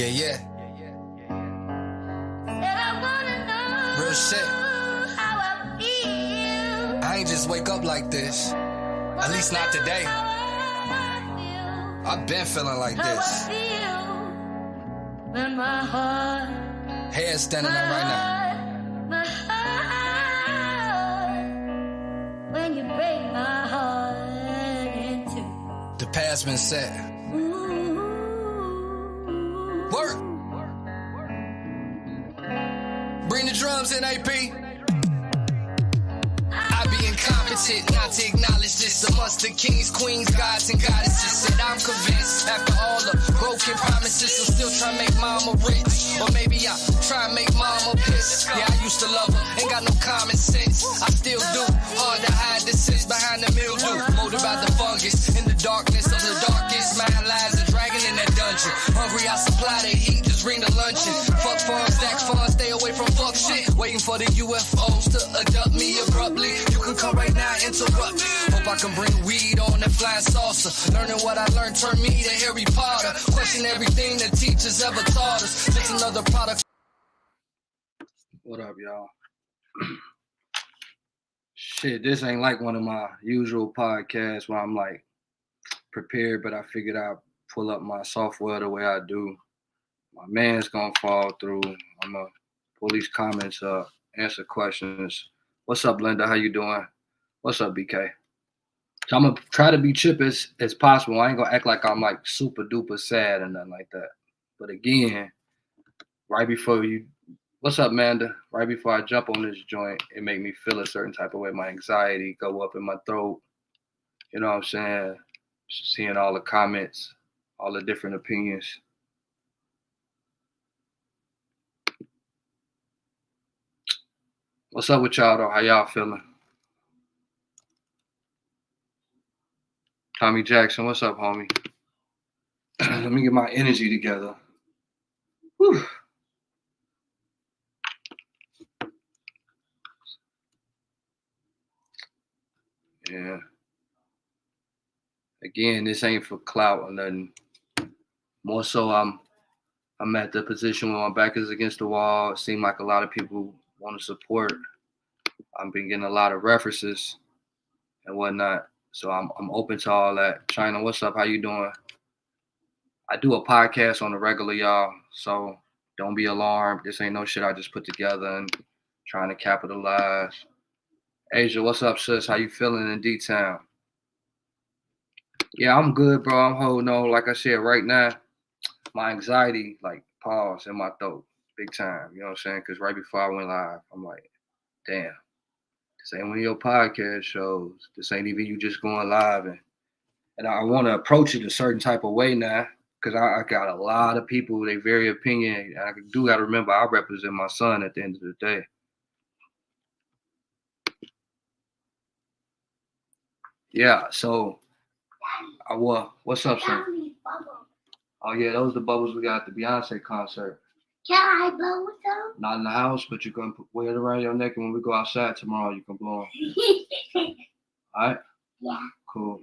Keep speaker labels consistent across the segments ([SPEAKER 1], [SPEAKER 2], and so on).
[SPEAKER 1] Yeah. Real shit. I ain't just wake up like this. At least not today. I've been feeling like this. Hair standing up right now.
[SPEAKER 2] When you break my heart in two.
[SPEAKER 1] The past been set. Work. Bring the drums in, AP. I be incompetent not to acknowledge this. Amongst the kings, queens, gods, and goddesses. Said I'm convinced after all the broken promises, I'm still trying to make mama rich. Or maybe I try and make mama piss. Yeah, I used to love her, ain't got no common sense. I still do. Hard to hide the sins behind the mildew. Molded by the fungus in the darkness of the darkest. Man lies a dragon in that dungeon. Hungry, I supply the heat, just bring the luncheon. Fuck funds, stack funds, stay away from fuck shit. Waiting for the UFOs to abduct me abruptly. You can come right now, interrupt me. Hope I can bring weed on that flying saucer. Learning what I learned turned me to Harry Potter. Question everything the teachers ever taught us. Just another product.
[SPEAKER 3] What up, y'all? Shit, this ain't like one of my usual podcasts where I'm like prepared, but I figured I'd pull up my software the way I do. My man's gonna fall through. I'm gonna pull these comments up, answer questions. What's up, Linda? How you doing? What's up, BK? So I'm gonna try to be chip as possible. I ain't gonna act like I'm like super duper sad or nothing like that. But again, right before you, what's up, Amanda? Right before I jump on this joint, it make me feel a certain type of way. My anxiety go up in my throat. You know what I'm saying? Seeing all the comments, all the different opinions. What's up with y'all though? How y'all feeling? Tommy Jackson, what's up, homie? Let me get my energy together. Whew. Yeah. Again, this ain't for clout or nothing. More so, I'm at the position where my back is against the wall. It seems like a lot of people want to support. I've been getting a lot of references and whatnot. So I'm open to all that. China, what's up? How you doing? I do a podcast on the regular, y'all. So don't be alarmed. This ain't no shit I just put together and trying to capitalize. Asia, what's up, sis? How you feeling in D-Town? Yeah, I'm good, bro. I'm holding on. Like I said, right now, my anxiety, like, pause in my throat, big time. You know what I'm saying? Because right before I went live, I'm like, damn, this ain't one of your podcast shows. This ain't even you just going live. And I want to approach it a certain type of way now because I got a lot of people, they very opinionated. I do got to remember I represent my son at the end of the day. Yeah, so what's up, son? Oh, yeah, those are the bubbles we got at the Beyonce concert.
[SPEAKER 2] Can I blow with them?
[SPEAKER 3] Not in the house, but you can wear it around your neck, and when we go outside tomorrow, you can blow them. All right?
[SPEAKER 2] Yeah.
[SPEAKER 3] Cool.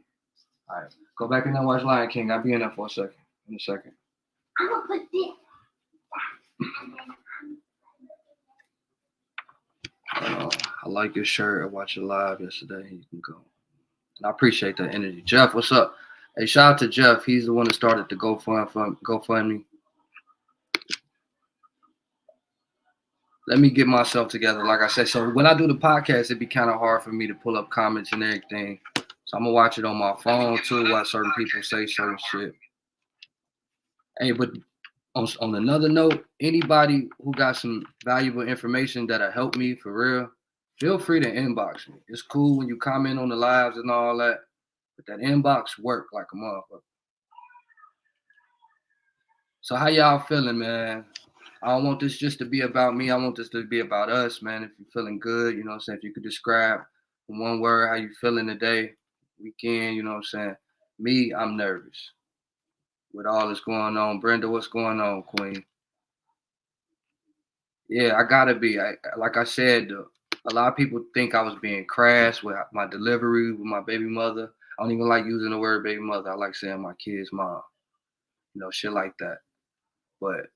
[SPEAKER 3] All right. Go back in there and watch Lion King. I'll be in there for a second. In a second.
[SPEAKER 2] I'm going to put this.
[SPEAKER 3] I like your shirt. I watched it live yesterday. You can go. And I appreciate that energy. Jeff, what's up? Hey, shout out to Jeff. He's the one that started the GoFundMe. Let me get myself together, like I said. So when I do the podcast, it'd be kind of hard for me to pull up comments and everything. So I'm going to watch it on my phone, too, while certain people say certain shit. Hey, but on another note, anybody who got some valuable information that'll help me for real, feel free to inbox me. It's cool when you comment on the lives and all that, but that inbox work like a motherfucker. So how y'all feeling, man? I don't want this just to be about me. I want this to be about us, man. If you're feeling good, you know what I'm saying? If you could describe in one word how you feeling today, weekend, you know what I'm saying? Me, I'm nervous. With all this going on. Brenda, what's going on, Queen? Yeah, I gotta be. Like I said, a lot of people think I was being crass with my delivery with my baby mother. I don't even like using the word baby mother. I like saying my kid's mom. You know, shit like that. But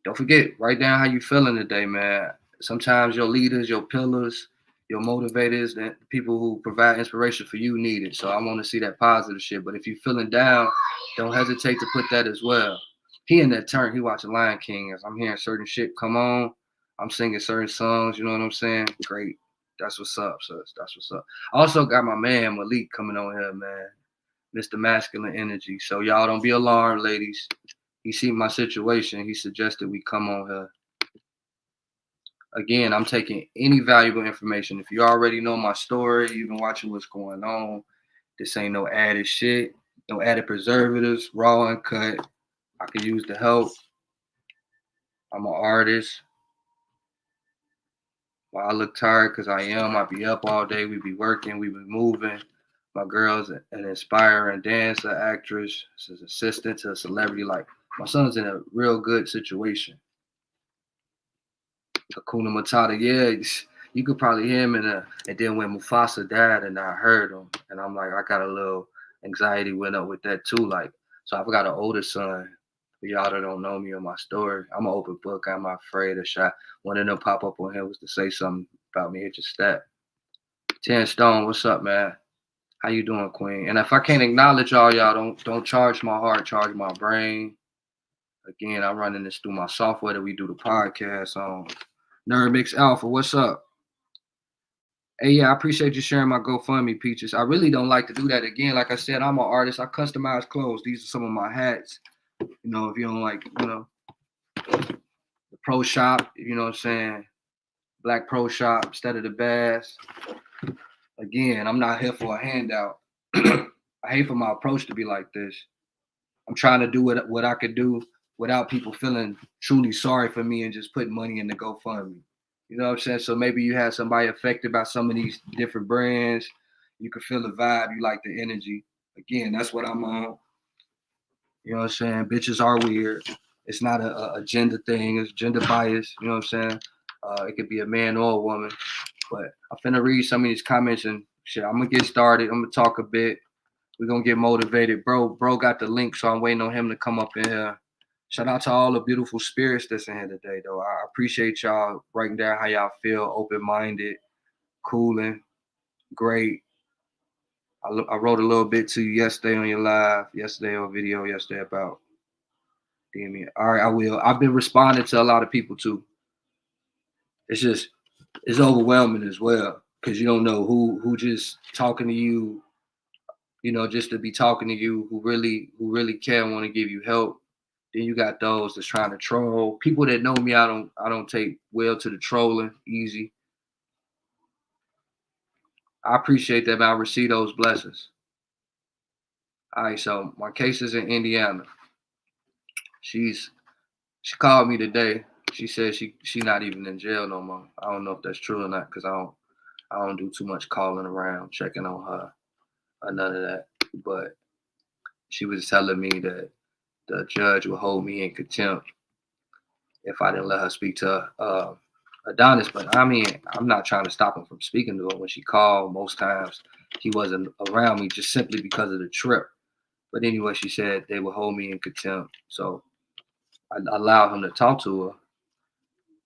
[SPEAKER 3] don't forget, write down how you feeling today, man. Sometimes your leaders, your pillars, your motivators, and people who provide inspiration for you need it. So I want to see that positive shit. But if you're feeling down, don't hesitate to put that as well. He in that turn, he watching Lion King. As I'm hearing certain shit come on, I'm singing certain songs, you know what I'm saying? Great. That's what's up, sis. That's what's up. I also got my man Malik coming on here, man. Mr. Masculine Energy. So y'all don't be alarmed, ladies. He seen my situation. He suggested we come on here. Again, I'm taking any valuable information. If you already know my story, you've been watching what's going on. This ain't no added shit, no added preservatives, raw and cut. I could use the help. I'm an artist. Well, I look tired because I am. I be up all day. We be working. We be moving. My girl's an inspiring dancer, actress, she's assistant to a celebrity. Like, my son's in a real good situation. Hakuna Matata, yeah, you could probably hear him and then when Mufasa died and I heard him, and I'm like, I got a little anxiety went up with that too. Like, so I've got an older son. For y'all that don't know me or my story, I'm an open book. I'm not afraid of shot. One of them pop up on here was to say something about me. Hit your step. 10 Stone, what's up, man? How you doing, Queen? And if I can't acknowledge y'all don't charge my heart, charge my brain. Again, I'm running this through my software that we do the podcast on. Nerd Mix Alpha, what's up? Hey, yeah, I appreciate you sharing my GoFundMe, Peaches. I really don't like to do that again. Like I said, I'm an artist. I customize clothes. These are some of my hats. You know, if you don't like, you know, the Pro Shop, you know what I'm saying? Black Pro Shop instead of the Bass. Again, I'm not here for a handout. I hate for my approach to be like this. I'm trying to do what I could do without people feeling truly sorry for me and just putting money in the GoFundMe. You know what I'm saying? So maybe you had somebody affected by some of these different brands. You can feel the vibe. You like the energy. Again, that's what I'm on. You know what I'm saying? Bitches are weird. It's not a gender thing. It's gender bias. You know what I'm saying? It could be a man or a woman. But I'm finna read some of these comments and shit. I'm gonna get started. I'm gonna talk a bit. We're gonna get motivated. Bro got the link, so I'm waiting on him to come up in here. Shout out to all the beautiful spirits that's in here today, though. I appreciate y'all writing down how y'all feel, open-minded, cooling, great. I wrote a little bit to you yesterday on your live, yesterday on video, yesterday about Damien. All right, I will. I've been responding to a lot of people, too. It's overwhelming as well, because you don't know who just talking to you, you know, just to be talking to you, who really care and want to give you help. Then you got those that's trying to troll. People that know me, I don't take well to the trolling. Easy. I appreciate that, man. I receive those blessings. All right, so my case is in Indiana. She called me today. She said she not even in jail no more. I don't know if that's true or not, because I don't do too much calling around, checking on her or none of that. But she was telling me that the judge would hold me in contempt if I didn't let her speak to Adonis. But I mean, I'm not trying to stop him from speaking to her. When she called, most times he wasn't around me just simply because of the trip. But anyway, she said they would hold me in contempt. So I allowed him to talk to her.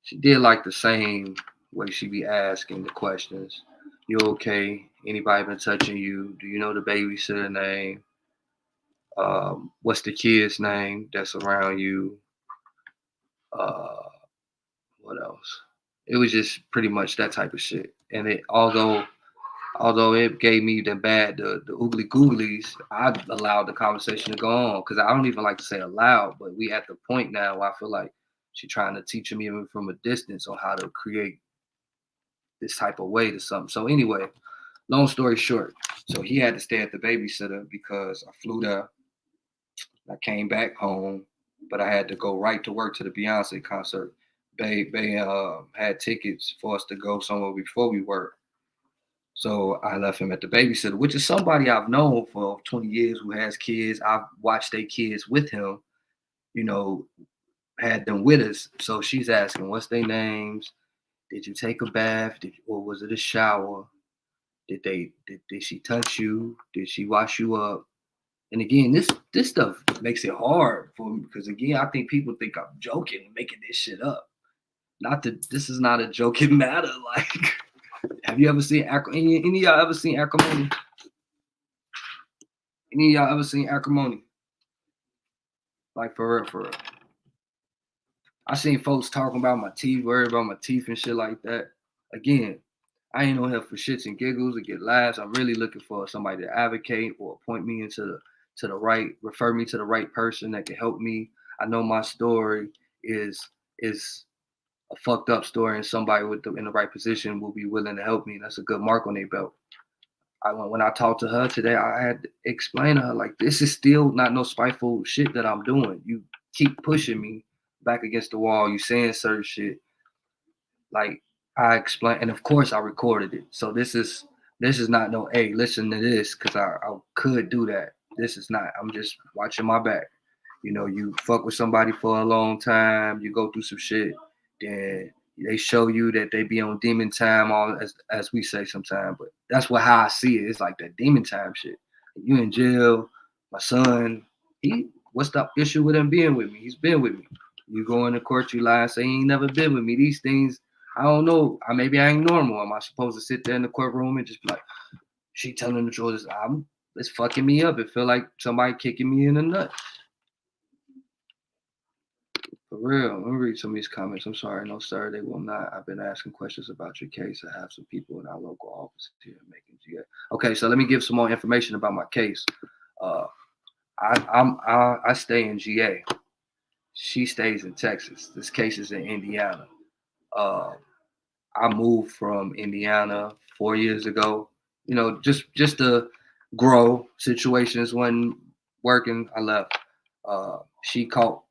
[SPEAKER 3] She did like the same way she be asking the questions. You okay? Anybody been touching you? Do you know the babysitter name? What's the kid's name that's around you? What else? It was just pretty much that type of shit. And it although it gave me the oogly googlies, I allowed the conversation to go on because I don't even like to say aloud, but we at the point now where I feel like she's trying to teach me even from a distance on how to create this type of way to something. So anyway, long story short, so he had to stay at the babysitter because I flew there. I came back home, but I had to go right to work to the Beyonce concert. They had tickets for us to go somewhere before we worked. So I left him at the babysitter, which is somebody I've known for 20 years who has kids. I've watched their kids with him, you know, had them with us. So she's asking, what's their names? Did you take a bath? Or was it a shower? Did she touch you? Did she wash you up? And again, this stuff makes it hard for me because again, I think people think I'm joking and making this shit up. Not that this is not a joking matter. Like, have you ever seen any of y'all ever seen Acrimony? Any of y'all ever seen Acrimony? Like for real, for real. I seen folks talking about my teeth, worried about my teeth and shit like that. Again, I ain't on here for shits and giggles or get laughs. I'm really looking for somebody to advocate or point me into the right, refer me to the right person that can help me. I know my story is a fucked up story, and somebody in the right position will be willing to help me. That's a good mark on their belt. When I talked to her today, I had to explain to her, like, this is still not no spiteful shit that I'm doing. You keep pushing me back against the wall. You saying certain shit. Like, I explained, and of course I recorded it. So this is not no, hey, listen to this, because I could do that. This is not. I'm just watching my back. You know, you fuck with somebody for a long time, you go through some shit, then they show you that they be on demon time, all as we say sometimes. But that's how I see it. It's like that demon time shit. You in jail, my son, what's the issue with him being with me? He's been with me. You go into court, you lie and say he ain't never been with me. These things, I don't know. Maybe I ain't normal. Am I supposed to sit there in the courtroom and just be like, she telling the truth? It's fucking me up. It feel like somebody kicking me in the nuts. For real, let me read some of these comments. I'm sorry, no sir, they will not. I've been asking questions about your case. I have some people in our local office here making GA. Okay, so let me give some more information about my case. I stay in GA. She stays in Texas. This case is in Indiana. I moved from Indiana 4 years ago. You know, just to grow. Situations wasn't working. I left. She caught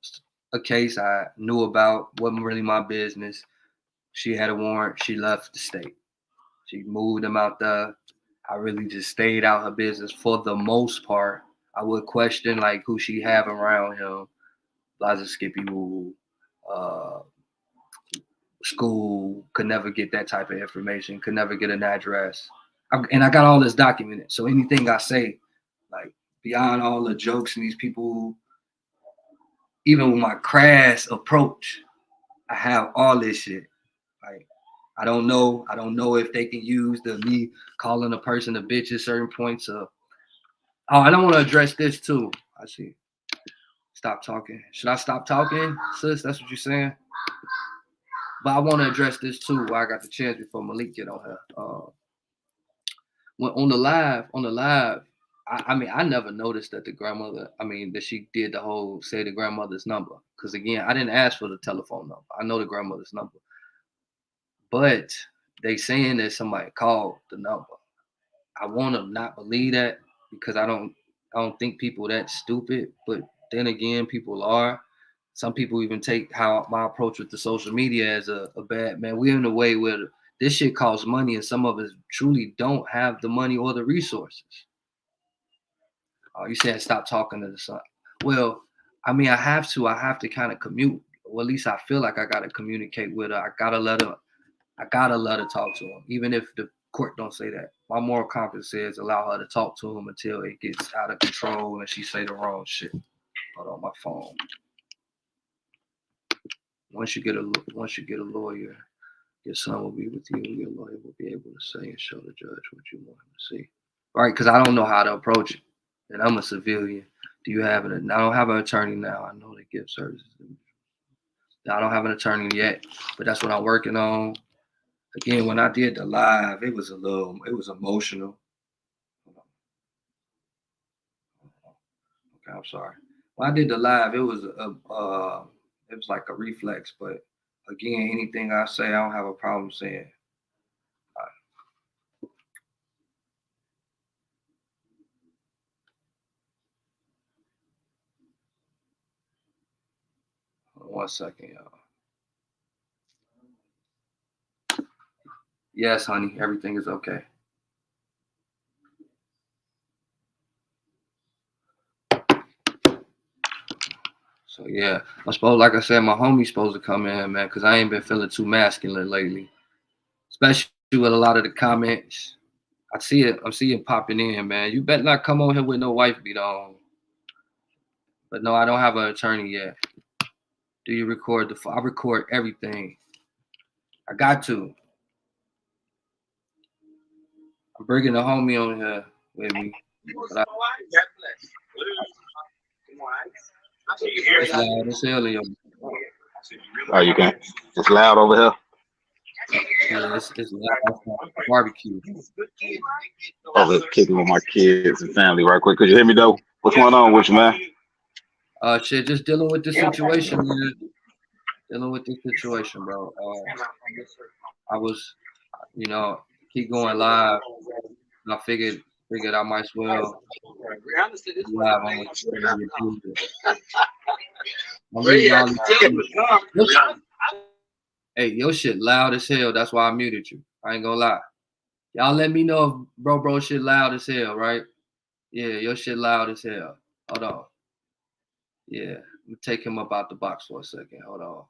[SPEAKER 3] a case I knew about, wasn't really my business. She had a warrant. She left the state. She moved him out there. I really just stayed out her business for the most part. I would question like who she have around him. Blaza Skippy Woo, school, could never get that type of information, could never get an address. And I got all this documented. So anything I say, like beyond all the jokes and these people, even with my crass approach, I have all this shit. Like, I don't know if they can use me calling a person a bitch at certain points. I don't want to address this too. I see. Stop talking. Should I stop talking, sis? That's what you're saying? But I want to address this too while I got the chance before Malik get on here. When on the live, I never noticed that the grandmother, that she did the whole say the grandmother's number. Because again, I didn't ask for the telephone number. I know the grandmother's number. But they saying that somebody called the number. I want to not believe that because I don't think people that stupid. But then again, people are. Some people even take how my approach with the social media as a bad man. We're in a way where this shit costs money, and some of us truly don't have the money or the resources. You said stop talking to the son. Well, I have to kind of commute. Or at least I feel like I gotta communicate with her. I gotta let her talk to him, even if the court don't say that. My moral compass says allow her to talk to him until it gets out of control and she say the wrong shit. Hold on, my phone. Once you get a lawyer, your son will be with you, and your lawyer will be able to say and show the judge what you want him to see. Right? Because I don't know how to approach it. And I'm a civilian. I don't have an attorney now. I know they give services. I don't have an attorney yet, but that's what I'm working on. Again, when I did the live, it was emotional. Okay, I'm sorry. When I did the live, it was like a reflex. But again, anything I say, I don't have a problem saying. One second, y'all. Yes, honey, everything is okay. So yeah, like I said, my homie's supposed to come in, man, because I ain't been feeling too masculine lately, especially with a lot of the comments. I'm seeing popping in, man. You better not come on here with no wife beat on. But no, I don't have an attorney yet. Do you record I record everything. I got to. I'm bringing the homie on here with me. It's loud as hell in your.
[SPEAKER 4] Oh, you can. It's loud over here.
[SPEAKER 3] Yeah, it's loud. Barbecue.
[SPEAKER 4] I was kicking with my kids and family right quick. Could you hear me though? What's going on with you, man?
[SPEAKER 3] Shit, just dealing with the situation, man. Dealing with the situation, bro. I was, keep going live. And I figured I might as well live on Hey, your shit loud as hell. That's why I muted you. I ain't gonna lie. Y'all let me know if bro shit loud as hell, right? Yeah, your shit loud as hell. Hold on. Yeah, let me take him up out the box for a second. Hold on.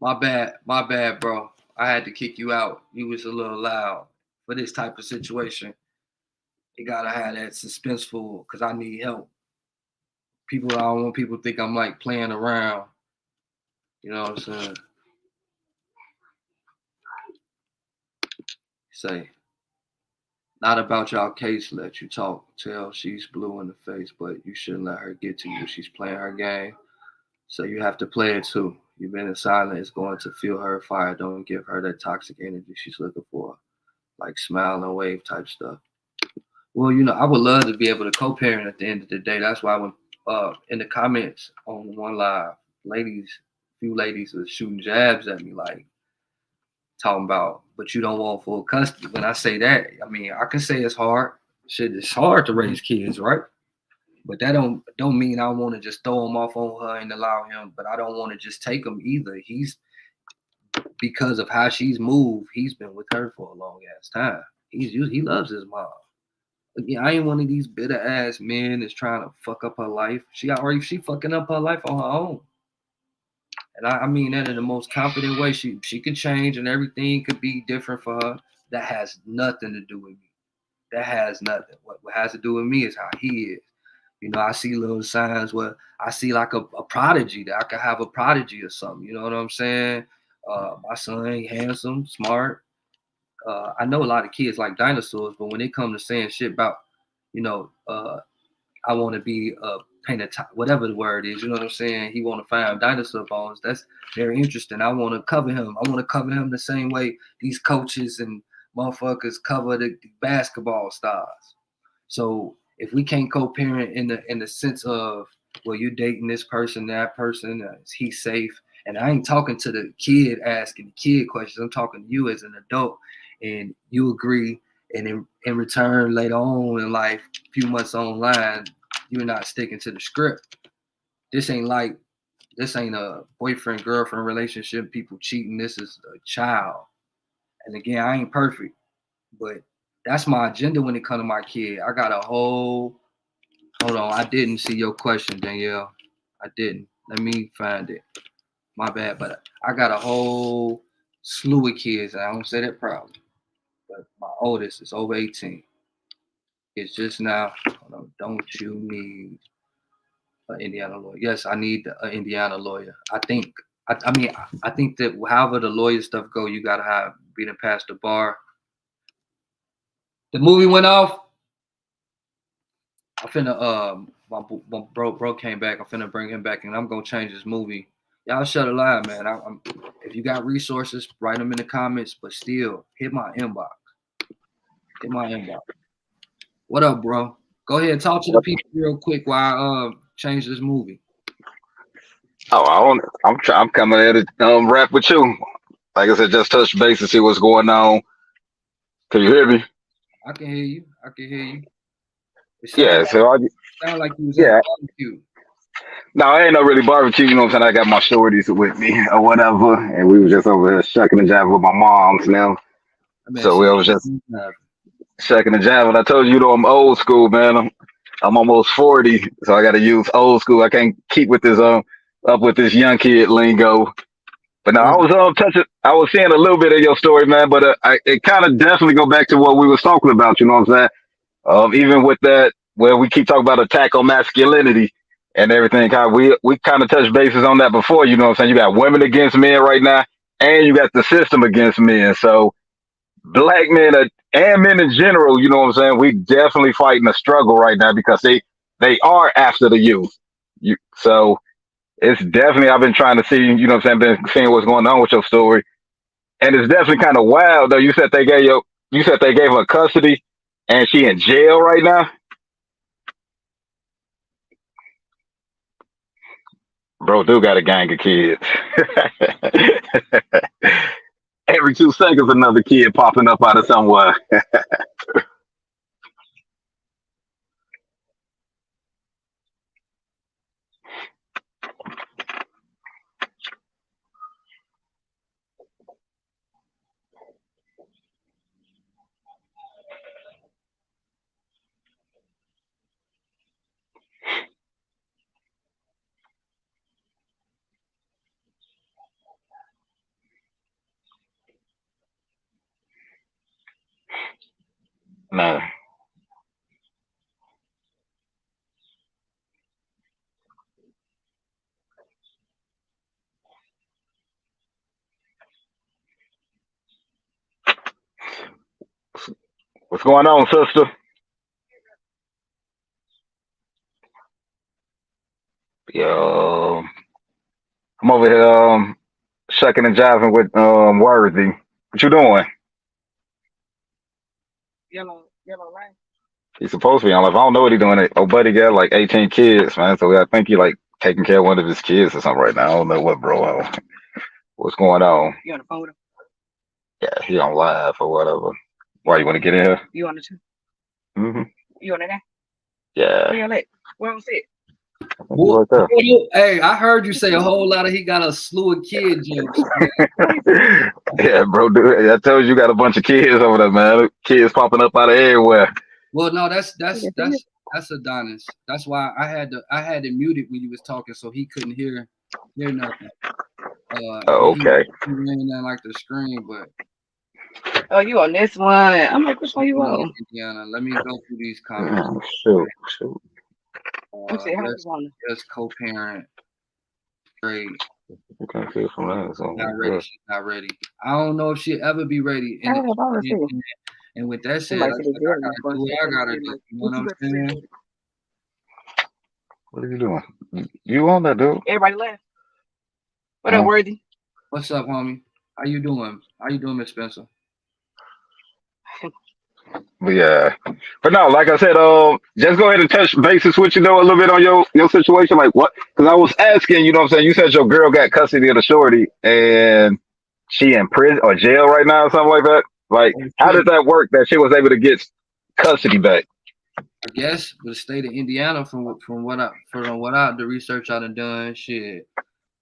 [SPEAKER 3] My bad, bro. I had to kick you out. You was a little loud for this type of situation. You gotta have that suspenseful because I need help. I don't want people to think I'm like playing around. You know what I'm saying? Say, not about y'all case, let you talk. Tell she's blue in the face, but you shouldn't let her get to you. She's playing her game. So you have to play it too. You've been in silence, it's going to fuel her fire. Don't give her that toxic energy she's looking for. Like smile and wave type stuff. Well, I would love to be able to co-parent at the end of the day. That's why when in the comments on one live, few ladies were shooting jabs at me, like talking about, but you don't want full custody. When I say that, I mean I can say it's hard. Shit, it's hard to raise kids, right? But that don't mean I want to just throw him off on her and allow him. But I don't want to just take him either. Because of how she's moved, he's been with her for a long ass time. He loves his mom. Again, I ain't one of these bitter ass men that's trying to fuck up her life. She fucking up her life on her own. And I mean that in the most confident way. She can change and everything could be different for her. That has nothing to do with me. That has nothing. What has to do with me is how he is. I see little signs where I see like a prodigy, that I could have a prodigy or something. You know what I'm saying? My son ain't handsome, smart. I know a lot of kids like dinosaurs, but when it comes to saying shit about, I want to be whatever the word is, you know what I'm saying? He want to find dinosaur bones. That's very interesting. I want to cover him. I want to cover him the same way these coaches and motherfuckers cover the basketball stars. So if we can't co-parent in the sense of, well, you're dating this person, that person, is he safe? And I ain't talking to the kid asking the kid questions. I'm talking to you as an adult, and you agree. And in return, later on in life, a few months online, you're not sticking to the script. This ain't a boyfriend-girlfriend relationship, people cheating. This is a child. And again, I ain't perfect, but that's my agenda when it comes to my kid. I got hold on, I didn't see your question, Danielle. I didn't. Let me find it. My bad, but I got a whole slew of kids, and I don't say that proudly. But my oldest is over 18. It's just now, don't you need an Indiana lawyer? Yes, I need an Indiana lawyer. I think that however the lawyer stuff go, you gotta have being past the bar. The movie went off. I finna my bro came back. I'm finna bring him back, and I'm gonna change this movie. Y'all shut it live, man. If you got resources, write them in the comments. But still, hit my inbox. What up, bro? Go ahead and talk to the people real quick while I change this movie.
[SPEAKER 4] Oh, I'm coming at it rap with you. Like I said, just touch base and see what's going on. Can you hear me?
[SPEAKER 3] I can hear you.
[SPEAKER 4] Yeah, so
[SPEAKER 3] sound like you was at barbecue.
[SPEAKER 4] No, I ain't no really barbecue. You know what I'm saying? I got my shorties with me or whatever, and we were just over here shucking and jiving with my moms now. So we was just shucking and jiving. I told you, I'm old school, man. I'm almost 40, so I got to use old school. I can't keep with this up with this young kid lingo. But no, I was seeing a little bit of your story, man. But it kind of definitely go back to what we was talking about. You know what I'm saying? Even with that, where we keep talking about attack on masculinity and everything, we kind of touched bases on that before. You know what I'm saying? You got women against men right now, and you got the system against men. So black men and men in general, you know what I'm saying? We definitely fighting a struggle right now because they are after the youth. So it's definitely, I've been trying to see, you know what I'm saying, been seeing what's going on with your story. And it's definitely kind of wild though. You said they gave her custody and she in jail right now. Bro, dude got a gang of kids. Every 2 seconds, another kid popping up out of somewhere. No. What's going on, sister? Yo, I'm over here shucking and jiving with Worthy. What you doing?
[SPEAKER 5] Yellow line.
[SPEAKER 4] He's supposed to be on live. I don't know what he's doing. Oh, buddy got like 18 kids, man. So I think he like taking care of one of his kids or something right now. I don't know what, bro. What's going on?
[SPEAKER 5] You on the phone with him?
[SPEAKER 4] Yeah, he on live or whatever. Why you want to get in here?
[SPEAKER 5] You on the two?
[SPEAKER 4] Mm-hmm.
[SPEAKER 5] You on the there?
[SPEAKER 4] Yeah.
[SPEAKER 5] Where you at? Where I'm sit?
[SPEAKER 4] Right there.
[SPEAKER 3] Hey, I heard you say a whole lot of he got a slew of kid jokes.
[SPEAKER 4] Yeah, bro, dude. I told you got a bunch of kids over there, man. Kids popping up out of everywhere.
[SPEAKER 3] Well, no, that's Adonis. That's why I had it muted when you was talking, so he couldn't hear nothing.
[SPEAKER 4] Okay.
[SPEAKER 3] He ran down like the screen, but.
[SPEAKER 5] Oh, you on this one? I'm like, which one you on?
[SPEAKER 3] Indiana. Let me go through these comments.
[SPEAKER 4] Shoot.
[SPEAKER 3] Let's co-parent. Great.
[SPEAKER 4] You can't see it from that. So
[SPEAKER 3] not ready. She's not ready. I don't know if she'll ever be ready. And with that said, I gotta do what I gotta do. You know what I'm saying?
[SPEAKER 4] What are you doing? You on that, dude?
[SPEAKER 5] Everybody left. What up, Worthy?
[SPEAKER 3] What's up, homie? How you doing? Miss Spencer?
[SPEAKER 4] But yeah, but no, like I said, just go ahead and touch bases with you know a little bit on your situation. Like what? Because I was asking, you know what I'm saying? You said your girl got custody of the shorty and she in prison or jail right now or something like that. Like, how did that work that she was able to get custody back?
[SPEAKER 3] I guess with the state of Indiana, from what the research I've done, shit,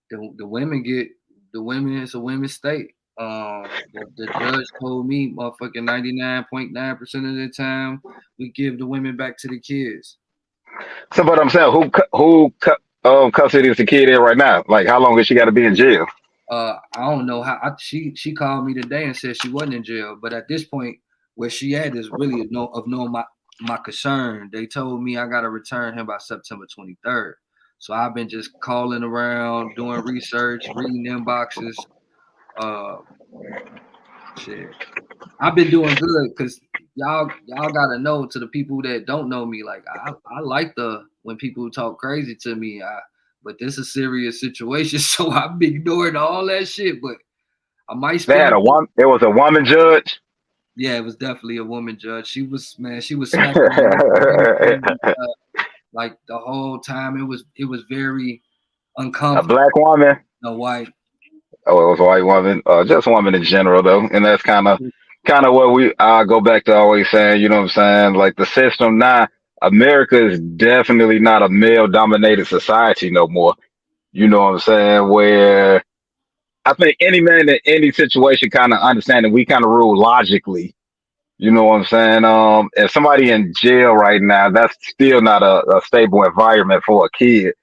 [SPEAKER 3] the women it's a women's state. The judge told me, motherfucking 99.9% of the time, we give the women back to the kids.
[SPEAKER 4] So, but I'm saying, who custody is the kid in right now? Like, how long has she got to be in jail?
[SPEAKER 3] I don't know how. She called me today and said she wasn't in jail, but at this point, where she at is really of no my concern. They told me I got to return him by September 23rd. So I've been just calling around, doing research, reading inboxes. Shit, I've been doing good because y'all gotta know, to the people that don't know me, like I like when people talk crazy to me. But this is a serious situation, so I've been ignoring all that shit. But I might.
[SPEAKER 4] They had it was a woman judge.
[SPEAKER 3] Yeah, it was definitely a woman judge. She was smacking like the whole time. It was very uncomfortable.
[SPEAKER 4] A black woman.
[SPEAKER 3] A white.
[SPEAKER 4] Oh, it was a white woman. Just a woman in general, though, and that's kind of what I go back to always saying. You know what I'm saying? Like the system now, America is definitely not a male-dominated society no more. You know what I'm saying? Where I think any man in any situation kind of understanding we kind of rule logically. You know what I'm saying? If somebody in jail right now, that's still not a stable environment for a kid.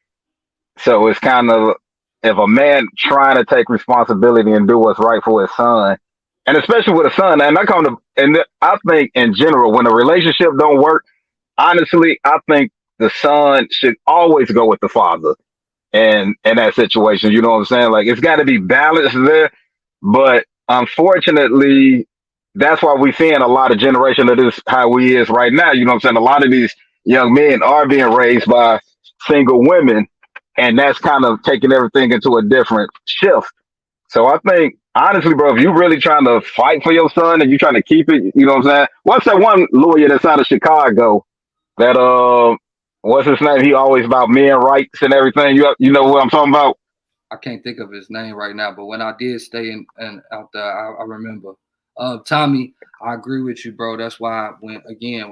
[SPEAKER 4] So it's kind of, if a man trying to take responsibility and do what's right for his son, and especially with a son, and I think in general, when a relationship don't work, honestly, I think the son should always go with the father and in that situation. You know what I'm saying? Like it's got to be balanced there, but unfortunately, that's why we're seeing a lot of generation of this how we is right now. You know what I'm saying? A lot of these young men are being raised by single women, and that's kind of taking everything into a different shift. So I think honestly, bro, if you really trying to fight for your son and you trying to keep it, you know what I'm saying? What's that one lawyer that's out of Chicago that what's his name? He always about men rights and everything. You know what I'm talking about?
[SPEAKER 3] I can't think of his name right now, but when I did stay in and out there, I remember. Tommy, I agree with you, bro. That's why when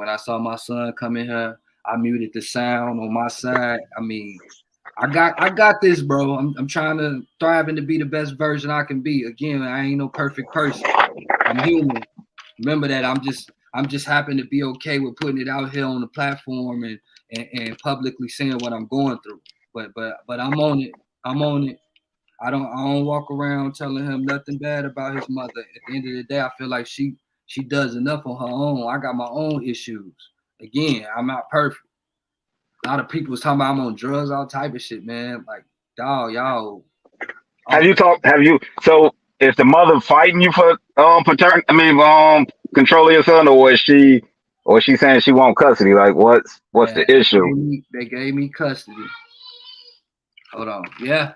[SPEAKER 3] I saw my son come in here, I muted the sound on my side. I mean, I got this, bro. I'm trying to thrive and to be the best version I can be. Again, I ain't no perfect person. I'm human. Remember that. I'm just happen to be okay with putting it out here on the platform and publicly saying what I'm going through. But I'm on it. I'm on it. I don't walk around telling him nothing bad about his mother. At the end of the day, I feel like she does enough on her own. I got my own issues. Again, I'm not perfect. A lot of people was talking about I'm on drugs, all type of shit, man. Like, dog, y'all.
[SPEAKER 4] So is the mother fighting you for controlling your son, or is she saying she want custody? Like what's the issue?
[SPEAKER 3] They gave me custody. Hold on. Yeah.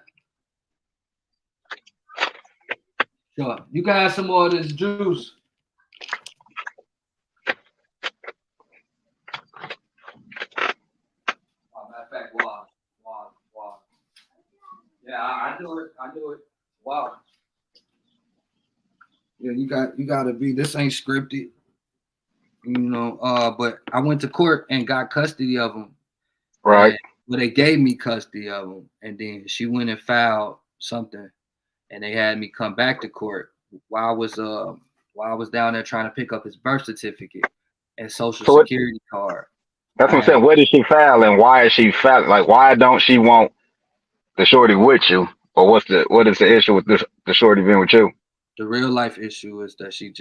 [SPEAKER 3] Sure. You can have some more of this juice. Matter of fact, wow. Yeah, I do it. Wow. Yeah, you got to be. This ain't scripted, you know. But I went to court and got custody of him.
[SPEAKER 4] Right.
[SPEAKER 3] But they gave me custody of him, and then she went and filed something, and they had me come back to court while I was down there trying to pick up his birth certificate and social security card.
[SPEAKER 4] That's what I'm saying. Where did she file, and why is she filing? Like, why don't she want the shorty with you, or what is the issue with the shorty being with you?
[SPEAKER 3] The real life issue is that she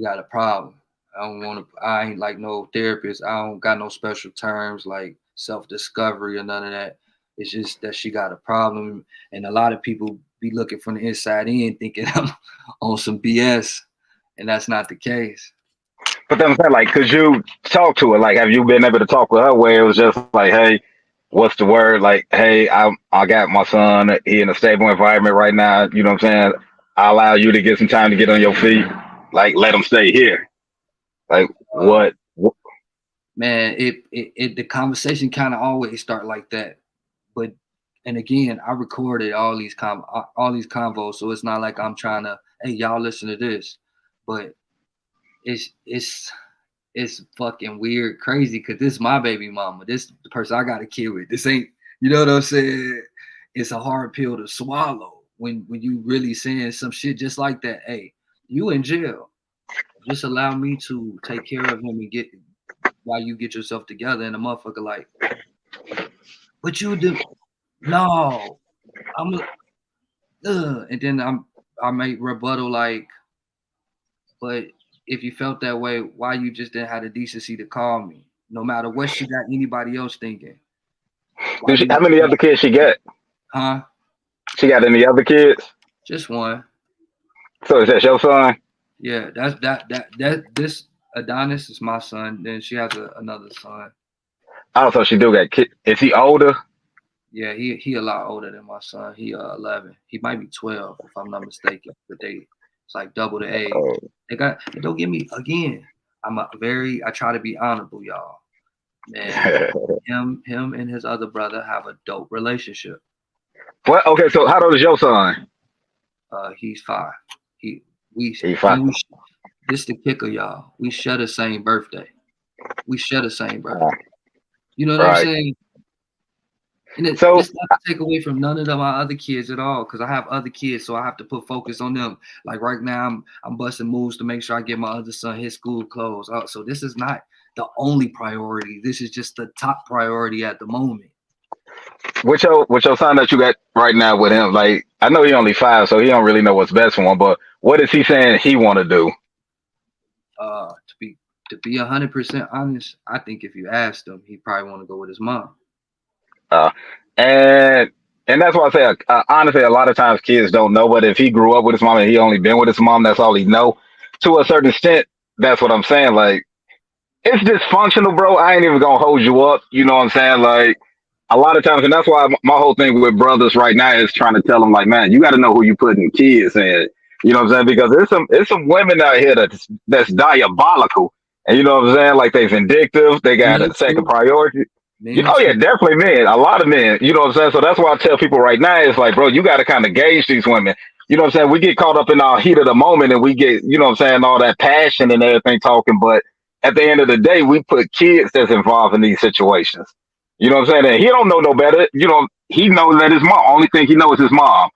[SPEAKER 3] got a problem. I ain't like no therapist. I don't got no special terms like self-discovery or none of that. It's just that she got a problem, and a lot of people be looking from the inside in thinking I'm on some BS, and that's not the case.
[SPEAKER 4] But then I'm saying, like, could you talk to her? Like, have you been able to talk with her where it was just like, hey, what's the word? Like, hey, I got my son. He in a stable environment right now. You know what I'm saying? I allow you to get some time to get on your feet. Like, let him stay here. Like, what?
[SPEAKER 3] Man, the conversation kind of always start like that. But, and again, I recorded all these convos, so it's not like I'm trying to, hey, y'all listen to this. But it's fucking weird, crazy, because this is my baby mama. This is the person I got a kid with. This ain't, you know what I'm saying? It's a hard pill to swallow when you really saying some shit just like that. Hey, you in jail. Just allow me to take care of him and get while you get yourself together. And the motherfucker like, but you do no. And then I make rebuttal like, but if you felt that way, why you just didn't have the decency to call me? No matter what she got anybody else thinking.
[SPEAKER 4] How many other kids she got?
[SPEAKER 3] Huh?
[SPEAKER 4] She got any other kids?
[SPEAKER 3] Just one.
[SPEAKER 4] So is that your son?
[SPEAKER 3] Yeah, this Adonis is my son. Then she has another son.
[SPEAKER 4] Oh, so she do got kids. Is he older?
[SPEAKER 3] Yeah, he a lot older than my son. He 11. He might be 12 if I'm not mistaken. But it's like double the age.
[SPEAKER 4] Oh.
[SPEAKER 3] Don't get me again. I try to be honorable, y'all. Man, him and his other brother have a dope relationship.
[SPEAKER 4] What? Okay, so how old is your son?
[SPEAKER 3] He's 5. He's
[SPEAKER 4] 5.
[SPEAKER 3] This the kicker, y'all. We share the same birthday. You know what I'm saying? And it's not to take away from none of my other kids at all, because I have other kids, so I have to put focus on them. Like right now, I'm busting moves to make sure I get my other son his school clothes. So this is not the only priority. This is just the top priority at the moment.
[SPEAKER 4] With your son that you got right now with him, like I know he only 5, so he don't really know what's best for him. But What is he saying he want to do?
[SPEAKER 3] To be 100% honest, I think if you asked him, he probably want to go with his mom.
[SPEAKER 4] Uh, and that's why I say, honestly, a lot of times kids don't know. But if he grew up with his mom and he only been with his mom, that's all he know. To a certain extent, that's what I'm saying. Like, it's dysfunctional, bro. I ain't even gonna hold you up. You know what I'm saying? Like, a lot of times, and that's why my whole thing with brothers right now is trying to tell them, like, man, you got to know who you putting kids in. You know what I'm saying? Because there's some women out here that's diabolical, and you know what I'm saying? Like, they vindictive. They got a second priority. Oh yeah, definitely men. A lot of men. You know what I'm saying? So that's why I tell people right now, it's like, bro, you got to kind of gauge these women. You know what I'm saying? We get caught up in our heat of the moment, and we get, you know what I'm saying, all that passion and everything talking. But at the end of the day, we put kids that's involved in these situations. You know what I'm saying? And he don't know no better. You know, he knows that his mom. Only thing he knows is his mom.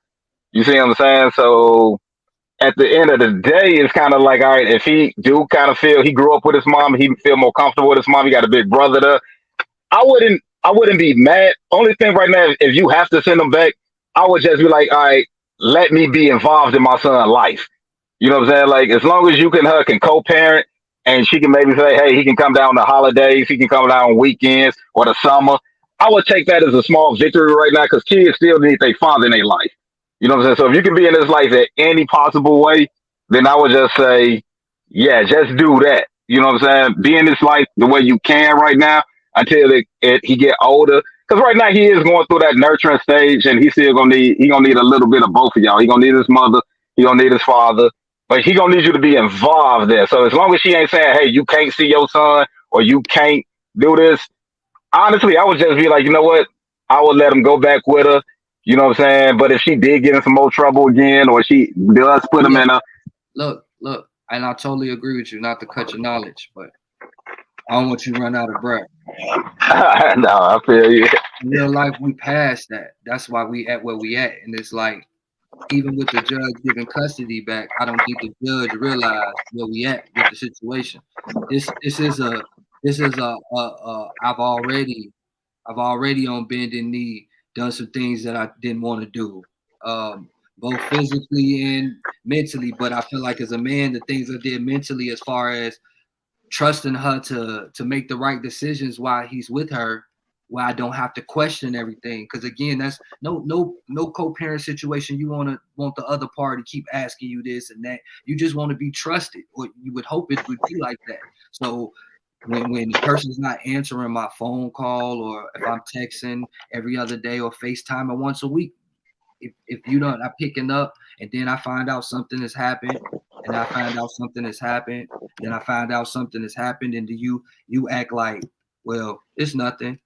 [SPEAKER 4] You see what I'm saying? So at the end of the day, it's kind of like, all right, if he do kind of feel he grew up with his mom, he feel more comfortable with his mom. He got a big brother there. I wouldn't be mad. Only thing right now, if you have to send him back, I would just be like, all right, let me be involved in my son's life. You know what I'm saying? Like, as long as you her can co-parent, and she can maybe say, hey, he can come down on the holidays, he can come down on weekends or the summer. I would take that as a small victory right now, because kids still need their father in their life. You know what I'm saying? So if you can be in his life in any possible way, then I would just say, yeah, just do that. You know what I'm saying? Be in his life the way you can right now until he get older. Because right now he is going through that nurturing stage, and he's still gonna need a little bit of both of y'all. He gonna need his mother, he gonna need his father, but he gonna need you to be involved there. So as long as she ain't saying, hey, you can't see your son or you can't do this, honestly, I would just be like, you know what? I would let him go back with her. You know what I'm saying? But if she did get in some more trouble again, or she does put him in a
[SPEAKER 3] look, and I totally agree with you, not to cut your knowledge, but I don't want you to run out of breath.
[SPEAKER 4] No, I feel you.
[SPEAKER 3] In real life, we passed that. That's why we at where we at. And it's like, even with the judge giving custody back, I don't think the judge realized where we at with the situation. This is I've already on bended knee done some things that I didn't want to do, both physically and mentally. But I feel like as a man, the things I did mentally, as far as trusting her to make the right decisions while he's with her, where I don't have to question everything. Because again, that's no co-parent situation. You want the other party keep asking you this and that. You just want to be trusted, or you would hope it would be like that. So when the person's not answering my phone call, or if I'm texting every other day or FaceTiming once a week, if you don't, I'm picking up, and then I find out something has happened, and I find out something has happened, then I find out something has happened, and you act like, well, it's nothing.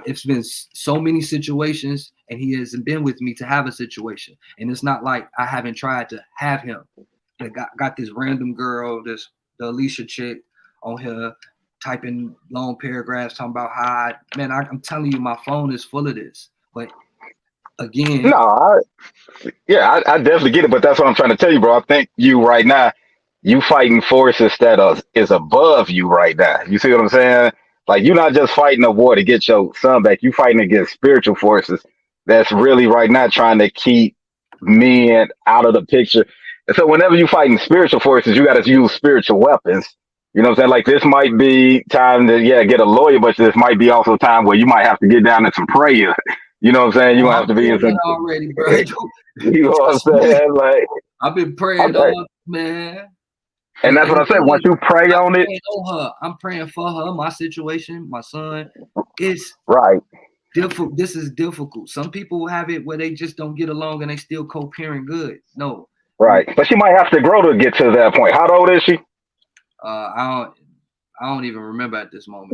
[SPEAKER 3] It's been so many situations, and he hasn't been with me to have a situation, and it's not like I haven't tried to have him. I got this random girl, the Alicia chick, on here typing long paragraphs talking about how I'm telling you, my phone is full of this. But again,
[SPEAKER 4] no, I definitely get it, but that's what I'm trying to tell you, bro. I think you right now, you fighting forces that is above you right now. You see what I'm saying? Like, you're not just fighting a war to get your son back. You fighting against spiritual forces that's really right now trying to keep men out of the picture. And so whenever you fighting spiritual forces, you got to use spiritual weapons. You know what I'm saying? Like, this might be time to get a lawyer, but this might be also time where you might have to get down in some prayer. You know what I'm saying? You might have to be in some
[SPEAKER 3] already, bro.
[SPEAKER 4] You know what I'm saying? Like,
[SPEAKER 3] I've been praying on her, man.
[SPEAKER 4] And that's what I said. Once you pray on it,
[SPEAKER 3] I'm praying for her. My situation, my son, is
[SPEAKER 4] right.
[SPEAKER 3] Difficult. This is difficult. Some people have it where they just don't get along and they still co-parent good. No.
[SPEAKER 4] Right, but she might have to grow to get to that point. How old is she?
[SPEAKER 3] I don't even remember at this moment.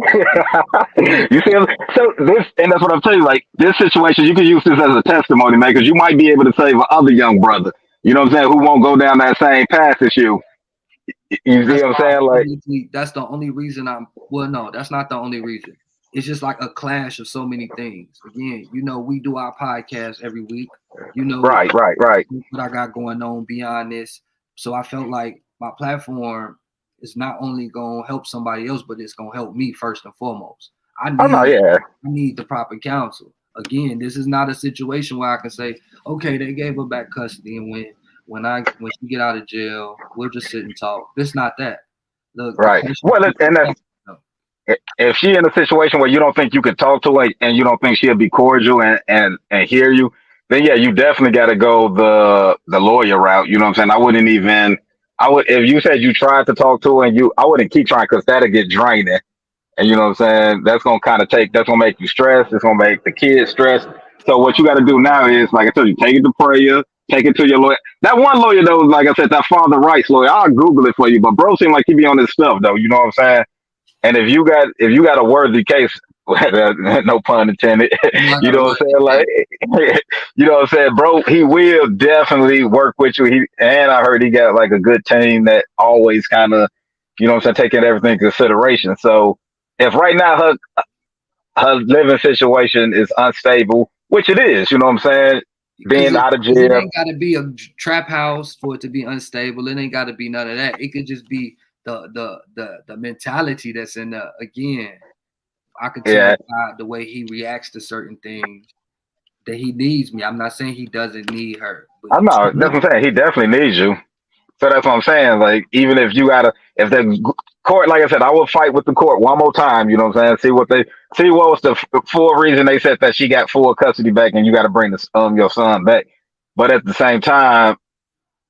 [SPEAKER 4] You see, so this, and that's what I'm telling you. Like, this situation, you can use this as a testimony, man, because you might be able to save other young brother. You know what I'm saying? Who won't go down that same path as you. You see what I'm saying? Like,
[SPEAKER 3] that's the only reason no, that's not the only reason. It's just like a clash of so many things. Again, we do our podcast every week.
[SPEAKER 4] Right.
[SPEAKER 3] What I got going on beyond this. So I felt like my platform is not only going to help somebody else, but it's going to help me first and foremost. I need the proper counsel. Again, this is not a situation where I can say, okay, they gave her back custody and went, when she get out of jail, we'll just sit and talk. It's not that. Look,
[SPEAKER 4] Right. Well, and that's if she in a situation where you don't think you could talk to her and you don't think she'll be cordial and hear you, then yeah, you definitely got to go the lawyer route. You know what I'm saying? I would if you said you tried to talk to her and I wouldn't keep trying because that'll get draining. And you know what I'm saying? That's gonna that's gonna make you stressed. It's gonna make the kids stressed. So what you got to do now is, like I told you, take it to prayer, take it to your lawyer. That one lawyer though, like I said, that father rights lawyer. I'll Google it for you, but bro seemed like he be on this stuff though. You know what I'm saying? And if you got a worthy case, no pun intended, you know what I'm saying? Like, you know what I'm saying, bro? He will definitely work with you. And I heard he got like a good team that always kind of, you know what I'm saying, taking everything into consideration. So if right now her living situation is unstable, which it is, you know what I'm saying, being out of jail,
[SPEAKER 3] it ain't got to be a trap house for it to be unstable. It ain't got to be none of that. It could just be the mentality that's in the, again, I could tell by the way he reacts to certain things that he needs me. I'm not saying he doesn't need her.
[SPEAKER 4] I'm not. That's what I'm saying. He definitely needs you. So that's what I'm saying. Like, even if if the court, like I said, I will fight with the court one more time. You know what I'm saying? See what was the full reason they said that she got full custody back, and you got to bring your son back. But at the same time,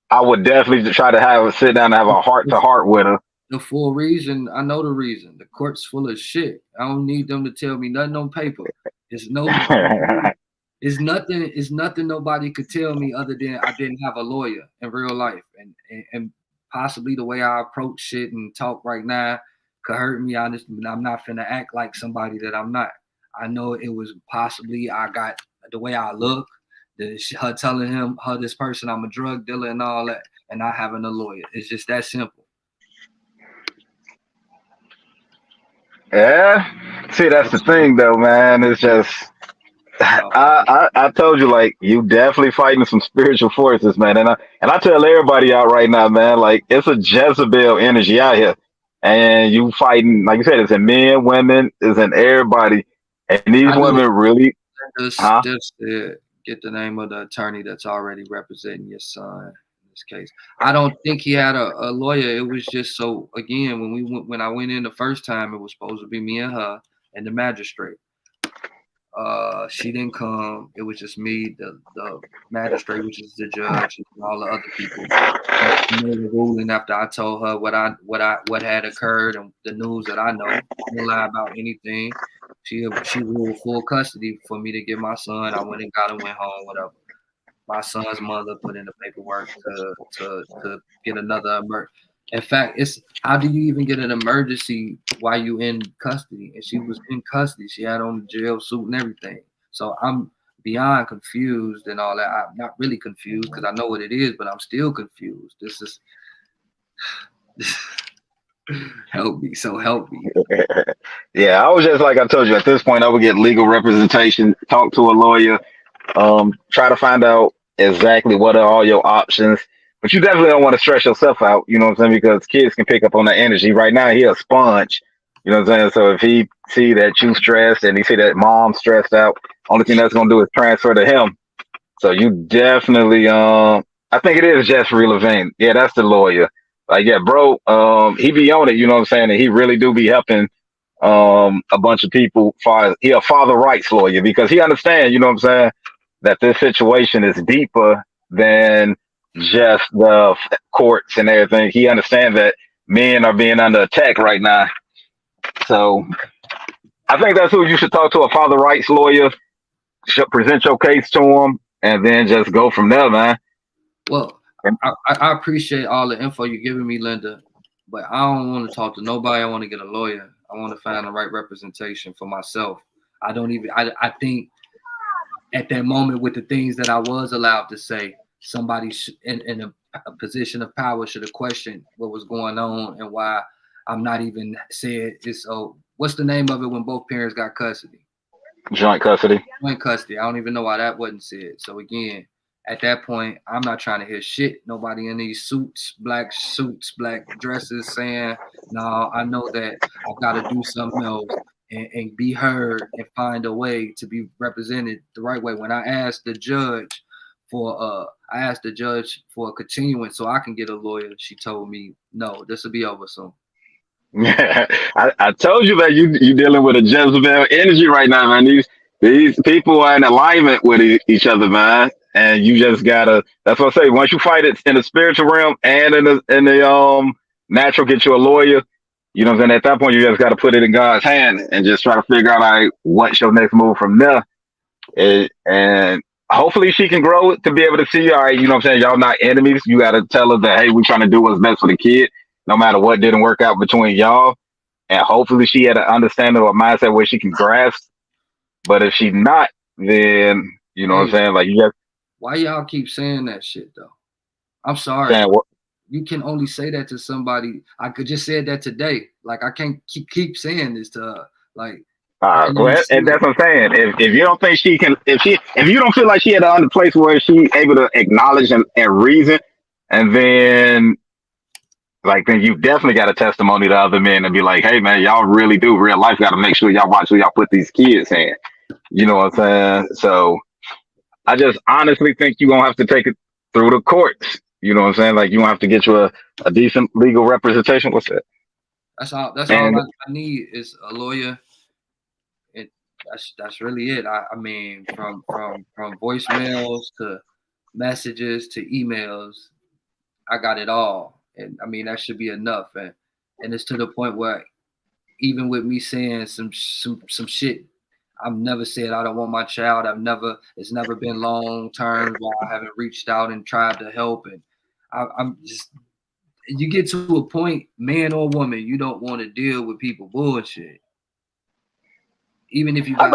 [SPEAKER 4] I would definitely try to sit down and have a heart to heart with her.
[SPEAKER 3] The full reason, I know the reason. The court's full of shit. I don't need them to tell me nothing on paper. It's nothing nobody could tell me other than I didn't have a lawyer in real life. And possibly the way I approach shit and talk right now could hurt me. I'm not finna act like somebody that I'm not. I know it was possibly I got the way I look, her telling this person I'm a drug dealer and all that, and not having a lawyer. It's just that simple.
[SPEAKER 4] Yeah. See, that's the thing though, man. It's just I told you, like, you definitely fighting some spiritual forces, man. And I tell everybody out right now, man, like, it's a Jezebel energy out here. And you fighting, like you said, it's in men, women, it's in everybody. And these women really
[SPEAKER 3] just get the name of the attorney that's already representing your son. Case. I don't think he had a lawyer. It was just so, again, when I went in the first time, it was supposed to be me and her and the magistrate. She didn't come. It was just me, the magistrate, which is the judge, and all the other people. She made a ruling after I told her what had occurred and the news that I know. I don't lie about anything. She ruled full custody for me to get my son. I went and got him, went home, whatever. My son's mother put in the paperwork to get another In fact, it's how do you even get an emergency while you in custody? And she was in custody. She had on the jail suit and everything. So I'm beyond confused and all that. I'm not really confused because I know what it is, but I'm still confused. This is help me. So help me.
[SPEAKER 4] Yeah, I was just like I told you. At this point, I would get legal representation, talk to a lawyer, try to find out exactly what are all your options. But you definitely don't want to stress yourself out, you know what I'm saying? Because kids can pick up on that energy. Right now, he a sponge, you know what I'm saying? So if he see that you stressed and he see that mom stressed out, only thing that's going to do is transfer to him. So you definitely, I think it is Jeffrey Levine. Yeah, that's the lawyer. Like, yeah, bro, he be on it, you know what I'm saying? And he really do be helping a bunch of people. He a father rights lawyer because he understands, you know what I'm saying, that this situation is deeper than just the courts and everything. He understands that men are being under attack right now. So I think that's who you should talk to, a father rights lawyer. Should present your case to him and then just go from there, man.
[SPEAKER 3] Well, I appreciate all the info you're giving me, Linda, but I don't want to talk to nobody. I want to get a lawyer. I want to find the right representation for myself. I think at that moment with the things that I was allowed to say, somebody in a position of power should have questioned what was going on and why I'm not even said it's, what's the name of it when both parents got custody?
[SPEAKER 4] Joint custody.
[SPEAKER 3] Joint custody. I don't even know why that wasn't said. So again, at that point, I'm not trying to hear shit. Nobody in these black dresses saying, no, I know that I've got to do something else and be heard and find a way to be represented the right way. When I asked the judge I asked the judge for a continuance so I can get a lawyer. She told me no, this will be over soon.
[SPEAKER 4] Yeah, I told you that you dealing with a Jezebel energy right now, man. These people are in alignment with each other, man. And you just gotta. That's what I say. Once you fight it in the spiritual realm and in the natural, get you a lawyer. You know what I'm saying? At that point, you just got to put it in God's hand and just try to figure out like what's your next move from there. And hopefully she can grow to be able to see, all right, you know what I'm saying? Y'all not enemies. You got to tell her that, hey, we trying to do what's best for the kid, no matter what didn't work out between y'all. And hopefully she had an understanding or mindset where she can grasp. But if she's not, then, you know what I'm saying? Like, you just.
[SPEAKER 3] Why y'all keep saying that shit, though? I'm sorry. You can only say that to somebody. I could just say that today. Like, I can't keep saying this to her. Like,
[SPEAKER 4] well, and that's what I'm saying. If you don't think she can, if you don't feel like she had a other place where she able to acknowledge and reason, and then then you definitely got a testimony to other men and be like, hey man, y'all really do real life got to make sure y'all watch who y'all put these kids in. You know what I'm saying? So I just honestly think you're gonna have to take it through the courts. You know what I'm saying? Like you gonna have to get you a decent legal representation. What's that?
[SPEAKER 3] That's all I need is a lawyer. That's really it. I mean, from voicemails to messages to emails, I got it all. And I mean, that should be enough. And it's to the point where even with me saying some shit, I've never said I don't want my child. It's never been long term where I haven't reached out and tried to help. And I'm just, you get to a point, man or woman, you don't want to deal with people bullshit. Even if you got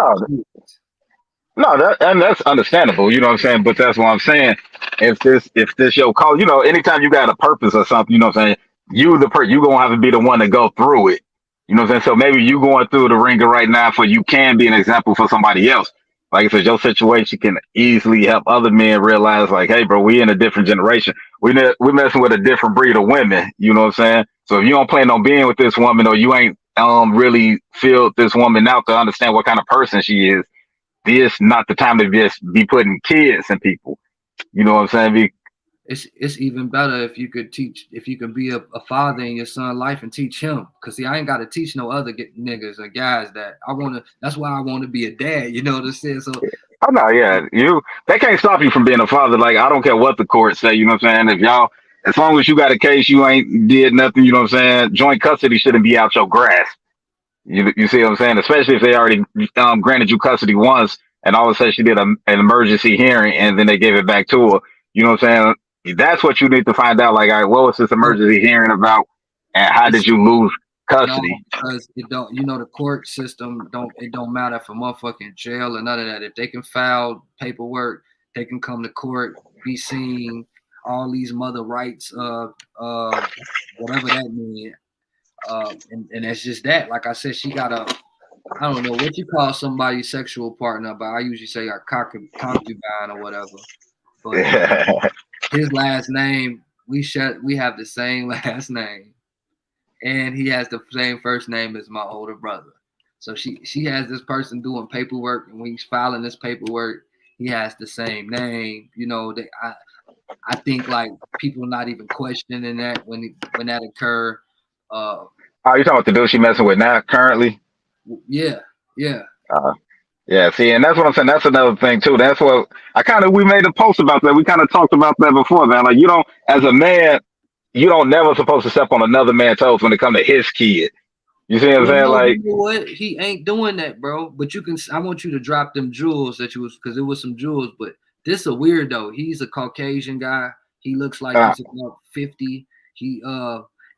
[SPEAKER 4] that's understandable, you know what I'm saying? But that's what I'm saying. If this your call, you know, anytime you got a purpose or something, you know what I'm saying, you gonna have to be the one to go through it. You know what I'm saying? So maybe you going through the ringer right now for you can be an example for somebody else. Like I said, your situation can easily help other men realize, like, hey bro, we in a different generation. We messing with a different breed of women, you know what I'm saying? So if you don't plan on being with this woman or you ain't really feel this woman out to understand what kind of person she is, this not the time to just be putting kids in people. You know what I'm saying?
[SPEAKER 3] It's even better if you could be a father in your son's life and teach him. Cause see, I ain't got to teach no other niggas or guys that that's why I want to be a dad. You know what I'm saying? So.
[SPEAKER 4] Oh no, yeah, they can't stop you from being a father. Like I don't care what the court say. You know what I'm saying? If y'all, as long as you got a case, you ain't did nothing. You know what I'm saying? Joint custody shouldn't be out your grasp. You see what I'm saying? Especially if they already granted you custody once, and all of a sudden she did an emergency hearing, and then they gave it back to her. You know what I'm saying? That's what you need to find out. Like, all right, what was this emergency hearing about, and how did you lose custody?
[SPEAKER 3] No, because it don't. You know, the court system don't matter for motherfucking jail or none of that. If they can file paperwork, they can come to court, be seen. All these mother rights, whatever that means. And it's just that, like I said, she got I don't know what you call somebody's sexual partner, but I usually say a concubine or whatever. But his last name, we have the same last name, and he has the same first name as my older brother. So she has this person doing paperwork, and when he's filing this paperwork, he has the same name. You know, I think like people not even questioning that when that occurred.
[SPEAKER 4] Oh, you talking about the dude she messing with now currently?
[SPEAKER 3] Yeah.
[SPEAKER 4] Yeah, see, and that's what I'm saying. That's another thing too. That's what we made a post about that. We kind of talked about that before, man. Like as a man, you don't never supposed to step on another man's toes when it comes to his kid. You see what I'm saying? Like,
[SPEAKER 3] you know what? He ain't doing that, bro. But I want you to drop them jewels because it was some jewels. But this a weirdo. He's a Caucasian guy. He looks like he's about 50.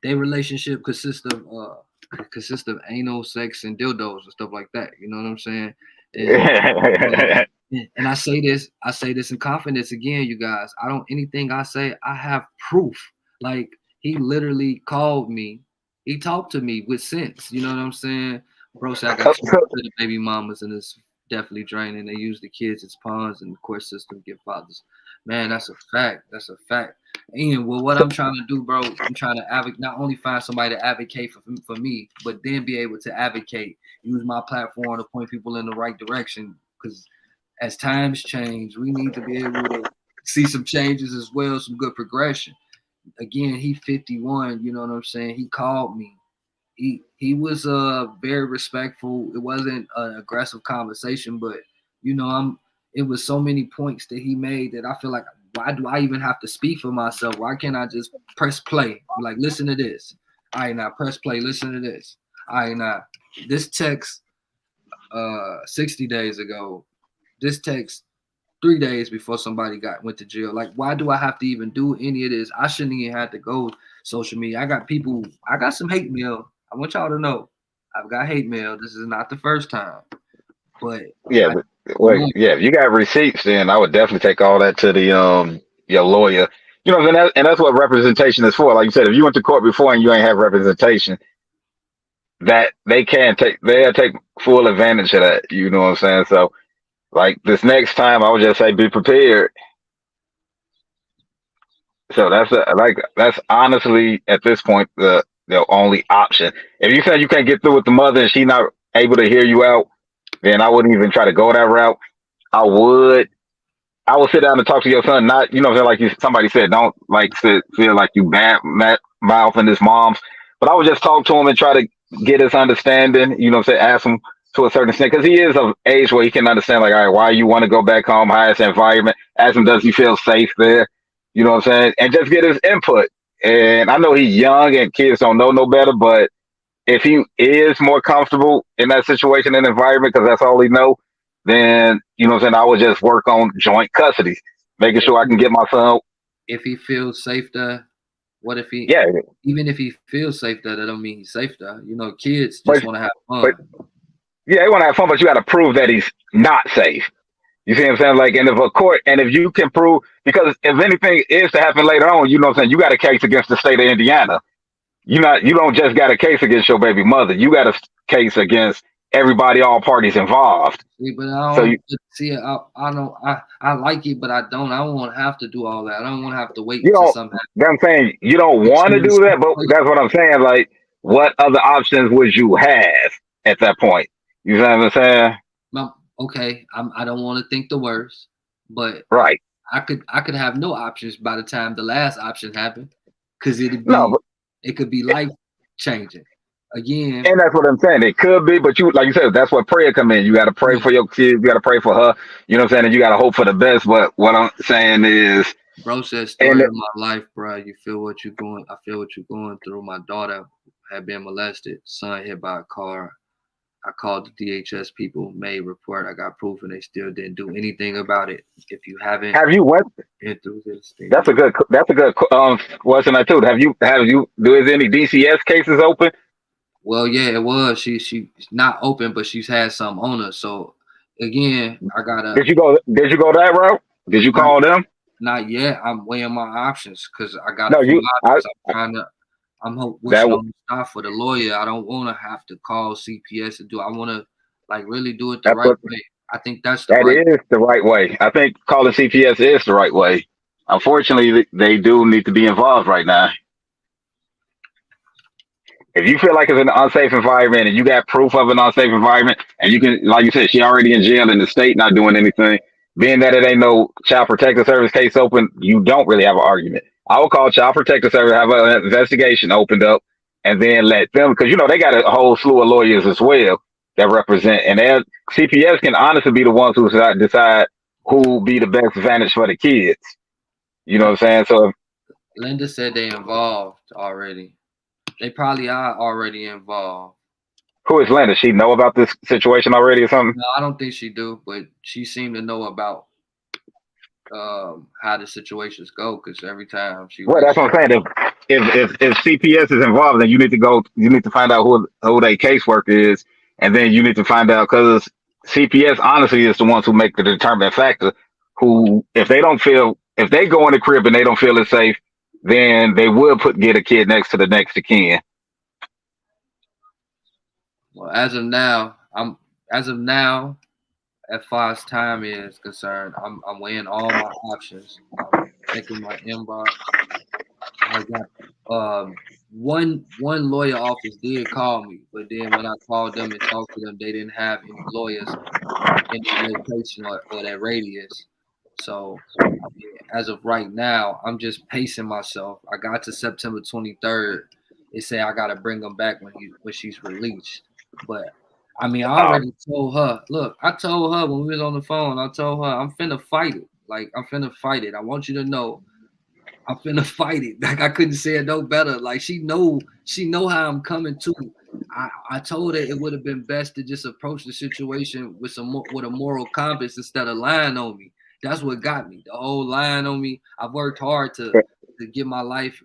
[SPEAKER 3] Their relationship consists of anal sex and dildos and stuff like that. You know what I'm saying? And I say this in confidence again, you guys. Anything I say, I have proof. Like he literally called me. He talked to me with sense. You know what I'm saying? Bro said I got to the baby mamas and it's definitely draining. They use the kids as pawns and the court system get fathers. Man, that's a fact. That's a fact. And what I'm trying to do, bro, I'm trying to not only find somebody to advocate for me, but then be able to advocate, use my platform to point people in the right direction. Because as times change, we need to be able to see some changes as well, some good progression. Again, he 51. You know what I'm saying? He called me. He was very respectful. It wasn't an aggressive conversation, but it was so many points that he made that I feel like, why do I even have to speak for myself? Why can't I just press play? Like, listen to this. All right, now press play. Listen to this. All right, now this text 60 days ago. This text 3 days before somebody went to jail. Like, why do I have to even do any of this? I shouldn't even have to go social media. I got some hate mail. I want y'all to know I've got hate mail. This is not the first time. But
[SPEAKER 4] yeah, if you got receipts, then I would definitely take all that to the your lawyer. You know, and that's what representation is for. Like you said, if you went to court before and you ain't have representation, that they'll take full advantage of that. You know what I'm saying? So, like this next time, I would just say be prepared. So that's honestly at this point the only option. If you say you can't get through with the mother and she's not able to hear you out, then I wouldn't even try to go that route. I would sit down and talk to your son. Not, you know, like somebody said, don't feel like you bad mouthing his moms. But I would just talk to him and try to get his understanding. You know, ask him to a certain extent, because he is of age where he can understand. Like, all right, why you want to go back home? How is the environment? Ask him, does he feel safe there? You know what I'm saying? And just get his input. And I know he's young and kids don't know no better, but if he is more comfortable in that situation and environment, because that's all he know, then, you know what I'm saying, I would just work on joint custody, making sure I can get my son.
[SPEAKER 3] If he feels safe there, what if he, even if he feels safe there, that don't mean he's safe there. You know, kids just want to have fun.
[SPEAKER 4] They want to have fun, but you got to prove that he's not safe. You see what I'm saying? Like, and if you can prove, because if anything is to happen later on, you know what I'm saying, you got a case against the state of Indiana. You don't just got a case against your baby mother. You got a case against everybody, all parties involved.
[SPEAKER 3] See, but I like it, but I don't want to have to do all that. I don't want to have to wait until something happens.
[SPEAKER 4] I'm saying you don't want to do that, but that's what I'm saying. Like, what other options would you have at that point? You know what I'm saying?
[SPEAKER 3] Okay, I don't want to think the worst, but
[SPEAKER 4] right,
[SPEAKER 3] I could have no options by the time the last option happened, because it could be life changing again.
[SPEAKER 4] And that's what I'm saying. It could be, but like you said, that's what prayer come in. You got to pray for your kids. You got to pray for her. You know what I'm saying? And you got to hope for the best. But what I'm saying is,
[SPEAKER 3] bro says, story of my life, bro. You feel what you're going. I feel what you're going through. My daughter had been molested. Son hit by a car. I called the DHS people, made report. I got proof, and they still didn't do anything about it. If you haven't, been through this thing?
[SPEAKER 4] That's a good question. I too. Is any DCS cases open?
[SPEAKER 3] Well, yeah, it was. She's not open, but she's had some on her. So again, I gotta.
[SPEAKER 4] Did you go that route? Did you call them?
[SPEAKER 3] Not yet. I'm weighing my options because I got options. I'm wishing on the stop for the lawyer. I don't want to have to call CPS to do. I want to really do it the right way. I think that's the right way. I think calling CPS is the right way. Unfortunately, they do need to be involved right now. If you feel like it's an unsafe environment and you got proof of an unsafe environment, and you can, like you said, she already in jail in the state not doing anything, being that it ain't no Child Protective Service case open, you don't really have an argument. I would call Child Protective Service, have an investigation opened up, and then let them, because they got a whole slew of lawyers as well that represent, and CPS can honestly be the ones who decide who be the best advantage for the kids. You know what I'm saying? So Linda said they involved already. They probably are already involved.
[SPEAKER 4] Who is Linda? She know about this situation already or something?
[SPEAKER 3] No, I don't think she do, but she seemed to know about how the situations go, because every time she.
[SPEAKER 4] Well, that's what I'm saying. If CPS is involved, then you need to find out who their caseworker is, and then you need to find out, because CPS honestly is the ones who make the determining factor. Who, if they go in the crib and they don't feel it's safe, then they will get a kid next to the next of kin.
[SPEAKER 3] Well, as of now, as far as time is concerned, I'm weighing all my options. I'm checking my inbox. I got one lawyer office did call me, but then when I called them and talked to them, they didn't have any lawyers in the location or that radius. So as of right now, I'm just pacing myself. I got to September 23rd. They say I gotta bring him back when she's released. But I mean, I already told her. Look, I told her when we was on the phone. I told her I'm finna fight it. Like I'm finna fight it. I want you to know, I'm finna fight it. Like I couldn't say it no better. Like she know how I'm coming to. I told her it would have been best to just approach the situation with a moral compass instead of lying on me. That's what got me. The whole lying on me. I've worked hard to get my life,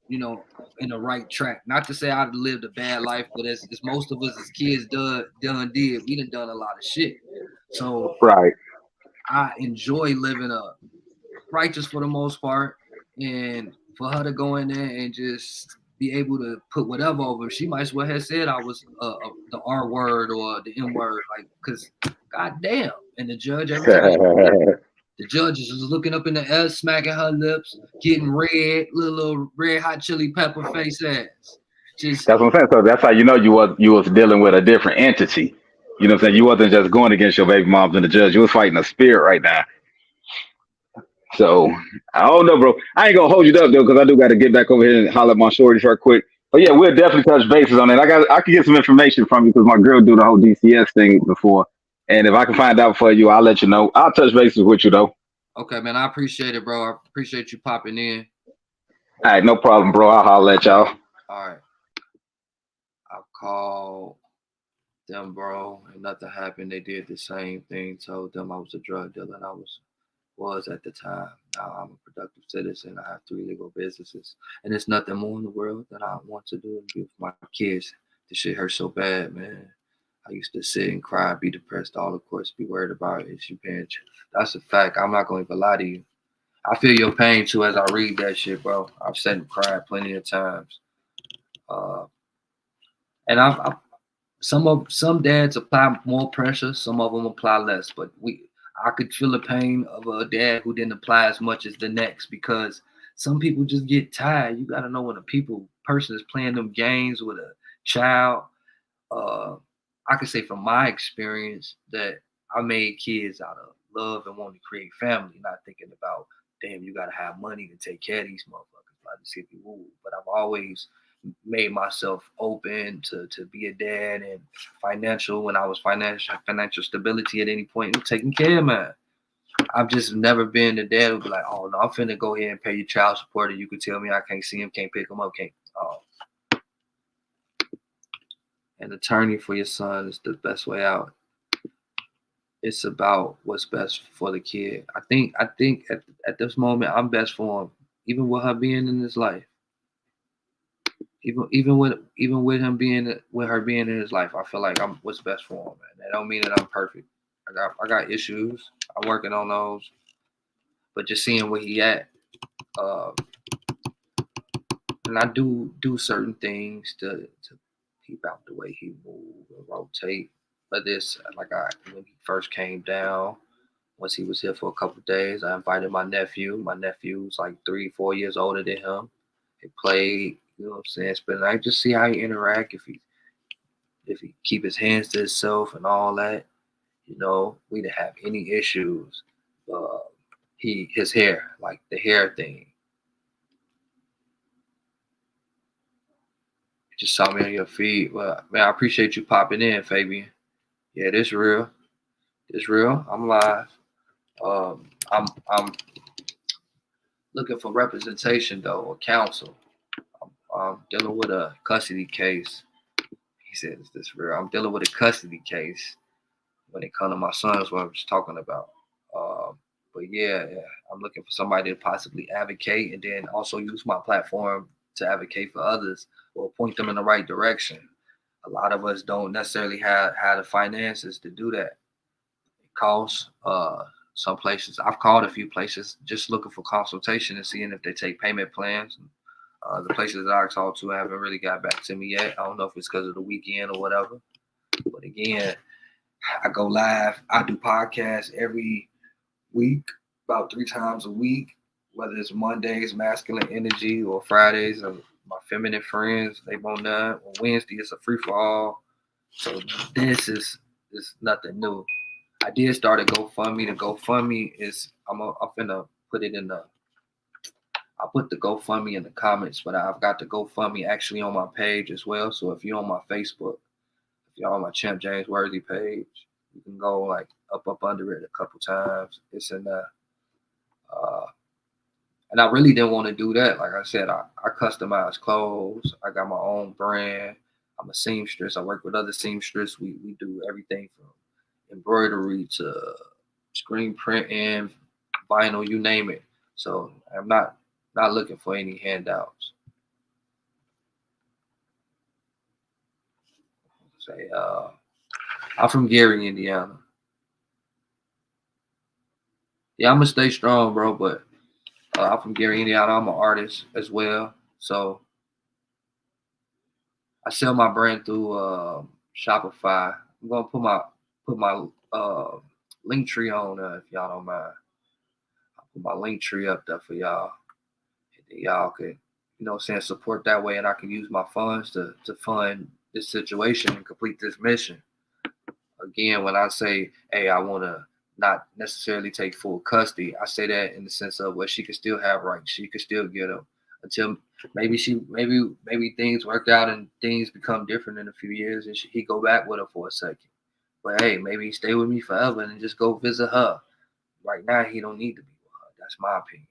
[SPEAKER 3] in the right track. Not to say I've lived a bad life, but as most of us as kids done did, we done a lot of shit. So
[SPEAKER 4] right.
[SPEAKER 3] I enjoy living up righteous for the most part, and for her to go in there and just be able to put whatever over, she might as well have said I was the R word or the N word, like, because goddamn. And the judge, every time the judge is just looking up in the air, smacking her lips, getting red, little red hot chili pepper face ass. Just
[SPEAKER 4] that's what I'm saying. So that's how you know you was dealing with a different entity. You know what I'm saying? You wasn't just going against your baby moms and the judge. You was fighting a spirit right now. So I don't know, bro. I ain't gonna hold you up though, because I do got to get back over here and holler at my shorties real quick. But yeah, we'll definitely touch bases on it. I can get some information from you because my girl do the whole DCS thing before, and if I can find out for you, I'll let you know. I'll touch bases with you though.
[SPEAKER 3] Okay, man. I appreciate it, bro. I appreciate you popping in.
[SPEAKER 4] All right, no problem, bro. I'll holler at y'all.
[SPEAKER 3] All right. I called them, bro, and nothing happened. They did the same thing. Told them I was a drug dealer, and I was at the time. Now I'm a productive citizen. I have 3 legal businesses, and there's nothing more in the world that I want to do and give my kids. This shit hurts so bad, man. I used to sit and cry, be depressed, all of course, be worried about is you paying. That's a fact. I'm not going to even lie to you. I feel your pain too as I read that shit, bro. I've sat and cried plenty of times. And some dads apply more pressure, some of them apply less. But I could feel the pain of a dad who didn't apply as much as the next, because some people just get tired. You got to know when a person is playing them games with a child. I could say from my experience that I made kids out of love and wanting to create family, not thinking about, damn, you got to have money to take care of these motherfuckers. Like to see if you will. But I've always made myself open to be a dad, and when I was financial stability at any point, taking care, man. I've just never been the dad who'd be like, oh no, I'm finna go ahead and pay your child support, and you could tell me I can't see him, can't pick him up, An attorney for your son is the best way out. It's about what's best for the kid. I think at this moment I'm best for him, even with her being in his life. Even with her being in his life, I feel like I'm what's best for him, man. That don't mean that I'm perfect. I got issues. I'm working on those, but just seeing where he at, and I do certain things to keep out the way he move and rotate. But when he first came down, once he was here for a couple of days, I invited my nephew. My nephew's like 3-4 years older than him. He played. You know what I'm saying? But I just see how he interact, if he keep his hands to himself and all that. We didn't have any issues. His hair, like the hair thing. You just saw me on your feed. Well, man, I appreciate you popping in, Fabian. Yeah, this real. It's real. I'm live. I'm looking for representation though, or counsel. I'm dealing with a custody case. He said, is this real? I'm dealing with a custody case when it comes to my son, is what I was talking about. But yeah, I'm looking for somebody to possibly advocate, and then also use my platform to advocate for others or point them in the right direction. A lot of us don't necessarily have the finances to do that. It costs. Some places, I've called a few places just looking for consultation and seeing if they take payment plans. The places that I talked to haven't really got back to me yet. I don't know if it's because of the weekend or whatever. But again, I go live. I do podcasts every week, about 3 times a week, whether it's Mondays, masculine energy, or Fridays, my feminine friends, they on that. On Wednesday, it's a free-for-all. So this is nothing new. I did start a GoFundMe. The GoFundMe is, I'm finna put it in the I'll put the GoFundMe in the comments, but I've got the GoFundMe actually on my page as well. So if you're on my Facebook, if you're on my Champ James Worthy page, you can go like up under it a couple times. It's in there. And I really didn't want to do that. Like I said, I customize clothes. I got my own brand. I'm a seamstress. I work with other seamstresses. We do everything from embroidery to screen printing, vinyl, you name it. So I'm not looking for any handouts. Say, I'm from Gary, Indiana. Yeah, I'm gonna stay strong, bro. But I'm from Gary, Indiana. I'm an artist as well. So I sell my brand through Shopify. I'm gonna put my link tree on if y'all don't mind. I'll put my link tree up there for y'all. And y'all could, support that way, and I can use my funds to fund this situation and complete this mission. Again, when I say, hey, I want to not necessarily take full custody, I say that in the sense of, well, she could still have rights. She could still get them until maybe things work out and things become different in a few years, and he go back with her for a second. But hey, maybe he stay with me forever and just go visit her. Right now, he don't need to be with her. That's my opinion.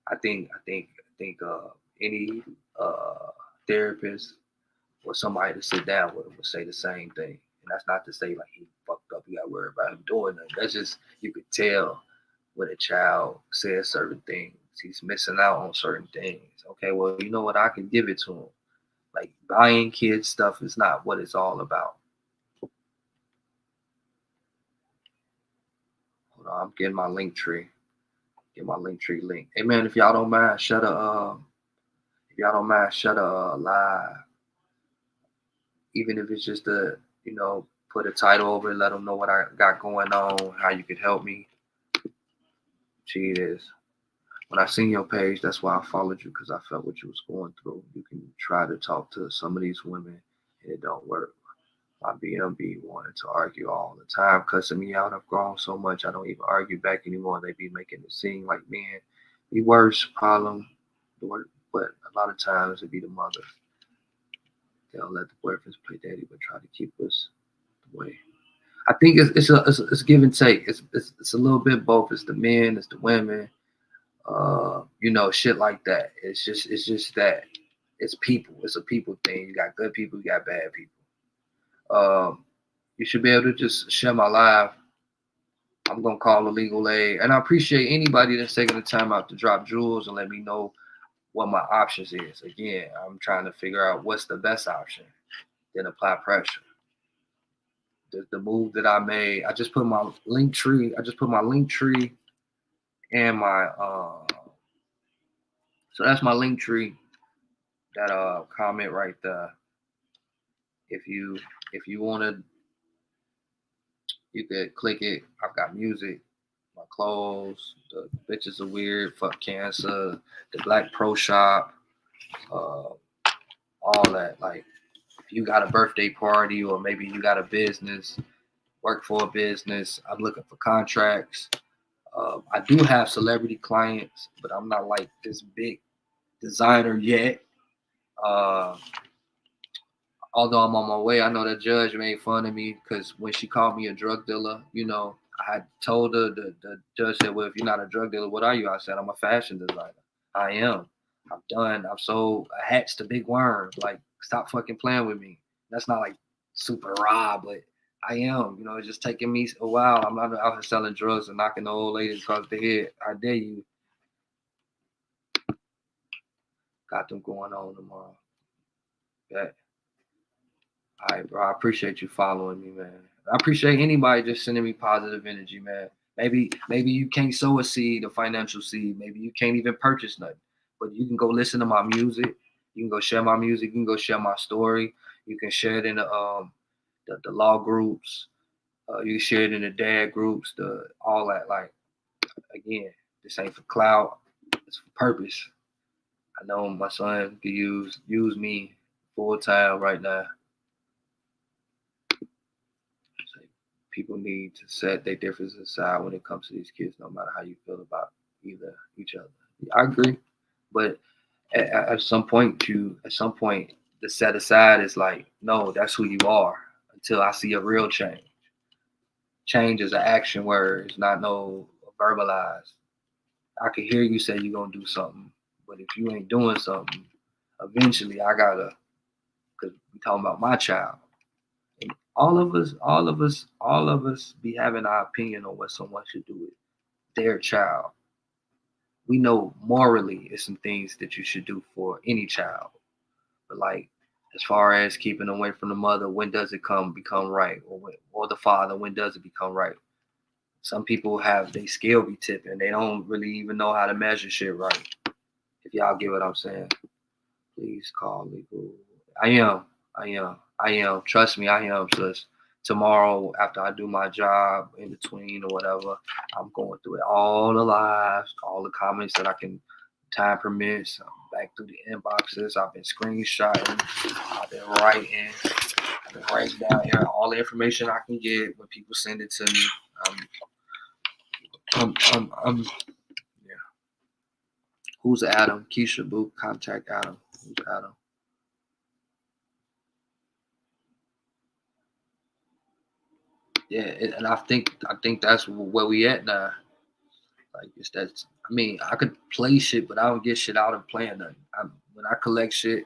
[SPEAKER 3] I think any therapist or somebody to sit down with him would say the same thing. And that's not to say like he fucked up, you got to worry about him doing that. That's just, you could tell when a child says certain things, he's missing out on certain things. Okay, well, you know what? I can give it to him. Like, buying kids stuff is not what it's all about. Hold on, I'm getting my link tree. Get my link tree link. Hey man, if y'all don't mind, shut a live. Even if it's just put a title over it, let them know what I got going on, how you could help me. Gee, it is. When I seen your page, that's why I followed you, because I felt what you was going through. You can try to talk to some of these women, and it don't work. My BMB wanted to argue all the time, cussing me out. I've grown so much, I don't even argue back anymore. They be making it seem like, man, the worst problem, but a lot of times it be the mother. They'll let the boyfriends play daddy, but try to keep us away. I think it's give and take. It's a little bit both. It's the men, it's the women, shit like that. It's just that it's people. It's a people thing. You got good people, you got bad people. You should be able to just share my live. I'm gonna call a legal aid, and I appreciate anybody that's taking the time out to drop jewels and let me know what my options is. Again, I'm trying to figure out what's the best option, then apply pressure. The move that I made, I just put my link tree. And my so that's my link tree. That comment right there. If you wanna, you could click it. I've got music, my clothes, the bitches are weird, fuck cancer, the Black Pro Shop, all that. Like, if you got a birthday party or maybe you got a business, work for a business, I'm looking for contracts. I do have celebrity clients, but I'm not like this big designer yet. Although I'm on my way, I know the judge made fun of me because when she called me a drug dealer, I had told her, the judge said, well, if you're not a drug dealer, what are you? I said, I'm a fashion designer. I am. I've sold hats to Big Worm. Like, stop fucking playing with me. That's not like super raw, but I am. It's just taking me a while. I'm not out here selling drugs and knocking the old ladies across the head. How dare you? Got them going on tomorrow. Yeah. All right, bro. I appreciate you following me, man. I appreciate anybody just sending me positive energy, man. Maybe you can't sow a seed, a financial seed. Maybe you can't even purchase nothing. But you can go listen to my music. You can go share my music. You can go share my story. You can share it in the law groups. You can share it in the dad groups. All that. Like, again, this ain't for clout. It's for purpose. I know my son can use me full time right now. People need to set their differences aside when it comes to these kids, no matter how you feel about either each other. I agree, but at some point, the set aside is like, no, that's who you are until I see a real change. Change is an action word. It's not no verbalized. I can hear you say you're gonna do something, but if you ain't doing something, eventually I gotta. Because we talking about my child. And all of us be having our opinion on what someone should do with their child. We know morally it's some things that you should do for any child. But like as far as keeping away from the mother, when does it become right? Or the father, when does it become right? Some people have they scale be tipping. They don't really even know how to measure shit right. If y'all get what I'm saying. Please call legal. I am. Trust me, I am, sis. Tomorrow, after I do my job in between or whatever, I'm going through it. All the lives, all the comments that I can, time permits. I'm back through the inboxes. I've been screenshotting. I've been writing down here all the information I can get when people send it to me. Yeah. Who's Adam? Keisha Boo, contact Adam. Who's Adam? Yeah, and I think that's where we at now. Like it's that. I mean, I could play shit, but I don't get shit out of playing nothing. When I collect shit,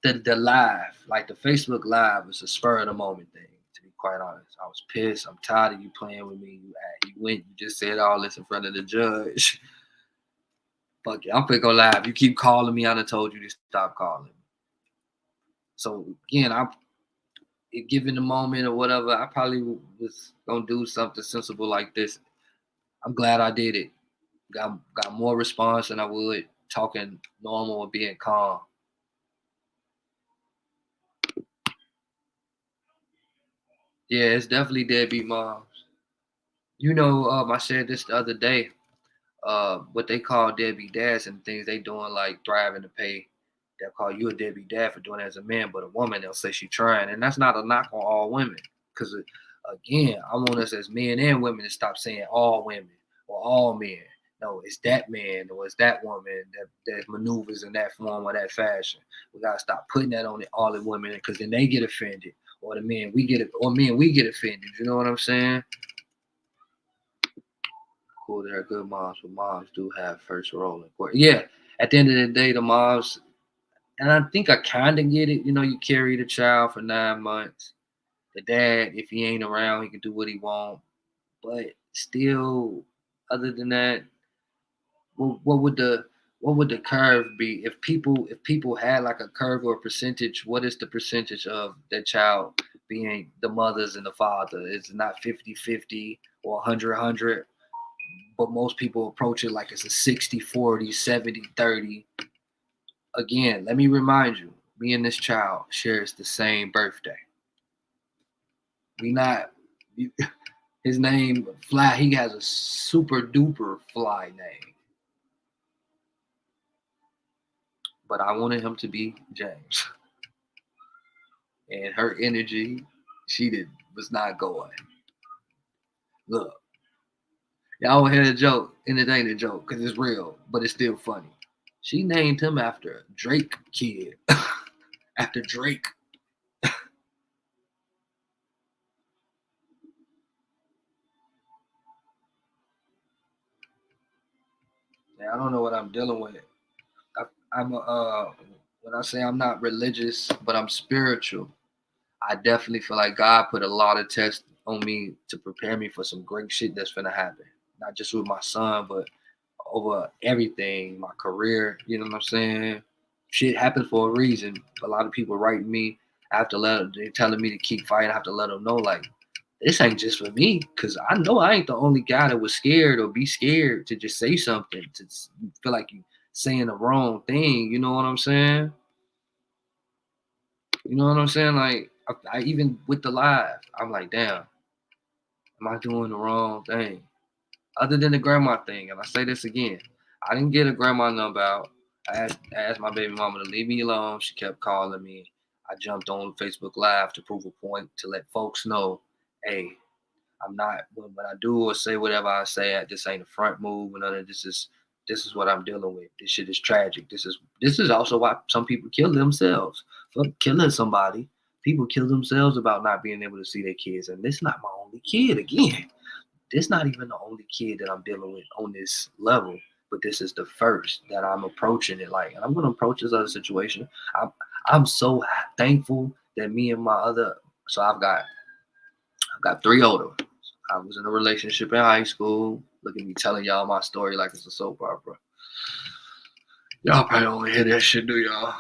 [SPEAKER 3] the live, like the Facebook live, was a spur of the moment thing. To be quite honest, I was pissed. I'm tired of you playing with me. You just said all this in front of the judge. Fuck it, I'm finna go live. You keep calling me. I done told you to stop calling me. So again, given the moment or whatever, I probably was gonna do something sensible like this. I'm glad I did it. Got more response than I would talking normal or being calm. Yeah, it's definitely deadbeat moms. You know, I said this the other day. What they call deadbeat dads and things they doing like thriving to pay. They'll call you a deadbeat dad for doing it as a man, but a woman they'll say she's trying, and that's not a knock on all women. Because again, I want us as men and women to stop saying all women or all men. No, it's that man or it's that woman that maneuvers in that form or that fashion. We gotta stop putting that on all the women because then they get offended, or the men we get offended. You know what I'm saying? Cool, they're good moms, but moms do have first role in court. Yeah, at the end of the day, the moms, and I think I kind of get it. You know, you carry the child for 9 months. The dad, if he ain't around, he can do what he want. But still, other than that, what would the curve be if people had like a curve or a percentage? What is the percentage of that child being the mothers and the father? Is it not 50-50 or 100-100? But most people approach it like it's a 60-40, 70-30. Again, let me remind you, me and this child shares the same birthday. His name Fly, he has a super duper fly name. But I wanted him to be James. And her energy, was not going. Look, y'all hear a joke, and it ain't a joke because it's real, but it's still funny. She named him after Drake kid. After Drake. I don't know what I'm dealing with. When I say I'm not religious, but I'm spiritual, I definitely feel like God put a lot of tests on me to prepare me for some great shit that's gonna happen. Not just with my son, but over everything, my career. You know what I'm saying? Shit happens for a reason. A lot of people write me. They're telling me to keep fighting. I have to let them know, like, this ain't just for me, because I know I ain't the only guy that was scared or be scared to just say something, to feel like you saying the wrong thing. You know what I'm saying? You know what I'm saying? Like, I even with the live, I'm like, damn, am I doing the wrong thing? Other than the grandma thing, and I say this again, I didn't get a grandma number out. I asked my baby mama to leave me alone. She kept calling me. I jumped on Facebook Live to prove a point, to let folks know, hey, I'm not when I do or say whatever I say. This ain't a front move, and none of this is what I'm dealing with. This shit is tragic. This is also why some people kill themselves for killing somebody. People kill themselves about not being able to see their kids, and this not my only kid. Again, this not even the only kid that I'm dealing with on this level, but this is the first that I'm approaching it like, and I'm gonna approach this other situation. I'm so thankful that me and my other, so I've got 3 older ones. I was in a relationship in high school. Look at me telling y'all my story like it's a soap opera. Y'all probably don't hear that shit, do y'all?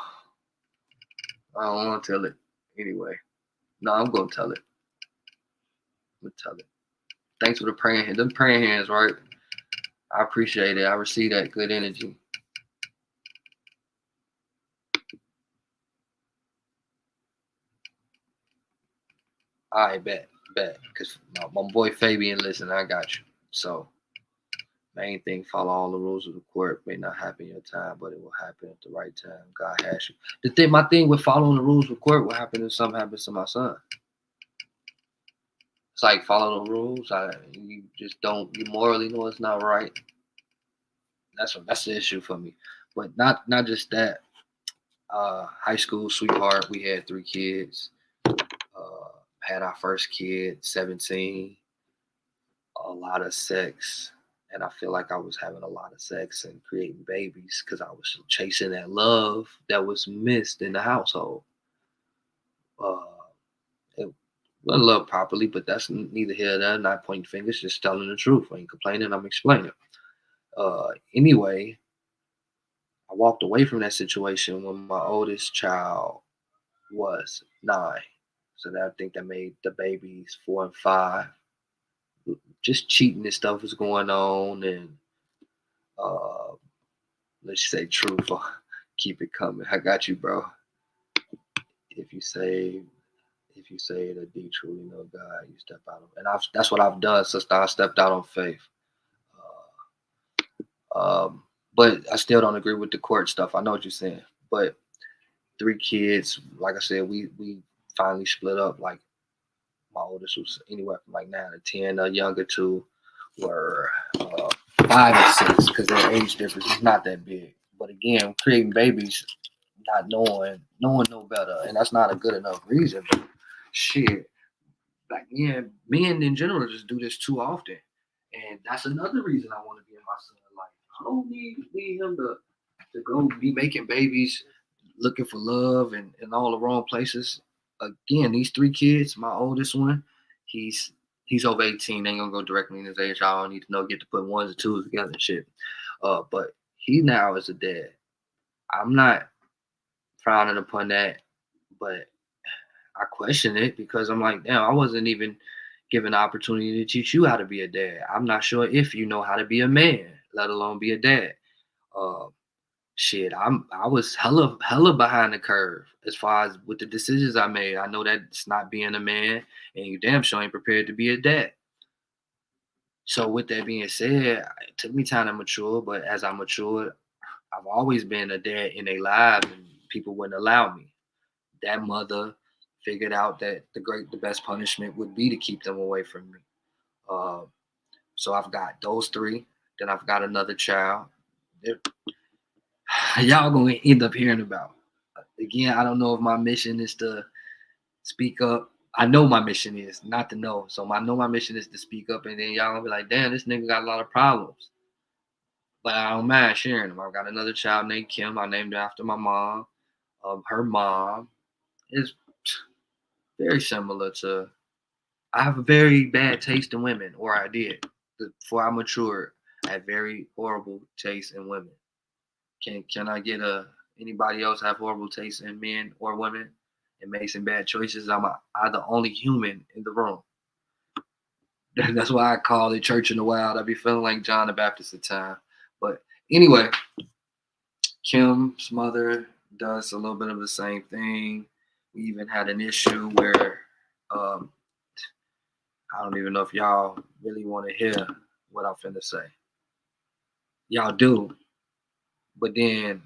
[SPEAKER 3] I don't want to tell it. Anyway, no, I'm gonna tell it. I'm gonna tell it. Thanks for the praying hands. Them praying hands, right? I appreciate it. I receive that good energy. All right, bet. Because my boy Fabian, listen, I got you. So, main thing, follow all the rules of the court. May not happen in your time, but it will happen at the right time. God has you. My thing with following the rules of the court, what happens if something happens to my son? It's like follow the rules. You just don't. You morally know it's not right. That's the issue for me. But not just that. High school sweetheart. We had 3 kids. Had our first kid, 17. A lot of sex, and I feel like I was having a lot of sex and creating babies because I was chasing that love that was missed in the household. It wasn't loved properly, but that's neither here nor there. Not pointing fingers, just telling the truth. I ain't complaining. I'm explaining. Anyway, I walked away from that situation when my oldest child was 9. So that I think that made the babies 4 and 5. Just cheating and stuff was going on, and let's say truth. Keep it coming. I got you, bro. If you say that D truly know God, you step out of, and that's what I've done since I stepped out on faith. But I still don't agree with the court stuff. I know what you're saying, but 3 kids, like I said, we finally split up. Like my oldest was anywhere from like 9 to 10. The younger 2 were 5 and 6 because their age difference is not that big. But again, creating babies, not knowing no better, and that's not a good enough reason. But shit, like men in general just do this too often, and that's another reason I want to be in my son's life. I don't need him to go be making babies, looking for love and all the wrong places. Again, these 3 kids, my oldest one, he's over 18. They ain't gonna go directly in his age. I don't need to get to put 1s and 2s together and shit. But he now is a dad. I'm not frowning upon that, but I question it because I'm like, damn, I wasn't even given the opportunity to teach you how to be a dad. I'm not sure if you know how to be a man, let alone be a dad. Shit, I was hella behind the curve as far as with the decisions I made. I know that it's not being a man, and you damn sure ain't prepared to be a dad. So with that being said, it took me time to mature, but as I matured, I've always been a dad in their lives, and people wouldn't allow me. That mother figured out that the best punishment would be to keep them away from me. So I've got those 3. Then I've got another child. Y'all gonna end up hearing about. Again, I don't know if my mission is to speak up. I know my mission is not to know. So I know my mission is to speak up, and then y'all gonna be like, damn, this nigga got a lot of problems. But I don't mind sharing them. I've got another child named Kim. I named her after my mom. Her mom is very similar to. I have a very bad taste in women, or I did. Before I matured, I had very horrible taste in women. Can I get anybody else have horrible taste in men or women and make some bad choices? I'm the only human in the room. That's why I call it Church in the Wild. I be feeling like John the Baptist at times. But anyway, Kim's mother does a little bit of the same thing. We even had an issue where I don't even know if y'all really want to hear what I'm finna say. Y'all do. But then,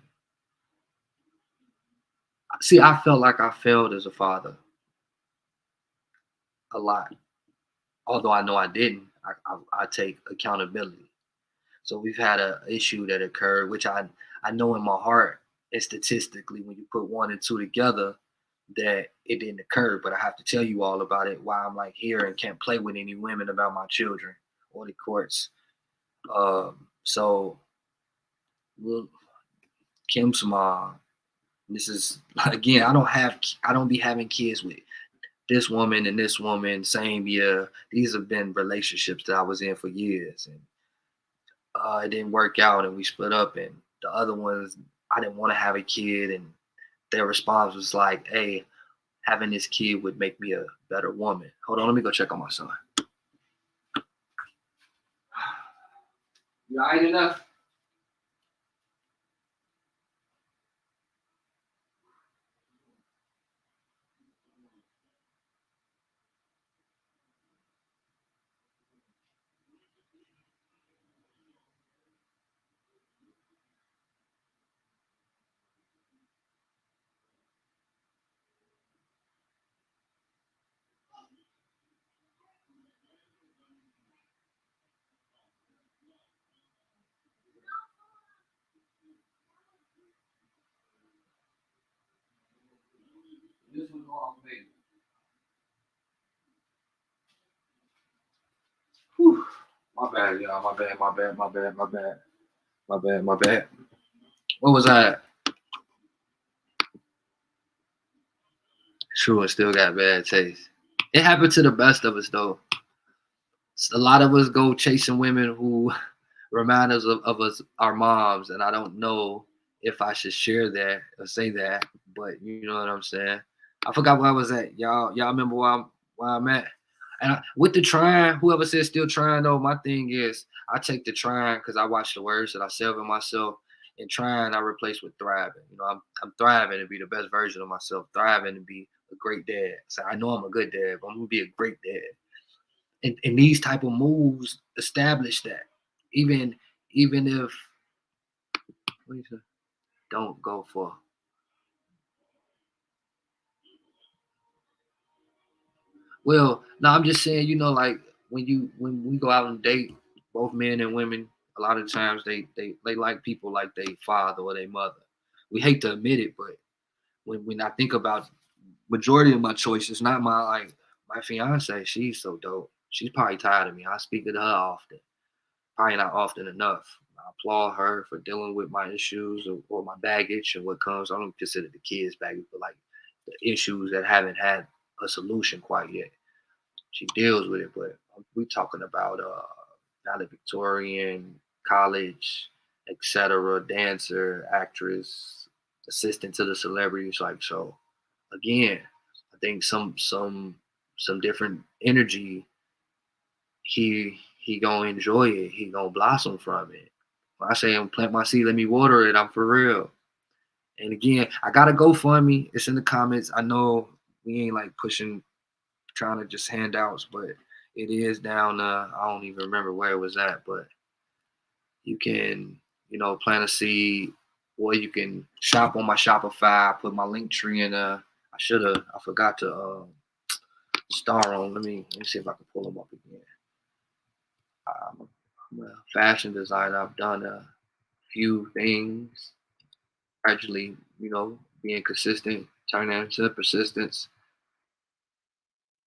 [SPEAKER 3] see, I felt like I failed as a father a lot. although I know I didn't, I take accountability. So we've had a issue that occurred, which I know in my heart and statistically, when you put 1 and 2 together, that it didn't occur. But I have to tell you all about it while I'm like here and can't play with any women about my children or the courts. So well, Kim's mom. This is again. I don't be having kids with this woman and this woman same year. These have been relationships that I was in for years, and it didn't work out, and we split up. And the other ones, I didn't want to have a kid, and their response was like, "Hey, having this kid would make me a better woman." Hold on, let me go check on my son. You all right enough? This one's off, baby. Whew. My bad, y'all. My bad. What was that? True, it still got bad taste. It happened to the best of us, though. A lot of us go chasing women who remind us of us, our moms, and I don't know if I should share that or say that, but you know what I'm saying. I forgot where I was at. Y'all remember where I'm at? And with the trying, whoever says still trying though, my thing is I take the trying because I watch the words that I save in myself, and trying I replace with thriving. You know, I'm thriving to be the best version of myself, thriving to be a great dad. So I know I'm a good dad, but I'm gonna be a great dad. And these type of moves establish that. Even if what is it? Don't go for. Well, no, I'm just saying, you know, like when we go out and date, both men and women, a lot of times they like people like their father or their mother. We hate to admit it, but when I think about majority of my choices, not my fiance, she's so dope. She's probably tired of me. I speak to her often, probably not often enough. I applaud her for dealing with my issues or my baggage and what comes. I don't consider the kids baggage, but like the issues that haven't had a solution quite yet. She deals with it, but we talking about valedictorian, college, etc., dancer, actress, assistant to the celebrities. Like so, again, I think some different energy. He gonna enjoy it. He gonna blossom from it. When I say I'm plant my seed, let me water it. I'm for real. And again, I gotta go for me. It's in the comments. I know we ain't like pushing, trying to just handouts, but it is down. I don't even remember where it was at, but you can, plant a seed, or you can shop on my Shopify. I put my link tree in. I forgot to star on. Let me see if I can pull them up again. I'm a fashion designer. I've done a few things. Gradually, being consistent, turning into persistence.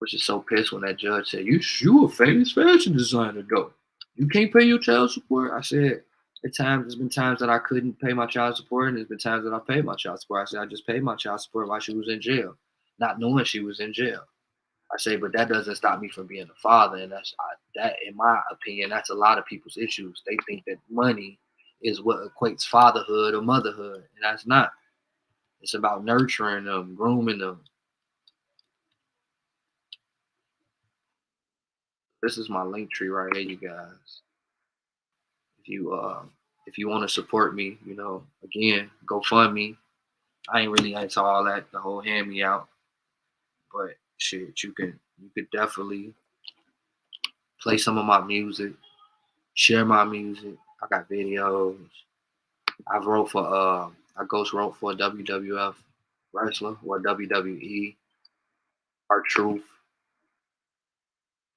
[SPEAKER 3] Which is so pissed when that judge said, "You a famous fashion designer, though. You can't pay your child support." I said, there's been times that I couldn't pay my child support, and there's been times that I paid my child support. I said, I just paid my child support while she was in jail, not knowing she was in jail. I say, but that doesn't stop me from being a father, and that, in my opinion, that's a lot of people's issues. They think that money is what equates fatherhood or motherhood, and that's not. It's about nurturing them, grooming them. This is my link tree right here, you guys. If you want to support me, again, GoFundMe. I ain't really into all that, the whole hand me out. But shit, you could definitely play some of my music, share my music. I got videos. I ghost wrote for a WWF wrestler or WWE, R-Truth.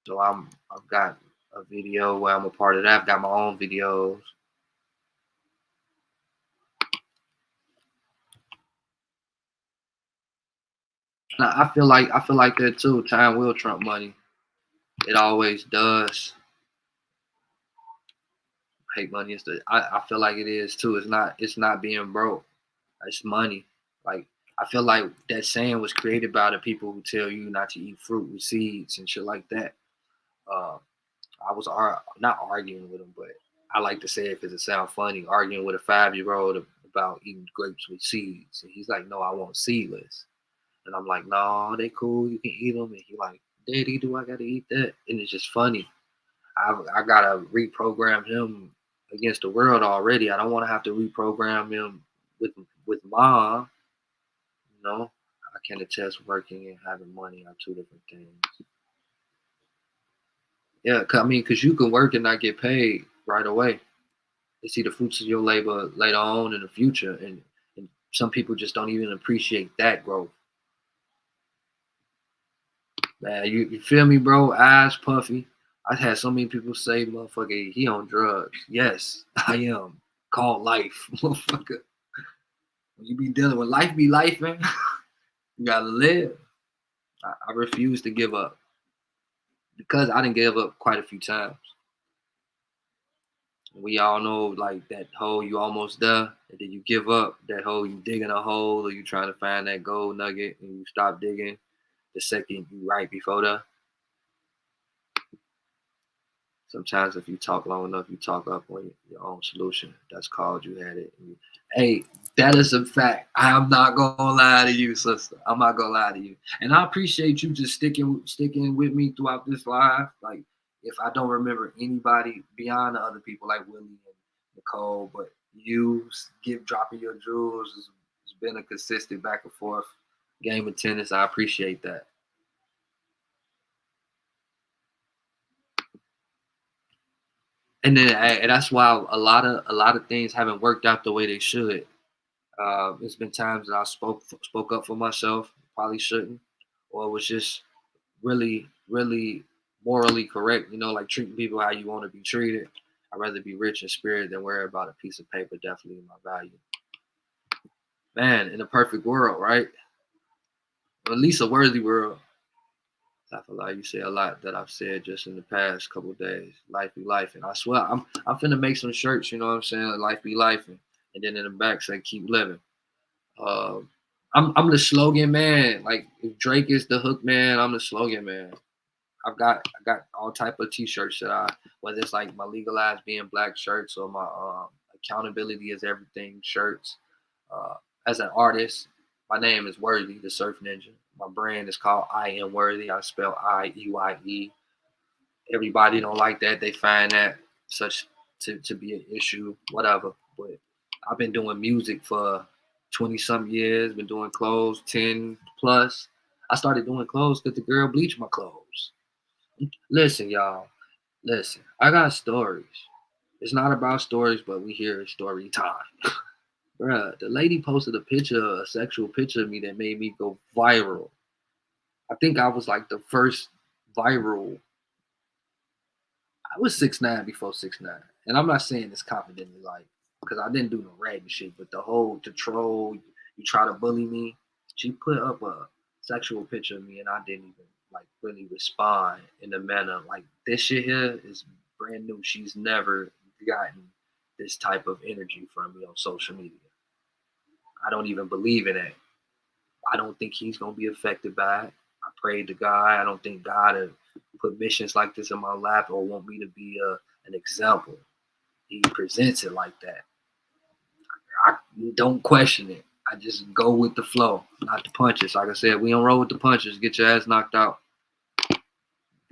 [SPEAKER 3] So I've got a video where I'm a part of that. I've got my own videos. I feel like that too. Time will trump money. It always does. Hate money is I feel like it is too. It's not being broke. It's money. Like I feel like that saying was created by the people who tell you not to eat fruit with seeds and shit like that. Uh, I was not arguing with him, but I like to say it because it sounds funny. Arguing with a 5-year-old about eating grapes with seeds, and he's like, "No, I want seedless." And I'm like, "No, they cool. You can eat them." And he like, "Daddy, do I gotta eat that?" And it's just funny. I gotta reprogram him against the world already. I don't want to have to reprogram him with mom. You know, I can attest working and having money are two different things. Yeah, I mean, because you can work and not get paid right away. You see the fruits of your labor later on in the future, and some people just don't even appreciate that growth. Man, you feel me, bro? Eyes puffy. I've had so many people say, "Motherfucker, he on drugs." Yes, I am. Called life, motherfucker. When you be dealing with life, be life, man. You gotta live. I refuse to give up because I didn't give up quite a few times. We all know like that hole you almost there, and then you give up. That hole you digging a hole, or you trying to find that gold nugget, and you stop digging the second you right before that. Sometimes if you talk long enough, you talk up on your own solution. That's called you had it. Hey, that is a fact. I'm not gonna lie to you, sister. I'm not gonna lie to you. And I appreciate you just sticking with me throughout this live. Like if I don't remember anybody beyond the other people like Willie and Nicole, but you dropping your jewels has been a consistent back and forth game of tennis. I appreciate that. And then and that's why a lot of things haven't worked out the way they should. There's been times that I spoke up for myself, probably shouldn't, or was just really morally correct. You know, like treating people how you want to be treated. I'd rather be rich in spirit than worry about a piece of paper. Definitely my value. Man, in a perfect world, right? Or at least a worthy world. I feel like you say a lot that I've said just in the past couple of days. Life be life, and I swear I'm finna make some shirts. You know what I'm saying? Like, life be life, and then in the back say keep living. Uh, I'm the slogan man. Like if Drake is the hook man, I'm the slogan man. I got all type of t-shirts that whether it's like my legalized being black shirts or my accountability is everything shirts. As an artist, my name is Worthy, the Surf Ninja. My brand is called I Am Worthy. I spell IEYE. Everybody don't like that. They find that such to be an issue, whatever. But I've been doing music for 20 some years, been doing clothes 10 plus. I started doing clothes because the girl bleached my clothes. Listen, y'all. Listen, I got stories. It's not about stories, but we hear story time. Bruh, the lady posted a sexual picture of me that made me go viral. I think I was like the first viral. I was 6'9" before 6'9", and I'm not saying this confidently, like, because I didn't do no ragging shit. But the whole to troll, you try to bully me. She put up a sexual picture of me, and I didn't even like really respond in a manner like this shit here is brand new. She's never gotten this type of energy from me on social media. I don't even believe in it. I don't think he's gonna be affected by it. I prayed to God. I don't think God would put missions like this in my lap or want me to be an example. He presents it like that. I don't question it. I just go with the flow, not the punches. Like I said, we don't roll with the punches. Get your ass knocked out. You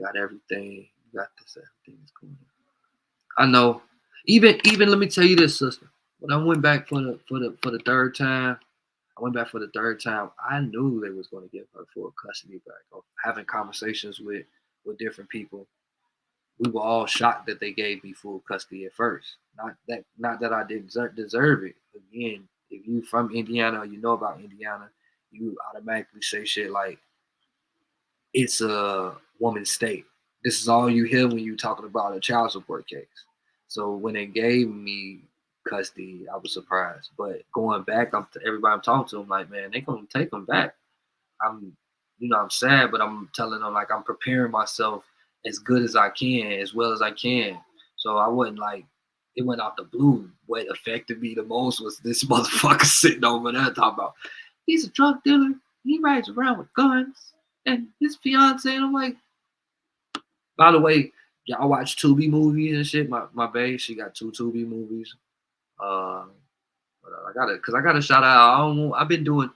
[SPEAKER 3] got everything. You got this. Everything's going on. I know. Even let me tell you this, sister. When I went back for the third time, I knew they was going to give her full custody back. Or having conversations with different people, we were all shocked that they gave me full custody at first. Not that I didn't deserve it. Again, if you from Indiana or you know about Indiana, you automatically say shit like it's a woman's state. this is all you hear when you talking about a child support case. So when they gave me custody, I was surprised. But going back, everybody I'm talking to, I'm like, man, they gonna take them back. I'm, I'm sad, but I'm telling them like I'm preparing myself as good as I can, as well as I can. So I wasn't like, it went out the blue. What affected me the most was this motherfucker sitting over there talking about he's a drug dealer. He rides around with guns and his fiance. And I'm like, by the way, y'all watch Tubi movies and shit. My babe, she got 2 Tubi movies. I gotta shout out. I've been doing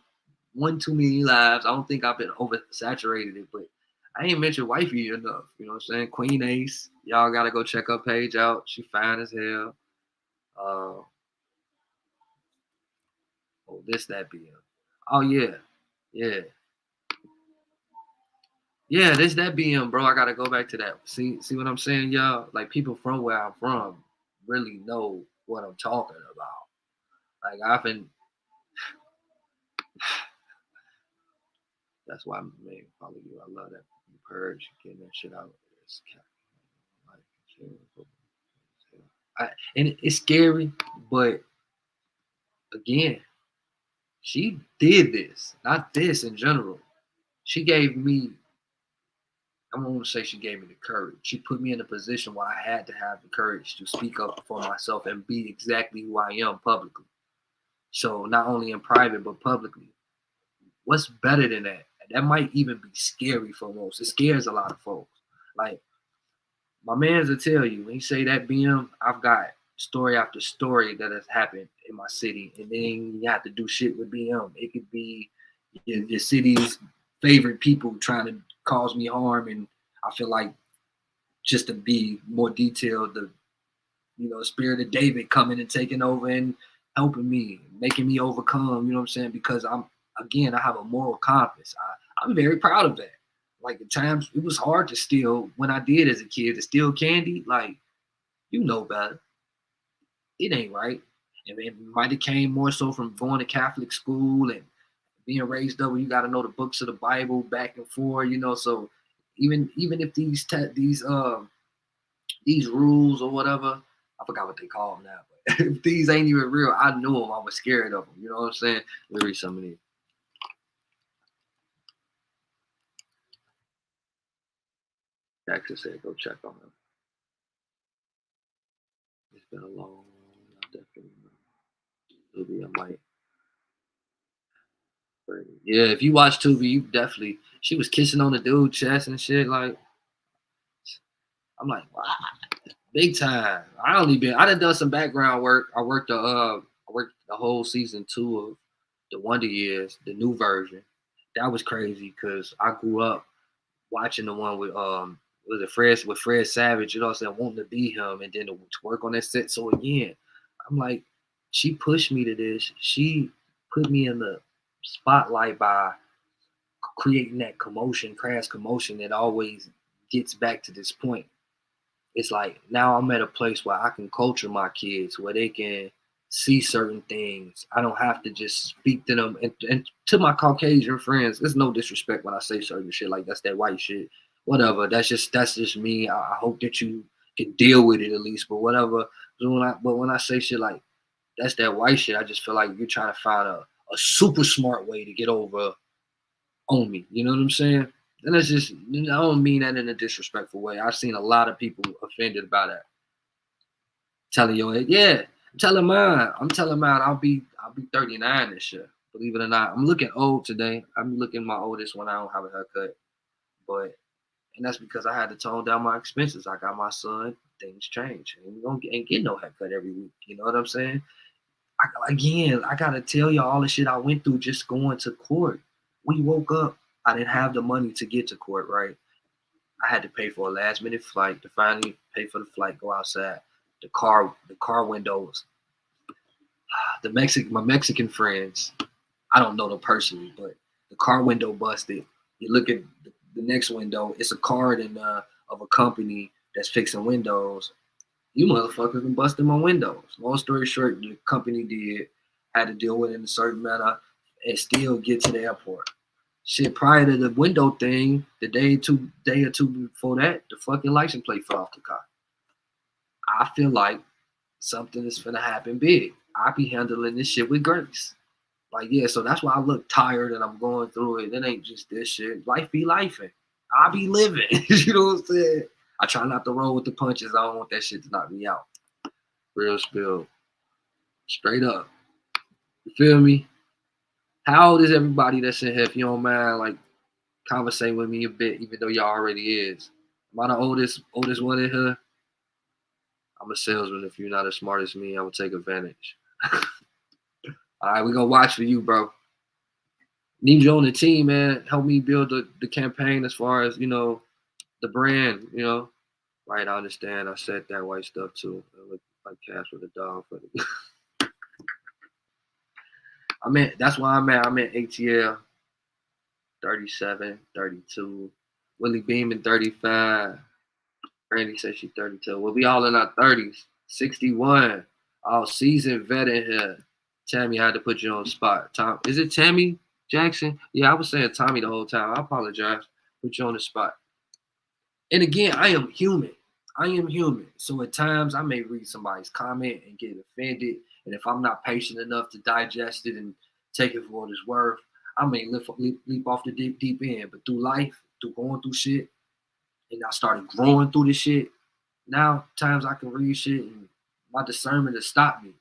[SPEAKER 3] one too many lives. I don't think I've been oversaturated it, but I ain't mentioned wifey enough. You know what I'm saying? Queen Ace. Y'all gotta go check her page out. She fine as hell. That BM. Oh yeah. Yeah, this that BM, bro. I gotta go back to that. See what I'm saying, y'all? Like people from where I'm from really know what I'm talking about. Like I've been. That's why I made follow you. I love that purge, getting that shit out. And it's scary, but again, she did this, not this in general. She gave me, I don't want to say she gave me the courage. She put me in a position where I had to have the courage to speak up for myself and be exactly who I am publicly. So not only in private, but publicly. What's better than that? That might even be scary for most. It scares a lot of folks. Like, my mans will tell you, when you say that BM, I've got story after story that has happened in my city. And then you have to do shit with BM. It could be your city's favorite people trying to cause me harm. And I feel like, just to be more detailed, the spirit of David coming and taking over and helping me, making me overcome, you know what I'm saying? Because I have a moral compass. I'm very proud of that. Like at times it was hard to steal when I did as a kid, to steal candy. Like, better. It ain't right. And it might have came more so from going to Catholic school and being raised up where you got to know the books of the Bible back and forth, So even if these rules or whatever, I forgot what they call them now, but if these ain't even real, I knew them. I was scared of them. You know what I'm saying? Let me read some of these. Jackson said, go check on them. It's been a long, definitely. Tubi, I might. Yeah, if you watch Tubi, you definitely. She was kissing on the dude's chest and shit. Like, I'm like, wow, big time. I done done some background work. I worked the whole season 2 of the Wonder Years, the new version. That was crazy because I grew up watching the one with Fred Savage, wanting to be him and then to work on that set. So again, I'm like, she pushed me to this. She put me in the spotlight by creating that crass commotion that always gets back to this point. It's like now I'm at a place where I can culture my kids, where they can see certain things. I don't have to just speak to them. And to my Caucasian friends, there's no disrespect when I say certain shit, like that's that white shit. Whatever. That's just me. I hope that you can deal with it at least. But whatever. But when I say shit like that's that white shit, I just feel like you're trying to find a super smart way to get over on me. You know what I'm saying? And that's just, I don't mean that in a disrespectful way. I've seen a lot of people offended by that. Telling your head, yeah. I'm telling mine. I'll be 39 this year. Believe it or not, I'm looking old today. I'm looking my oldest when I don't have a haircut. And that's because I had to tone down my expenses. I got my son. Things change. And ain't get no haircut every week. You know what I'm saying? I gotta tell y'all all the shit I went through just going to court. We woke up. I didn't have the money to get to court, right? I had to pay for a last minute flight to finally pay for the flight, go outside. The car windows. My Mexican friends, I don't know them personally, but the car window busted. You look at the next window, it's a card of a company that's fixing windows. You motherfuckers been busting my windows. Long story short, the company had to deal with it in a certain manner and still get to the airport. Shit, prior to the window thing, the day or two before that, the fucking license plate fell off the car. I feel like something is gonna happen big. I be handling this shit with grace. Like, yeah, so that's why I look tired and I'm going through it. It ain't just this shit. Life be lifing. I be living. You know what I'm saying? I try not to roll with the punches. I don't want that shit to knock me out. Real spill. Straight up. You feel me? How old is everybody that's in here? If you don't mind, like, conversate with me a bit, even though y'all already is. Am I the oldest one in here? I'm a salesman. If you're not as smart as me, I will take advantage. All right, we're gonna watch for you, bro. Need you on the team, man. Help me build the campaign as far as, you know, the brand, you know. Right, I understand. I said that white stuff too. I look like Cash with a dog. That's why I'm at ATL 37, 32. Willie Beeman 35. Randy said she's 32. We'll be all in our 30s. 61. All seasoned vet in here. Tammy, I had to put you on the spot. Tom, is it Tammy Jackson? Yeah, I was saying Tommy the whole time. I apologize. Put you on the spot. And again, I am human. So at times I may read somebody's comment and get offended. And if I'm not patient enough to digest it and take it for what it's worth, I may leap off the deep end. But through life, through going through shit, and I started growing through the shit, now times I can read shit and my discernment has stopped me.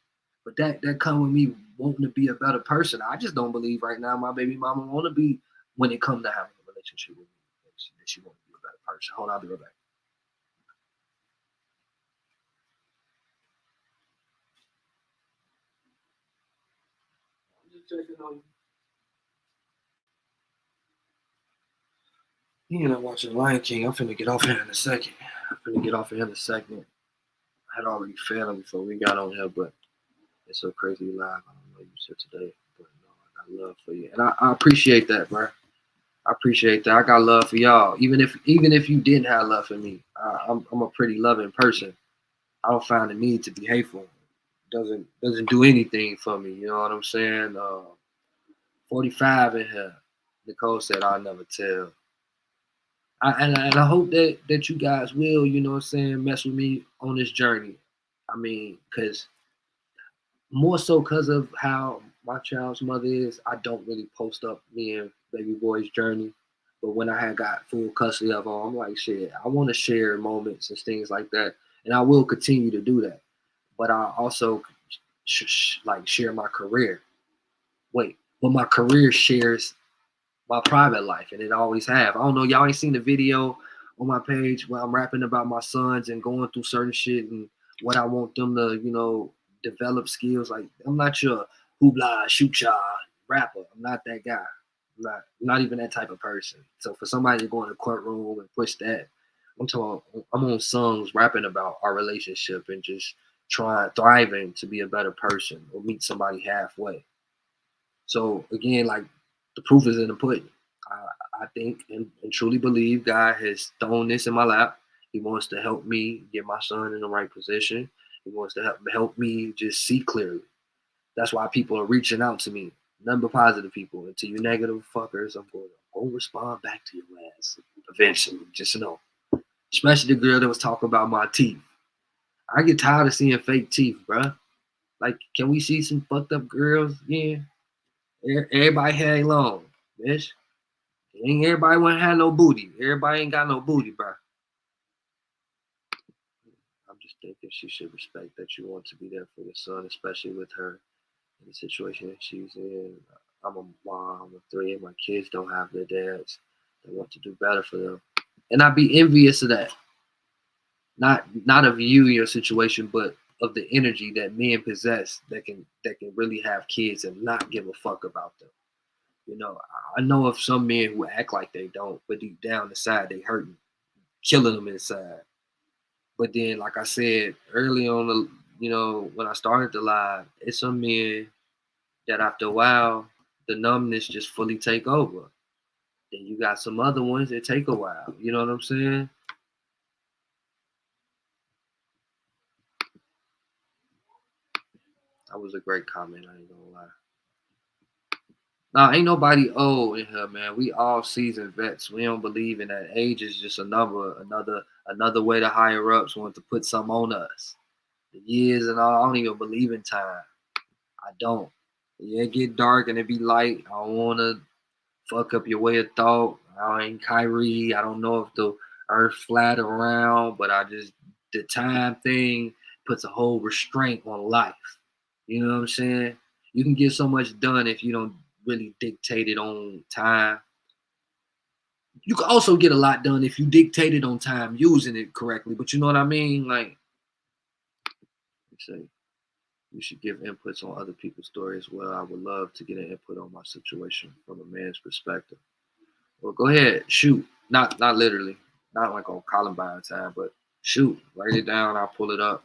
[SPEAKER 3] But that come with me wanting to be a better person. I just don't believe right now my baby mama want to be, when it comes to having a relationship with me, that she want to be a better person. Hold on, I'll be right back. I'm just checking on you. You know, watching Lion King. I'm finna get off here in a second. I had already failed before we got on here, but it's so crazy live. I don't know you said today, but no, I got love for you, and I appreciate that, bro. I appreciate that. I got love for y'all. Even if you didn't have love for me, I'm a pretty loving person. I don't find the need to be hateful. Doesn't do anything for me. You know what I'm saying? 45 in here. Nicole said I'll never tell. And I hope that you guys will, you know what I'm saying, mess with me on this journey. I mean, because more so because of how my child's mother is, I don't really post up me and baby boy's journey. But when I had got full custody of him, I'm like, shit, I want to share moments and things like that. And I will continue to do that. But I also like share my career. But my career shares my private life, and it always have. I don't know, y'all ain't seen the video on my page where I'm rapping about my sons and going through certain shit and what I want them to, you know, develop skills. Like, I'm not your hoopla shoot ya rapper. I'm not that guy. I'm not even that type of person. So for somebody to go in the courtroom and push that, I'm on songs rapping about our relationship and just thriving to be a better person or meet somebody halfway. So again, like, the proof is in the pudding. I think and truly believe God has thrown this in my lap. He wants to help me get my son in the right position. He wants to help me just see clearly. That's why people are reaching out to me. None but positive people. And to you negative fuckers, I'm going to respond back to your ass eventually. Just know. Especially the girl that was talking about my teeth. I get tired of seeing fake teeth, bruh. Like, can we see some fucked up girls? Yeah. Everybody hair ain't long, bitch. Ain't everybody want to have no booty. Everybody ain't got no booty, bro. I'm just thinking she should respect that you want to be there for your son, especially with her in the situation that she's in. I'm a mom of three, and my kids don't have their dads. They want to do better for them, and I'd be envious of that. Not of you, your situation, but of the energy that men possess that can really have kids and not give a fuck about them. You know, I know of some men who act like they don't, but deep down inside they hurting, killing them inside. But then, like I said early on, when I started the live, it's some men that after a while, the numbness just fully take over. Then you got some other ones that take a while. You know what I'm saying? That was a great comment. I ain't gonna lie. Nah, ain't nobody old in here, man. We all seasoned vets. We don't believe in that. Age is just another way the higher ups want to put some on us. The years and all, I don't even believe in time. I don't. Yeah, it get dark and it be light. I don't wanna fuck up your way of thought. I ain't Kyrie. I don't know if the earth flat or round, but the time thing puts a whole restraint on life. You know what I'm saying? You can get so much done if you don't really dictate it on time. You can also get a lot done if you dictate it on time using it correctly. But you know what I mean? Like, you say, you should give inputs on other people's stories. Well, I would love to get an input on my situation from a man's perspective. Well, go ahead, shoot. Not literally, not like on Columbine time, but shoot. Write it down. I'll pull it up.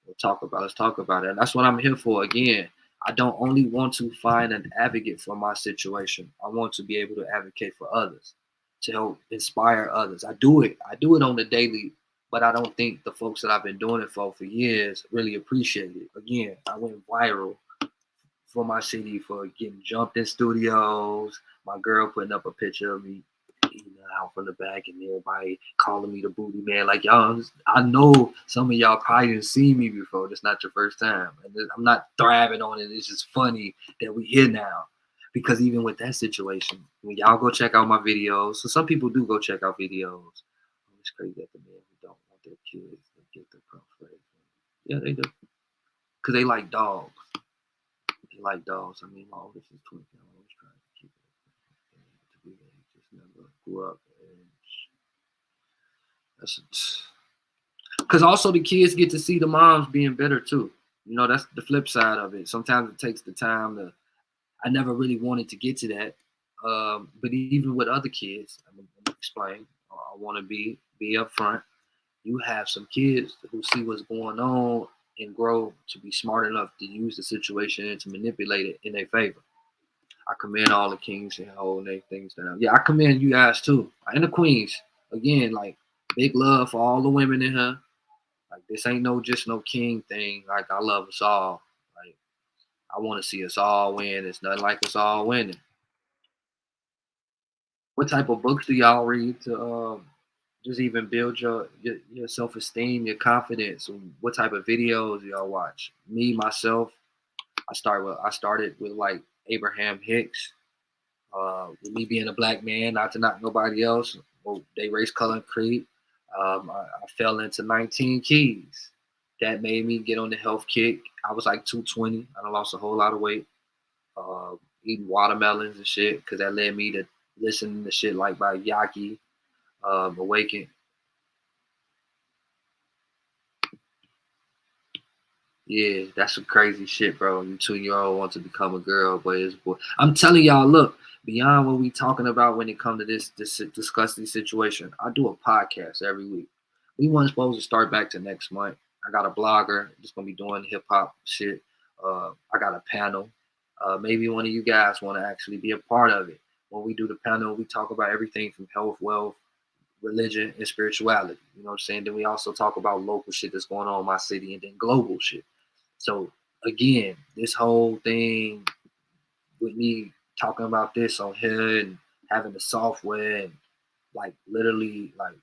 [SPEAKER 3] Let's talk about it. And that's what I'm here for. Again, I don't only want to find an advocate for my situation. I want to be able to advocate for others, to help inspire others. I do it on the daily, but I don't think the folks that I've been doing it for years really appreciate it. Again, I went viral for my city for getting jumped in studios. My girl putting up a picture of me eating out from the back, and everybody calling me the booty man. Like, y'all, I know some of y'all probably didn't see me before. That's not your first time. And I'm not thriving on it. It's just funny that we here now. Because even with that situation, when y'all go check out my videos, so some people do go check out videos. It's crazy that the men who don't want their kids to get the pump. Yeah, they do. Because they like dogs. They like dogs. I mean, my oldest is 20. I'm always trying to keep it to be there. He just never grew up. And that's because also the kids get to see the moms being better too. You know, that's the flip side of it. Sometimes it takes the time to. I never really wanted to get to that, but even with other kids, I'm gonna explain. I want to be upfront. You have some kids who see what's going on and grow to be smart enough to use the situation and to manipulate it in their favor. I commend all the kings and holding their things down. Yeah, I commend you guys too, and the queens. Again, like big love for all the women in here. Like this ain't just no king thing. Like I love us all. Like I want to see us all win. It's nothing like us all winning. What type of books do y'all read to just even build your self esteem, your confidence? What type of videos do y'all watch? Me myself, I started with like Abraham Hicks. With me being a black man, not to knock nobody else. Well, they race, color, and creed. I fell into 19 Keys. That made me get on the health kick. I was like 220. I lost a whole lot of weight. Eating watermelons and shit, because that led me to listen to shit like by Yaki, Awaken. Yeah, that's some crazy shit, bro. You 2-year-old want to become a girl, but it's boy. I'm telling y'all, look, beyond what we talking about when it comes to this disgusting situation, I do a podcast every week. We weren't supposed to start back to next month. I got a blogger just gonna be doing hip hop shit. I got a panel. Maybe one of you guys want to actually be a part of it. When we do the panel, we talk about everything from health, wealth, religion, and spirituality. You know what I'm saying? Then we also talk about local shit that's going on in my city, and then global shit. So again, this whole thing with me talking about this on here and having the software and like literally like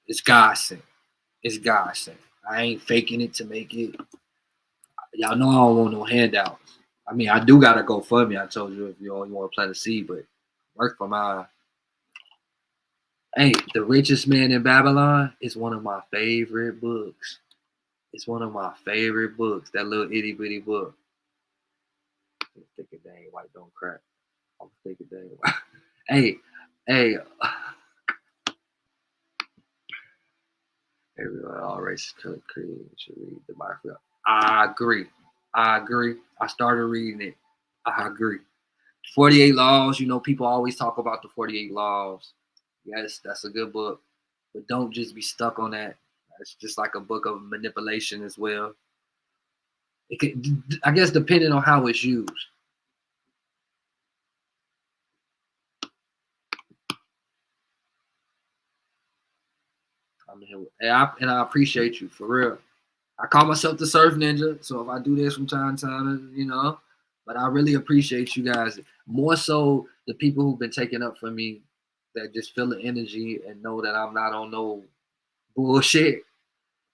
[SPEAKER 3] it's God sent. It's God sent. I ain't faking it to make it. Y'all know I don't want no handouts. I mean, I do gotta go for me. I told you if you only want to plant a seed, but work for mine. Hey, The Richest Man in Babylon is one of my favorite books. It's one of my favorite books. That little itty bitty book. I'm thinking, dang, white don't crack. I'm thinking, dang, white. Hey. Everyone, all races, color, creed should read the Bible. I agree. I started reading it. I agree. 48 Laws. You know, people always talk about the 48 Laws. Yes, that's a good book. But don't just be stuck on that. It's just like a book of manipulation as well. It could, I guess, depending on how it's used. I'm here, and I appreciate you for real. I call myself the Surf Ninja, so if I do this from time to time, you know, But I really appreciate you guys. More so the people who've been taking up for me that just feel the energy and know that I'm not on no bullshit.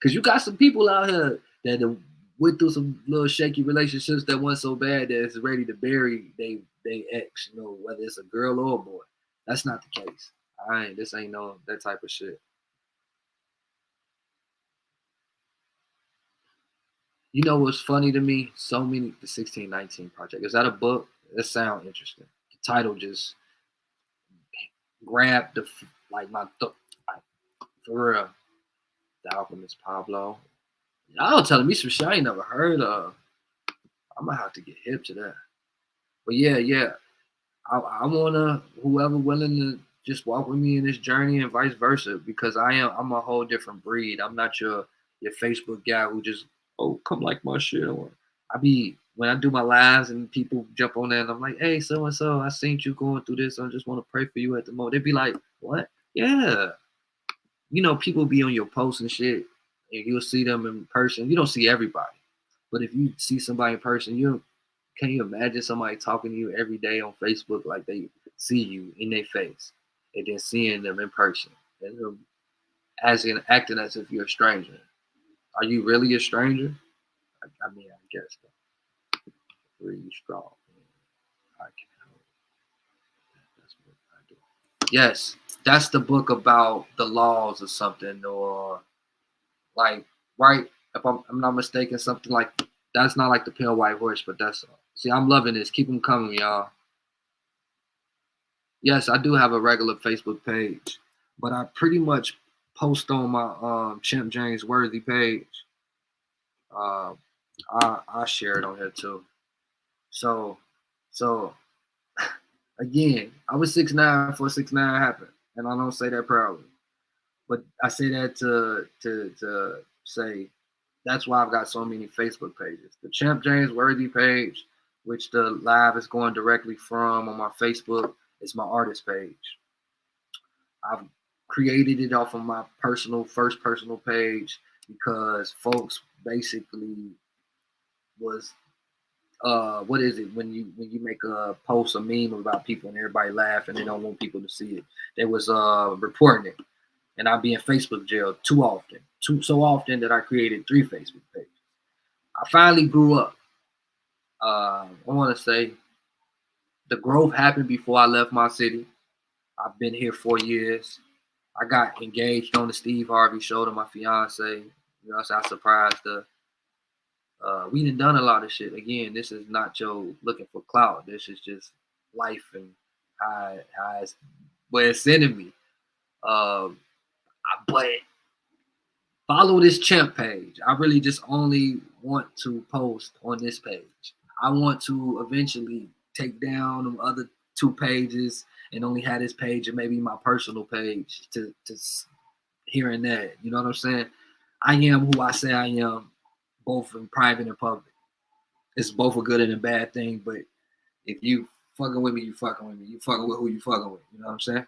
[SPEAKER 3] Cause you got some people out here that went through some little shaky relationships that weren't so bad that it's ready to bury they ex, you know, whether it's a girl or a boy. That's not the case. This ain't no that type of shit. You know what's funny to me? So many the 1619 Project. Is that a book? It sounds interesting. The title just grabbed the like my like, for real. The Alchemist Pablo. Y'all telling me some shit I ain't never heard of. I'm gonna have to get hip to that. But yeah. I wanna whoever willing to just walk with me in this journey and vice versa, because I'm a whole different breed. I'm not your Facebook guy who just come like my shit. I be when I do my lives and people jump on there and I'm like, hey, so and so, I seen you going through this. I just want to pray for you at the moment. They'd be like, what? Yeah. You know, people be on your posts and shit, and you'll see them in person. You don't see everybody, but if you see somebody in person, can you imagine somebody talking to you every day on Facebook like they see you in their face, and then seeing them in person, and them acting as if you're a stranger? Are you really a stranger? I mean, I guess so. Really strong. I can. That's what I do. Yes, that's the book about the laws or something, or like, right? If I'm not mistaken, something like that's not like the Pale White Horse, but that's. See, I'm loving this. Keep them coming, y'all. Yes, I do have a regular Facebook page, but I pretty much post on my Chimp James Worthy page. I share it on here too. So again, I was 6'9" before 6'9" happened, and I don't say that proudly, but I say that to say that's why I've got so many Facebook pages. The Chimp James Worthy page, which the live is going directly from on my Facebook, is my artist page. I've created it off of my first personal page because folks basically was what is it when you make a post, a meme about people and everybody laugh and they don't want people to see it. They was reporting it, and I'd be in Facebook jail so often that I created 3 Facebook pages. I finally grew up. I want to say the growth happened before I left my city. I've been here 4 years. I got engaged on the Steve Harvey show to my fiance. You know, so I surprised her. We done a lot of shit. Again, this is not your looking for clout. This is just life and how it's where it's sending me. But follow this Chimp page. I really just only want to post on this page. I want to eventually take down them other 2 pages and only have this page and maybe my personal page to here and there. You know what I'm saying? I am who I say I am, both in private and public. It's both a good and a bad thing, but if you fucking with me, you fucking with me. You fucking with who you fucking with. You know what I'm saying?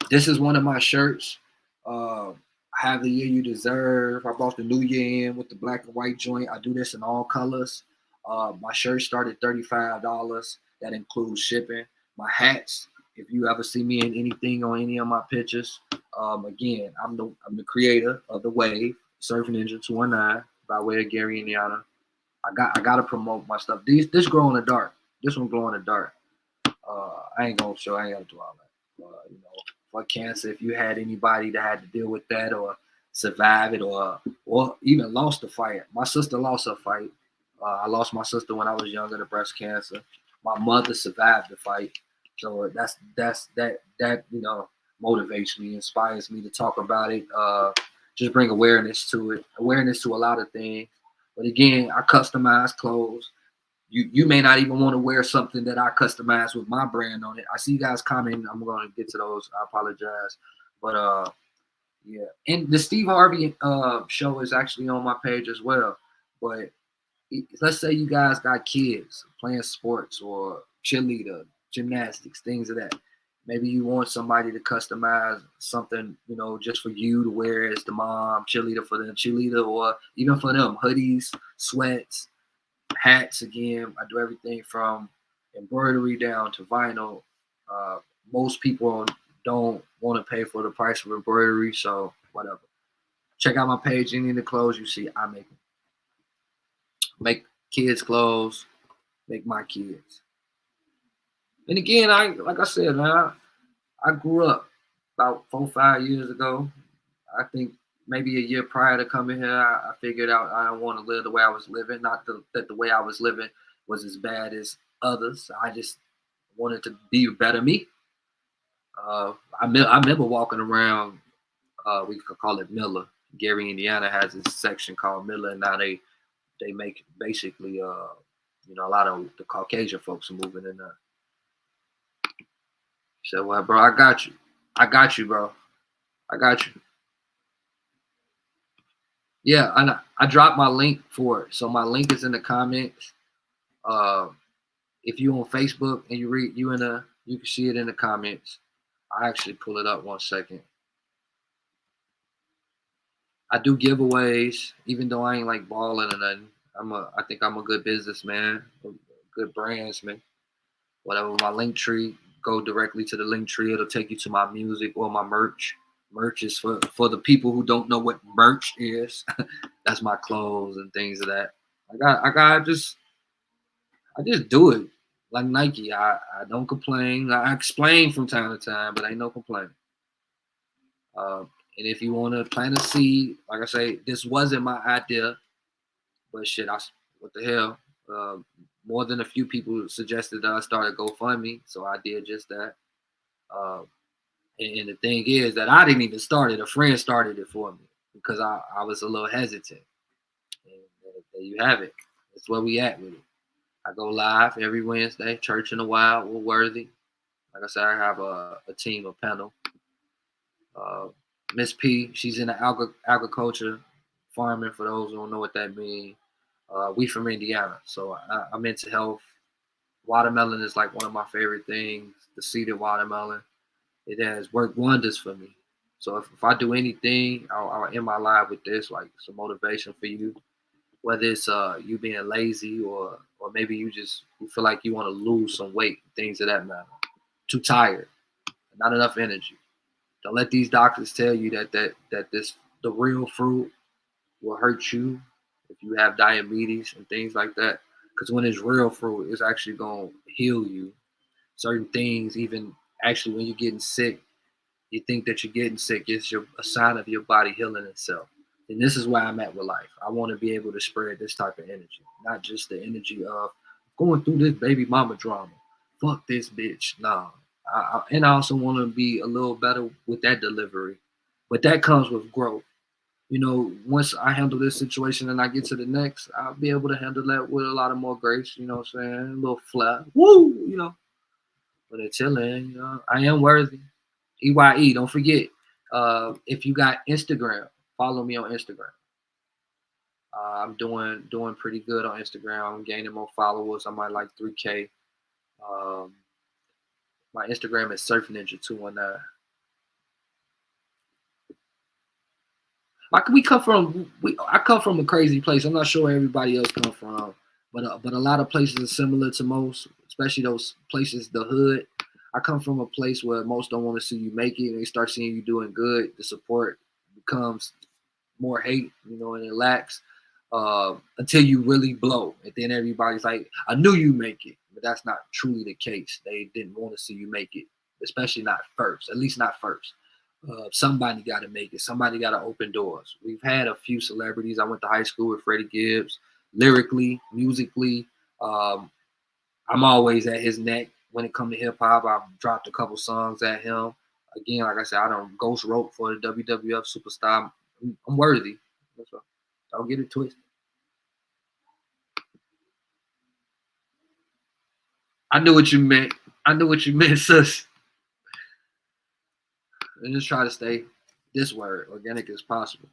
[SPEAKER 3] This is one of my shirts. Have the Year You Deserve. I bought the New Year in with the black and white joint. I do this in all colors. My shirt started $35. That includes shipping. My hats, if you ever see me in anything on any of my pictures, again, I'm the creator of the Wave, Surf Ninja 219, by way of Gary, Indiana. I gotta promote my stuff. This glow in the dark. This one glow in the dark. I ain't gonna do all that. You know, for cancer, if you had anybody that had to deal with that or survive it or even lost the fight. My sister lost her fight. I lost my sister when I was younger to breast cancer. My mother survived the fight. So that you know motivates me, inspires me to talk about it. Just bring awareness to it, awareness to a lot of things. But again, I customize clothes. You may not even want to wear something that I customize with my brand on it. I see you guys commenting. I'm going to get to those. I apologize. But yeah. And the Steve Harvey show is actually on my page as well. But let's say you guys got kids playing sports or cheerleader, gymnastics, things of that. Maybe you want somebody to customize something, you know, just for you to wear as the mom, cheerleader for the cheerleader, or even for them, hoodies, sweats, hats again. I do everything from embroidery down to vinyl. Most people don't want to pay for the price of embroidery, so whatever. Check out my page. Any of the clothes you see, I make them. Make kids' clothes, make my kids. And again, like I said, man, I grew up about 4-5 years ago. I think maybe a year prior to coming here, I figured out I don't want to live the way I was living. Not that the way I was living was as bad as others. I just wanted to be a better me. I remember walking around, we could call it Miller. Gary, Indiana has this section called Miller, and now they make basically, a lot of the Caucasian folks are moving in there. He said, well, bro, I got you. I got you, bro. I got you. Yeah, and I dropped my link for it. So my link is in the comments. If you on Facebook and you can see it in the comments. I actually pull it up 1 second. I do giveaways, even though I ain't like balling or nothing. I think I'm a good businessman, a good brandsman. Whatever, my link tree, go directly to the link tree. It'll take you to my music or my merch. Merch is for the people who don't know what merch is. That's my clothes and things of that. I just do it like Nike. I don't complain. I explain from time to time, but ain't no complaining. And if you want to plant a seed, like I say, this wasn't my idea, but shit, what the hell? More than a few people suggested that I start a GoFundMe, so I did just that. And the thing is that I didn't even start it. A friend started it for me because I was a little hesitant. And there you have it. That's where we at with it. I go live every Wednesday, Church in the Wild with Worthy. Like I said, I have a team, a panel. Miss P, she's in the agriculture, farming, for those who don't know what that means. We from Indiana, so I'm into health. Watermelon is like one of my favorite things, the seeded watermelon. It has worked wonders for me. So if I do anything, I'll end my life with this, like some motivation for you. Whether it's you being lazy or maybe you feel like you want to lose some weight, things of that matter. Too tired, not enough energy. Don't let these doctors tell you that the real fruit will hurt you if you have diabetes and things like that. Because when it's real fruit, it's actually going to heal you. Certain things, even actually when you're getting sick, you think that you're getting sick, it's a sign of your body healing itself. And this is where I'm at with life. I want to be able to spread this type of energy, not just the energy of going through this baby mama drama. Fuck this bitch. No. And I also want to be a little better with that delivery. But that comes with growth. Once I handle this situation and I get to the next, I'll be able to handle that with a lot of more grace, you know what I'm saying? A little flat. Woo, But until then, I am worthy. EYE, don't forget. If you got Instagram, follow me on Instagram. I'm doing pretty good on Instagram. I'm gaining more followers. I'm at like 3K. My Instagram is Surf Ninja 219. I come from a crazy place. I'm not sure where everybody else come from, but a lot of places are similar to most, especially those places, the hood. I come from a place where most don't want to see you make it. They start seeing you doing good. The support becomes more hate, and it lacks until you really blow. And then everybody's like, I knew you make it. But that's not truly the case. They didn't want to see you make it, especially not first, at least not first. Somebody got to make it. Somebody got to open doors. We've had a few celebrities. I went to high school with Freddie Gibbs. Lyrically, musically, I'm always at his neck. When it comes to hip hop, I've dropped a couple songs at him. Again, like I said, I don't ghost rope for the WWF superstar. I'm worthy. That's right. Don't get it twisted. I knew what you meant. Sis. And just try to stay this word organic as possible.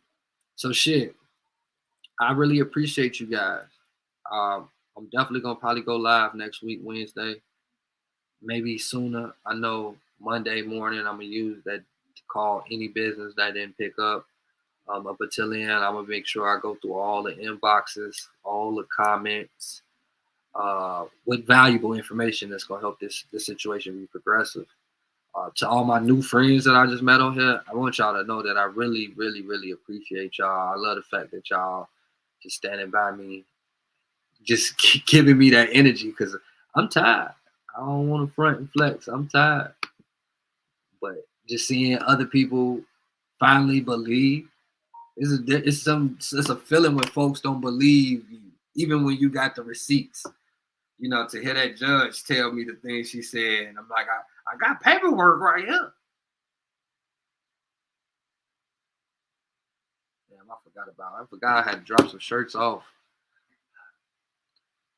[SPEAKER 3] So shit, I really appreciate you guys. I'm definitely gonna probably go live next week, Wednesday, maybe sooner. I know Monday morning I'm gonna use that to call any business that didn't pick up. Up until then, I'm gonna make sure I go through all the inboxes, all the comments, with valuable information that's gonna help this situation be progressive. To all my new friends that I just met on here, I want y'all to know that I really, really, really appreciate y'all. I love the fact that y'all just standing by me, just giving me that energy because I'm tired. I don't want to front and flex. I'm tired. But just seeing other people finally believe it's a feeling when folks don't believe you, even when you got the receipts. You know, to hear that judge tell me the things she said, and I'm like, I got paperwork right here. Damn, I forgot I had to drop some shirts off.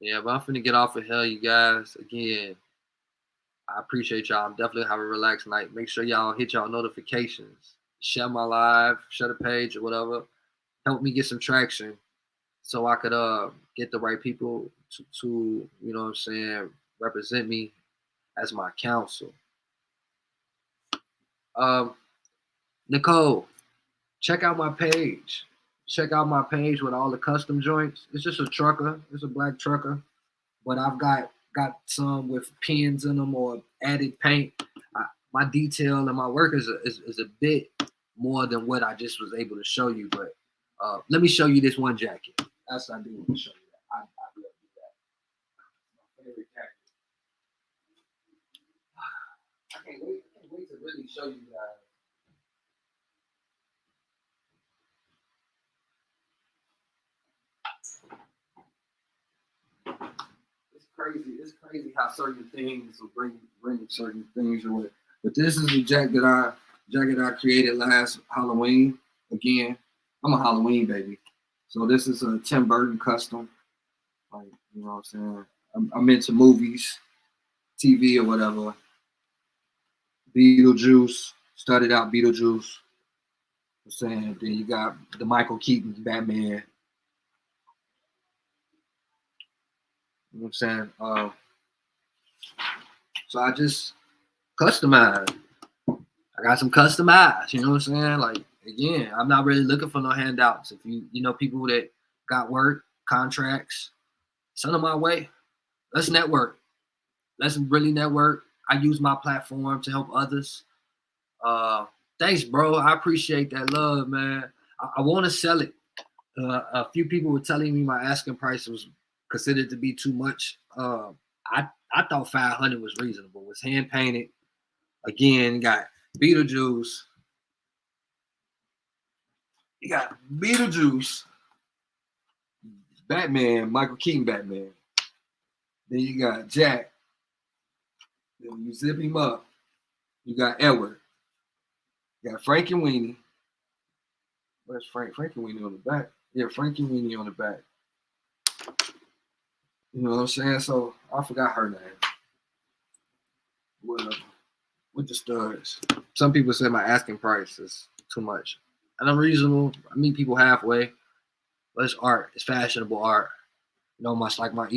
[SPEAKER 3] Yeah, but I'm finna get off of hell, you guys. Again, I appreciate y'all. I'm definitely having a relaxed night. Make sure y'all hit y'all notifications. Share my live, share the page or whatever. Help me get some traction so I could get the right people to you know what I'm saying, represent me as my counsel. Nicole, check out my page. Check out my page with all the custom joints. It's just a trucker. It's a black trucker. But I've got some with pins in them or added paint. My detail and my work is a bit more than what I just was able to show you. But let me show you this one jacket. That's what I do want to show you that. I love do that. My favorite jacket. I can't wait to really show you guys. It's crazy how certain things will bring certain things your way. But this is the jacket I created last Halloween. Again, I'm a Halloween baby. So this is a Tim Burton custom. Like, you know what I'm saying? I'm into movies, TV or whatever. Beetlejuice, started out Beetlejuice. I'm saying then you got the Michael Keaton Batman. You know what I'm saying? So I just customized. I got some customized, you know what I'm saying? Like, again, I'm not really looking for no handouts. If you know people that got work, contracts, send them my way. Let's network. Let's really network. I use my platform to help others. Thanks, bro. I appreciate that love, man. I want to sell it. A few people were telling me my asking price was considered to be too much. I thought 500 was reasonable. It's hand painted. Again, got Beetlejuice. You got Beetlejuice, Batman, Michael Keaton Batman. Then you got Jack. Then when you zip him up, you got Edward. You got Frankenweenie. Where's Frank? Frankenweenie on the back. Yeah, Frankenweenie on the back. You know what I'm saying? So I forgot her name. Whatever. With the studs. Some people say my asking price is too much. And I'm reasonable. I meet people halfway. But it's art. It's fashionable art. You know, much like my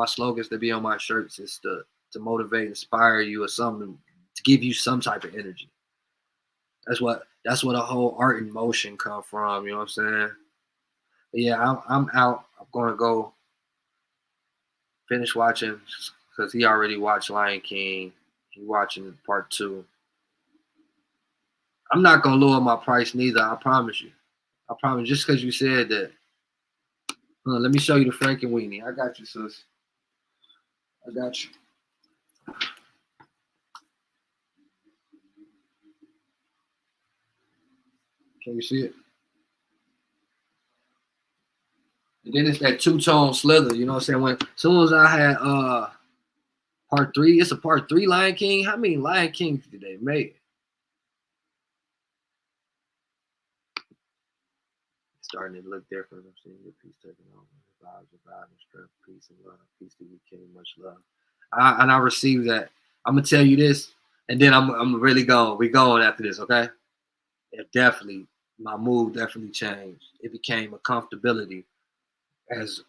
[SPEAKER 3] slogans that be on my shirts is to motivate, inspire you or something, to give you some type of energy. That's what a whole art in motion come from, you know what I'm saying? But yeah, I'm out. I'm gonna go finish watching because he already watched Lion King. He watching part 2. I'm not gonna lower my price neither, I promise you. I promise, just because you said that. Let me show you the Frankenweenie. I got you, sis. I got you. Can you see it? And then it's that two-tone slither, you know what I'm saying? As soon as I had part 3, it's a part 3 Lion King. How many Lion Kings did they make? It's starting to look different. I'm seeing your peace taking over. Vibes, and strength, peace and love. Peace to you, King. Much love. And I received that. I'm gonna tell you this, and then I'm really going. We going after this, okay? It definitely, my mood definitely changed. It became a comfortability as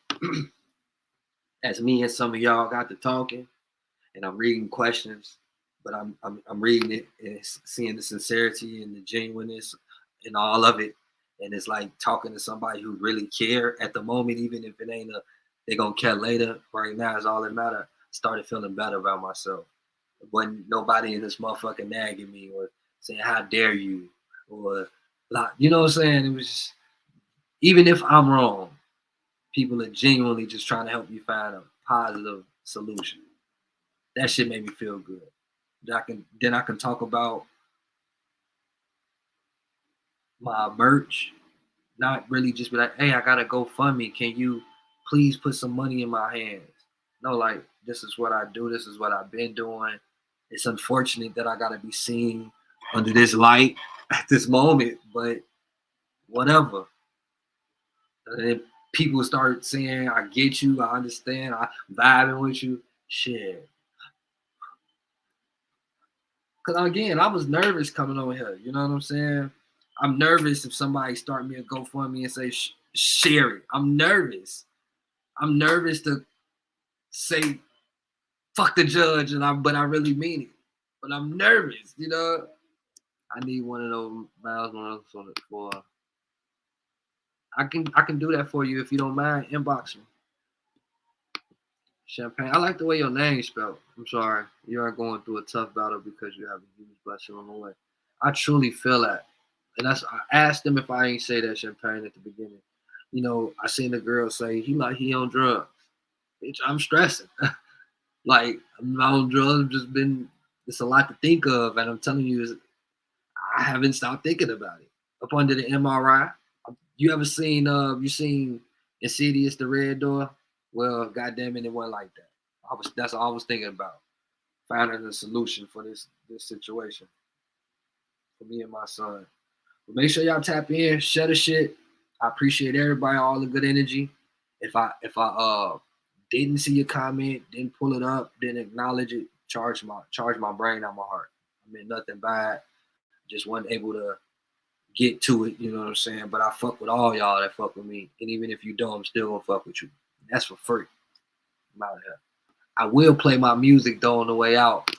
[SPEAKER 3] me and some of y'all got to talking, and I'm reading questions, but I'm reading it and seeing the sincerity and the genuineness and all of it, and it's like talking to somebody who really care at the moment, even if it ain't They're going to care later. Right now is all that matters. Started feeling better about myself. Wasn't nobody in this motherfucker nagging me or saying, how dare you? Or, like, you know what I'm saying? It was just, even if I'm wrong, people are genuinely just trying to help you find a positive solution. That shit made me feel good. Then I can talk about my merch, not really just be like, hey, I gotta GoFundMe. Can you please put some money in my hands? No, like, this is what I do. This is what I've been doing. It's unfortunate that I gotta be seen under this light at this moment, but whatever. And then people start saying, I get you, I understand, I'm vibing with you. Shit. Because again, I was nervous coming over here. You know what I'm saying? I'm nervous if somebody start me a GoFundMe and say, share it. I'm nervous. I'm nervous to say, fuck the judge, but I really mean it. But I'm nervous, you know? I need one of those miles on it for. I can do that for you if you don't mind. Inbox me. Champagne. I like the way your name's spelled. I'm sorry. You are going through a tough battle because you have a huge blessing on the way. I truly feel that. And I asked them if I ain't say that, Champagne, at the beginning. You know, I seen the girl say, he on drugs. Bitch, I'm stressing. Like, I'm on drugs, it's a lot to think of. And I'm telling you, I haven't stopped thinking about it. Up under the MRI. You ever seen, you seen Insidious, The Red Door? Well, goddamn it wasn't like that. That's all I was thinking about. Finding a solution for this situation. For me and my son. But make sure y'all tap in, share the shit. I appreciate everybody, all the good energy. If I didn't see your comment, didn't pull it up, didn't acknowledge it, charge my brain out my heart. I mean, nothing bad. Just wasn't able to get to it, you know what I'm saying? But I fuck with all y'all that fuck with me. And even if you don't, I'm still gonna fuck with you. That's for free. I'm out of here. I will play my music though on the way out.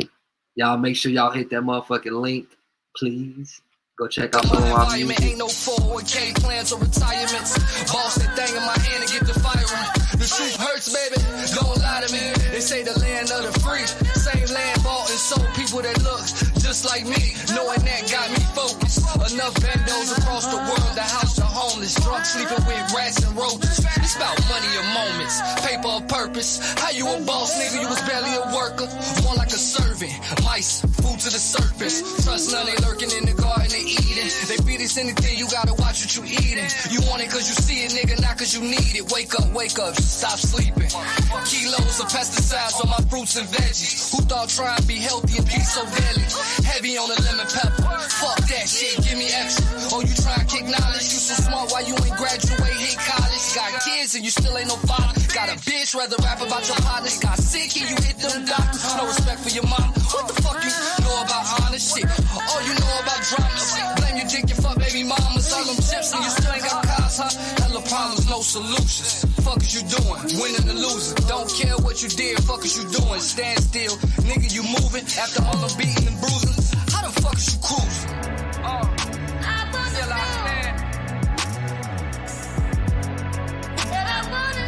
[SPEAKER 3] Y'all make sure y'all hit that motherfucking link, please. Go check out more of my music.
[SPEAKER 1] Ain't no 401k plans or retirements. Boss that thing in my hand and get the firing. The truth hurts, baby. Don't lie to me. They say the land of the free. Same land bought and sold people that look just like me. Knowing that got me focused. Enough bandos across the world. The house of homeless. Drunk sleeping with rats and roaches. It's about money or moments. Paper of purpose. How you a boss, nigga? You was barely a worker. More like a servant. Mice. Food to the surface. Trust none, they lurking in the garden and eating. They feed us anything, you gotta watch what you eating. You want it cause you see it, nigga, not cause you need it. Wake up, stop sleeping. Kilos of pesticides on my fruits and veggies. Who thought trying to be healthy and be so deadly? Heavy on the lemon pepper. Fuck that shit, give me extra. Oh, you try to kick knowledge? You so smart, why you ain't graduate, hit college? Got kids and you still ain't no father. Got a bitch, rather rap about your partners. Got sick and you hit them doctors. No respect for your mom. What the fuck you know about honest shit? Oh, you know about drama shit. Blame your dick, your fuck baby mamas. All them chips and you still ain't got cars, huh? Hella problems, no solutions. Fuck is you doing? Winning or losing? Don't care what you did, fuck is you doing? Stand still, nigga, you moving after all the beating and bruising. How the fuck is you cruising? Still I stand.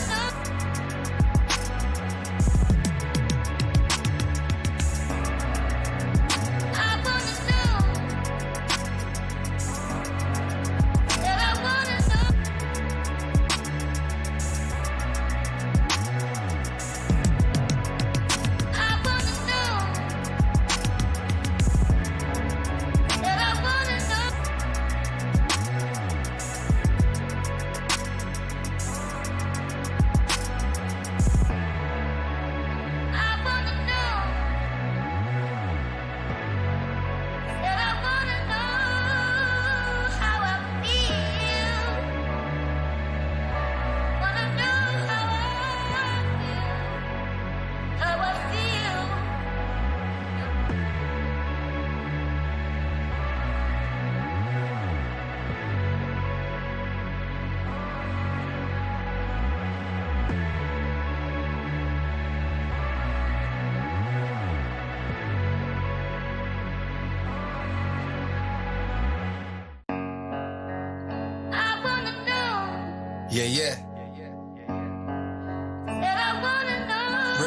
[SPEAKER 1] Yeah.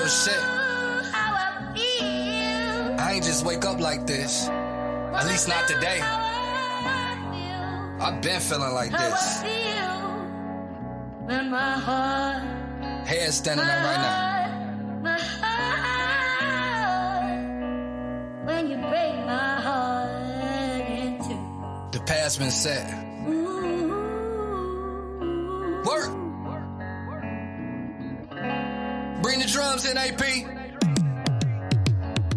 [SPEAKER 1] real shit. I ain't just wake up like this. At least not today. I've been feeling like this. Hair standing up right now.
[SPEAKER 2] When you break my heart in two.
[SPEAKER 1] The past been set. Work. Bring the drums in, AP.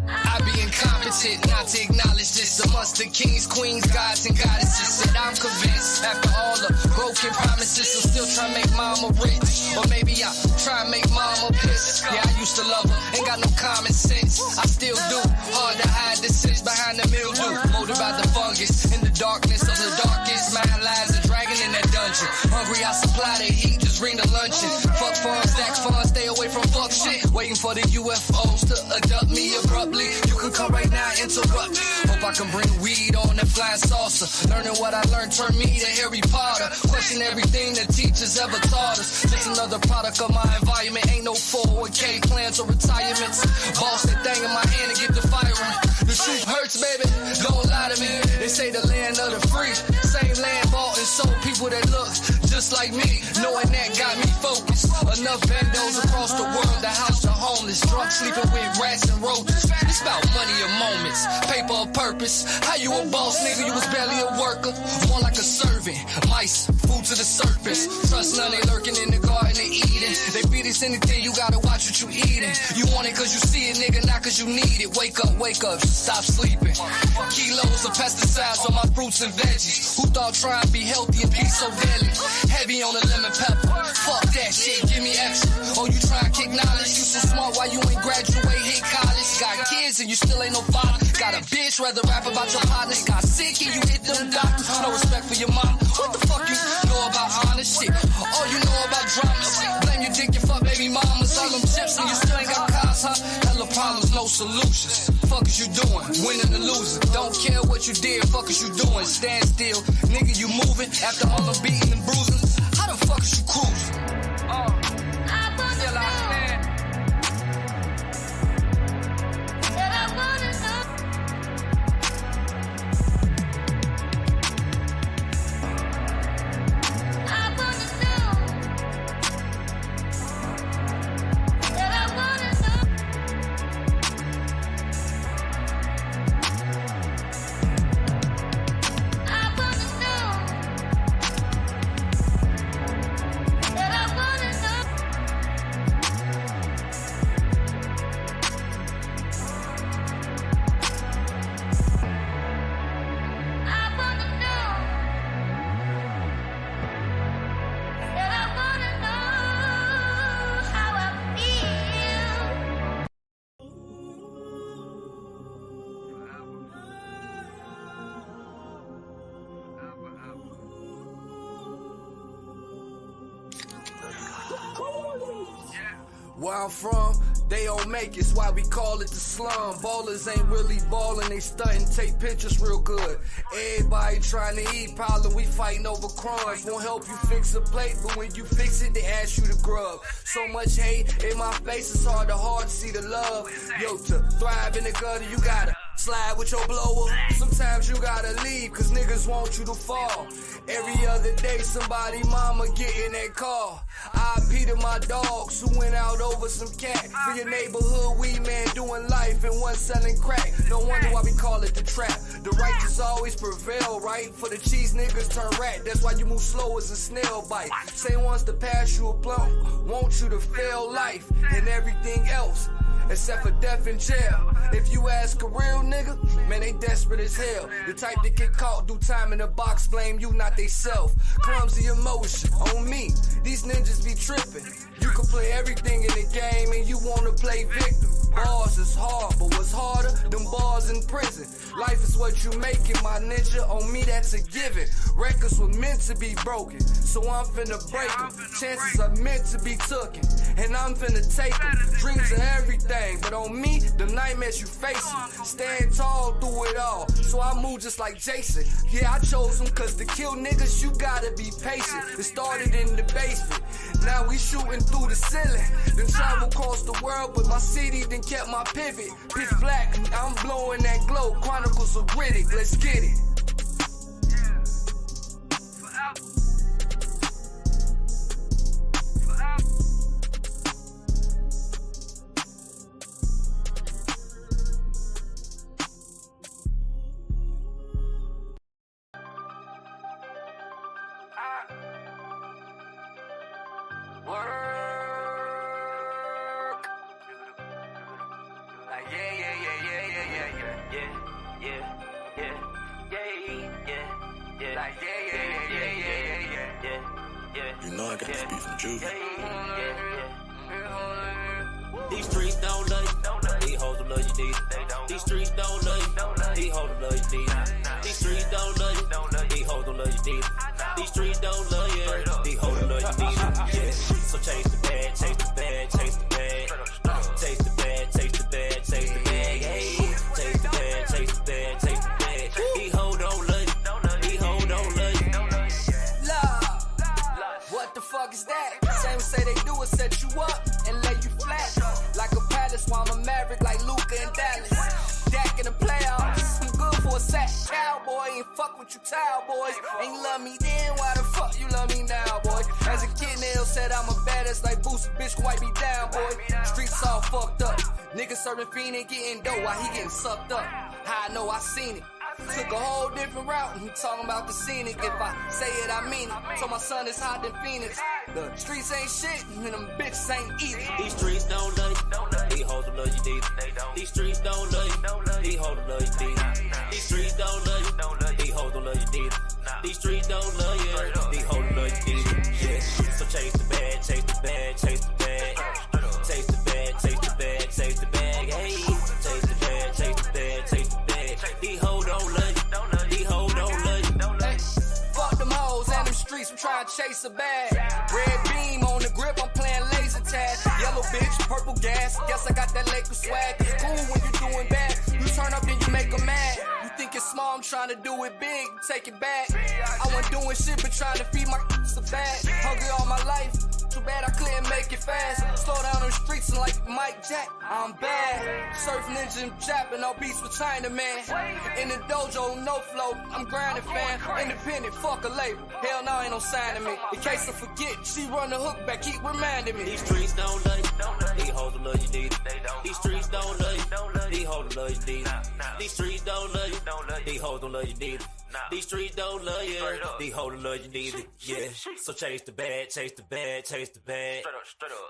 [SPEAKER 1] I be incompetent not to acknowledge this. Amongst the kings, queens, gods, and goddesses. Said I'm convinced after all the broken promises, I'm still trying to make mama rich. Or maybe I try to make mama pissed. Yeah, I used to love her, ain't got no common sense. I still do. Hard to hide the sins behind the mildew. Molded by the fungus in the darkness of the darkest. Mind lies a dragon in that dungeon. Hungry, I supply the heat, just bring the luncheon. Fuck funds, stack funds, stay away from fuck shit. Waiting for the UFOs to abduct me abruptly. You can come right now, interrupt. Hope I can bring weed on that flying saucer. Learning what I learned turned me to Harry Potter. Question everything the teachers ever taught us. Just another product of my environment. Ain't no 401k plans or retirements. Boss that thing in my hand and get the firing. The truth hurts, baby. Don't lie to me. They say the land of the free. Same land bought and sold people that look just like me. Knowing that got me focused. Enough bandos across the world. The house of homeless. Drunk sleeping with rats and roaches. It's about money and moments. Paper of purpose. How you a boss, nigga? You was barely a worker. More like a servant. Mice. Food to the surface. Trust none, they lurking in the garden and eating. They feed us anything, you gotta watch what you eating. You want it cause you see it, nigga, not cause you need it. Wake up, stop sleeping. Kilos of pesticides on my fruits and veggies. Who thought trying to be healthy and be so deadly? Heavy on the lemon pepper. Fuck that shit, give me extra. Oh, you try to kick knowledge? You so smart, why you ain't graduate, hit college? Got kids and you still ain't no father. Got a bitch, rather rap about your partners. Got sick and you hit them doctors. No respect for your mom. What the fuck you know about honest shit? All you know about drama shit. Blame your dick, your fuck baby mamas. All them chips and you still ain't got cars, huh? Hella problems, no solutions. Fuck is you doing? Winning or losing? Don't care what you did, fuck is you doing? Stand still, nigga, you moving after all the beating and bruising. How the fuck is you cruising? Still I stand.
[SPEAKER 2] Said I wanna know. I wanna know. Said I wanna know. I wanna know. Said I wanna know. I wanna know. Said I wanna know how I feel.
[SPEAKER 1] Where I'm from, they don't make it, it's why we call it the slum. Ballers ain't really ballin', they stuntin', take pictures real good. Everybody trying to eat, problem, we fighting over crumbs. Won't help you fix a plate, but when you fix it, they ask you to grub. So much hate in my face, it's hard to see the love. Yo, to thrive in the gutter, you gotta slide with your blower. Sometimes you gotta leave, cause niggas want you to fall. Every other day, somebody mama getting that call. I.P. to my dogs who went out over some cat. For your neighborhood weed man doing life and one selling crack. No wonder why we call it the trap. The righteous always prevail, right? For the cheese niggas turn rat. That's why you move slow as a snail bite. Say wants to pass you a blunt, want you to fail life and everything else. Except for death in jail. If you ask a real nigga, man, they desperate as hell. The type that get caught, do time in the box, blame you, not they self. Clumsy emotion on me, these ninjas be tripping. You can play everything in the game and you wanna play victim. Bars is hard, but what's harder? them bars in prison. Life is what you make it, my ninja. On me, that's a given. Records were meant to be broken, so I'm finna break them. Chances are meant to be taken, and I'm finna take them. Dreams are everything, but on me, the nightmares you facing. Stand tall through it all, so I move just like Jason. Yeah, I chose them, cause to kill niggas, you gotta be patient. It started in the basement, now we shooting through the ceiling. Then travel across the world, but my city then kept my pivot. Pitch black, I'm blowing that glow. Chronicles of Riddick, let's get it.
[SPEAKER 6] You know I got this beat from Juvie.
[SPEAKER 7] These streets don't love you. These hoes don't love you neither. These streets don't love you. These hoes don't love you neither. These streets don't love you. These hoes don't love you neither. These streets don't love you. These hoes don't love you neither. Yeah. So chase the bad, chase the bad, chase the bad. Chase the bad, chase the bad, chase the bad. Hey, chase the bad, chase the bad, chase the bad. These hoes don't love you. These hoes don't love you.
[SPEAKER 1] What the fuck is that? Same say they do is set you up and lay you flat. Like a palace while I'm a Maverick like Luka and Dallas. Dak in the playoffs, I'm good for a sack. Cowboy, ain't fuck with you towel boys. Ain't love me then, why the fuck you love me now, boy? As a kid, Neil said I'm a badass like Boosie, bitch, wipe me down, boy. Streets all fucked up. Niggas serving fiend and getting dope while he getting sucked up. How I know I seen it. Took a whole different route, I'm talking about the scenic. If I say it, I mean it. So my son is hot than Phoenix. The streets ain't shit, and them bitches ain't either.
[SPEAKER 7] These streets don't love you. These hoes don't love you neither. These streets don't love you. These hoes don't love you neither. These streets don't love you. These hoes don't love you neither. These streets don't love you. These hoes don't love you neither. Yeah. So chase the bad, chase the bad, chase the bad. Chase the bad, chase the bad, chase the bag. Hey, chase the bad, chase the bad, chase the bag. These hoes don't love you. These hoes don't love you.
[SPEAKER 1] Hey, fuck them hoes and them streets, I'm trying to chase a bag. Red beam on the grip, I'm playing laser tag. Yellow bitch, purple gas. Guess I got that Lakers swag. It's cool when you're doing bad. You turn up, then you make them mad. You think it's small, I'm trying to do it big. Take it back. I wasn't doing shit, but trying to feed my a bag. Hungry all my life. Too bad I couldn't make it fast. Slow down on the streets and like Mike Jack, I'm bad. Surf ninja and japping on beats with China, man. In the dojo, no flow, I'm grinding, fan. Independent, fuck a label. Hell no, ain't no signing me. In case I forget, she run the hook back, keep reminding me.
[SPEAKER 7] These streets don't love you. These hoes don't love you neither. These streets don't love you. These hoes don't love you neither. These streets don't love you. These hoes don't love you neither. These streets don't love you. These hoes don't love you neither. Yeah. So chase the bad, chase the bad, chase the bad.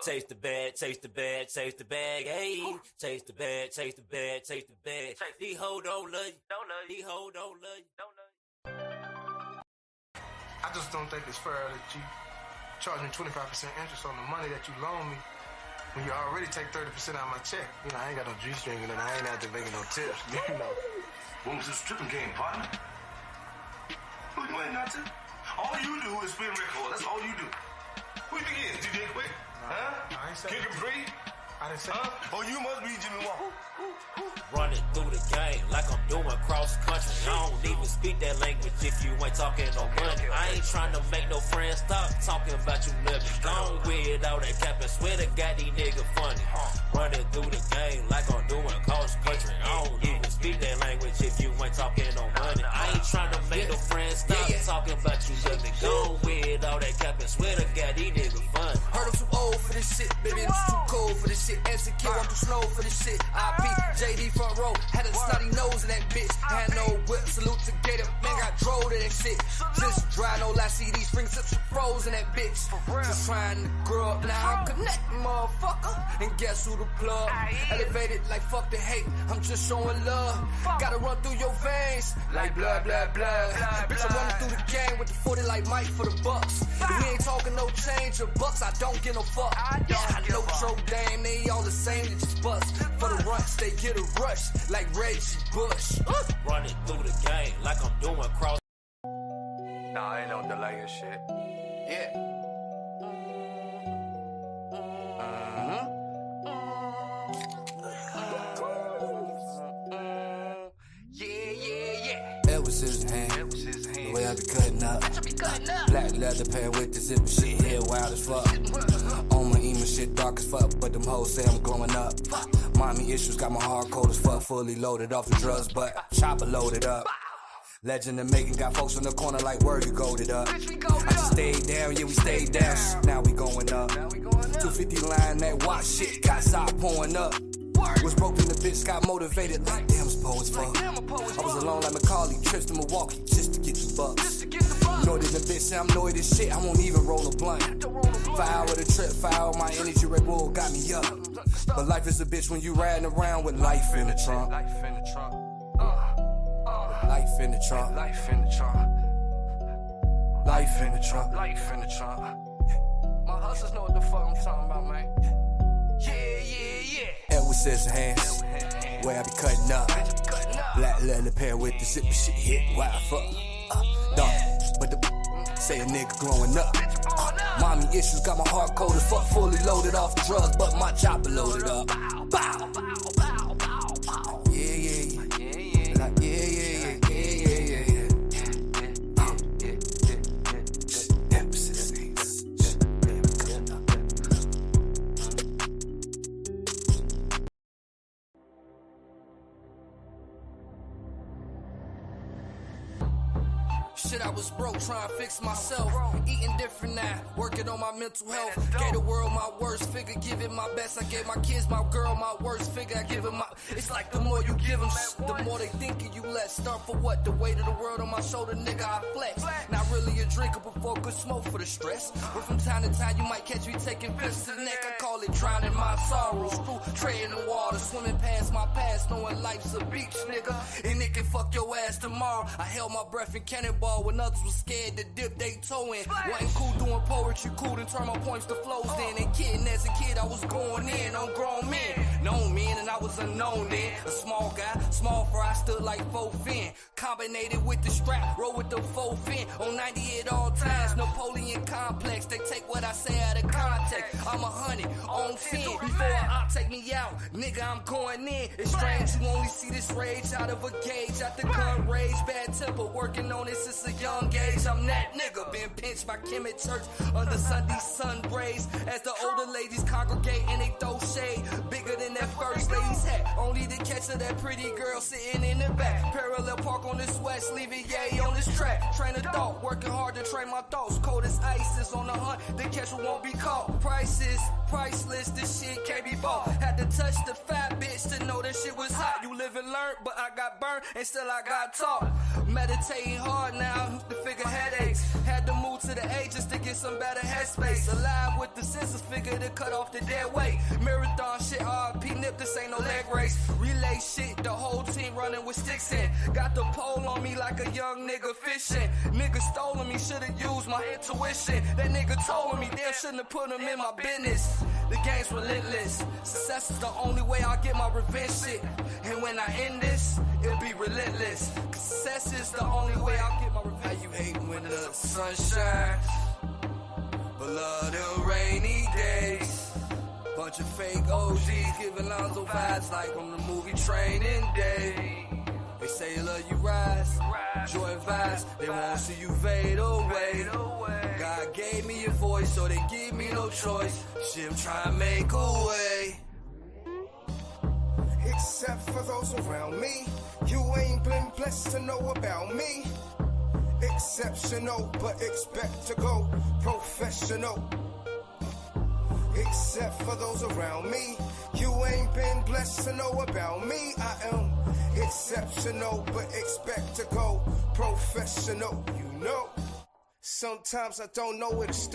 [SPEAKER 7] Chase the bad, chase the bad, chase the bag. Hey, chase the bad, chase the bad, chase the bag. These hoes don't love you. These hoes don't love you.
[SPEAKER 8] I just don't think it's fair that you charge me 25% interest on the money that you loan me when you already take 30% out of my check. You know, I ain't got no juice drinking and I ain't out there making no tips. You know.
[SPEAKER 6] When was this stripping game, partner? Who you ain't got to? All you do is spin record. That's all you do. Who you think it is? DJ Quick? Huh?
[SPEAKER 8] I ain't saying
[SPEAKER 6] Kick and free?
[SPEAKER 8] I didn't say
[SPEAKER 6] Oh, you must be Jimmy Walker.
[SPEAKER 7] Running through the game like I'm doing cross country. I don't even speak that language if you ain't talking no money. I ain't trying to make no friends stop talking about you living. Gone with all that cap and swear to God these niggas funny. Running through the game like I'm doing cross country. I don't even speak that language if you ain't talking no money. I ain't trying to make no friends stop talking about you living. Gone with all that cap and swear to God these niggas funny.
[SPEAKER 1] Heard I'm too old for this shit, baby, it's too cold for this shit. Insecure, I'm too slow for this shit. IP, JD front row, had a snotty nose in that bitch. Had no whip, salute to Gator, man got drove to that and shit. Just dry, no last CDs, bring some frozen that bitch. Just trying to grow up now, I'm connecting, motherfucker. And guess who the plug? Elevated like fuck the hate, I'm just showing love. Gotta run through your veins like blood, blood, blood. Bitch, I'm running through the game with the 40 like Mike for the bucks. If we ain't talking no change or bucks, I don't get no fuck. Yeah, I know Joe Dame, they all the same, they just bust. For the rush, they get a rush like Reggie Bush.
[SPEAKER 7] Running through the game like I'm doing cross.
[SPEAKER 8] Nah, ain't no delay and shit.
[SPEAKER 1] Yeah.
[SPEAKER 9] That was his hand. The way I be cutting up. Black leather pant with the zipper shit here wild as fuck. On my emo shit dark as fuck, but them hoes say I'm glowing up. Mommy issues got my heart cold as fuck, fully loaded off the drugs, but chopper loaded up. Legend of Megan got folks in the corner like word, you goaded up. I just stayed down, yeah, we stayed down. Now we going up. 250 line, that watch shit got side pouring up. Was broke in the bitch, got motivated like damn, it's poor as fuck. I was alone like Macaulay, trips to Milwaukee just to get the bucks. Know that the bitch say I'm annoyed as shit, I won't even roll a blunt. Foul with a trip, foul, my energy Red Bull got me up. But life is a bitch when you riding around with life in the trunk. Life in the trunk. Life in the trunk. Life in the trunk. Life in the trunk. Life in the trunk. My hustlers know what the fuck I'm talking about, man. Yeah, yeah, yeah. Edward Scissorhands, where I be cutting up. Black leather pair with the zippy shit hit wild fuck. Dog, but the say a nigga growing up. Mommy issues got my heart cold as fuck, fully loaded off the drugs, but my chopper loaded up. Bow, bow, bow, bow, bow. Yeah, yeah, yeah. Like, yeah, yeah, yeah, yeah, yeah, yeah.
[SPEAKER 1] Shit, I was broke, trying to fix myself. Eating different now, working on my mental health. Gave the world my worst figure, give it my best. I gave my kids, my girl, my worst figure. I give it my. It's like the more you give them, the more they think of you less. Start for what? The weight of the world on my shoulder, nigga, I flex. Not really a drinker before good smoke for the stress. But from time to time, you might catch me taking fists to the neck. I call it drowning my sorrows. Through trading the water, swimming past my past, knowing life's a beach, nigga. And it can fuck your ass tomorrow. I held my breath in cannonball when others was scared to dip they toe in. Wasn't cool doing poetry, cool to turn my points to flows then. And kidding as a kid, I was going in on grown men. Known men and I was unknown then. A small guy, small fry, stood like 4 fin. Combinated with the strap, roll with the 4 fin. On 90 at all times, Napoleon complex. They take what I say out of context. I'm 100 on 10. Before an op take me out, nigga, I'm going in. It's strange you only see this rage out of a gauge. Out the gun rage, bad temper, working on it since a young age. I'm that nigga, been pinched by Kim at church under Sunday sun rays. As the older ladies congregate and they throw shade, bigger than that first lady's hat. Only to catch her, that pretty girl sitting in the back. Parallel park on this west, leaving yay on this track. Train a thought, working hard to train my thoughts. Cold as ice is on the hunt, the catch won't be caught. Prices, priceless, this shit can't be bought. Had to touch the fat bitch to know that shit was hot. You live and learn, but I got burnt and still I got taught. Meditating hard now to figure headaches. Had to move to the A just to get some better headspace. Alive with the scissors, figure to cut off the dead weight. Marathon shit, RP nip, this ain't no leg race. Relay shit, the whole team running with sticks in. Got the pole on me like a young nigga fishing. Nigga stolen me, should've used my intuition. That nigga told me, damn, shouldn't have put him in my business. The game's relentless. Success is the only way I get my revenge shit. And when I end this, it'll be relentless. Cause success is the only way I'll get my revenge. How you hating when the sun shines, but love them rainy days. Bunch of fake OGs giving Lonzo vibes like on the movie Training Day. They say they love you rise, joy vibes, they won't see you fade away. God gave me a voice, so they give me no choice. Shit, I'm trying to make a way.
[SPEAKER 10] Except for those around me, you ain't been blessed to know about me. Exceptional, but expect to go professional. except for those around me. You ain't been blessed to know about me. I am exceptional, but expect to go professional, you know. Sometimes I don't know where to start.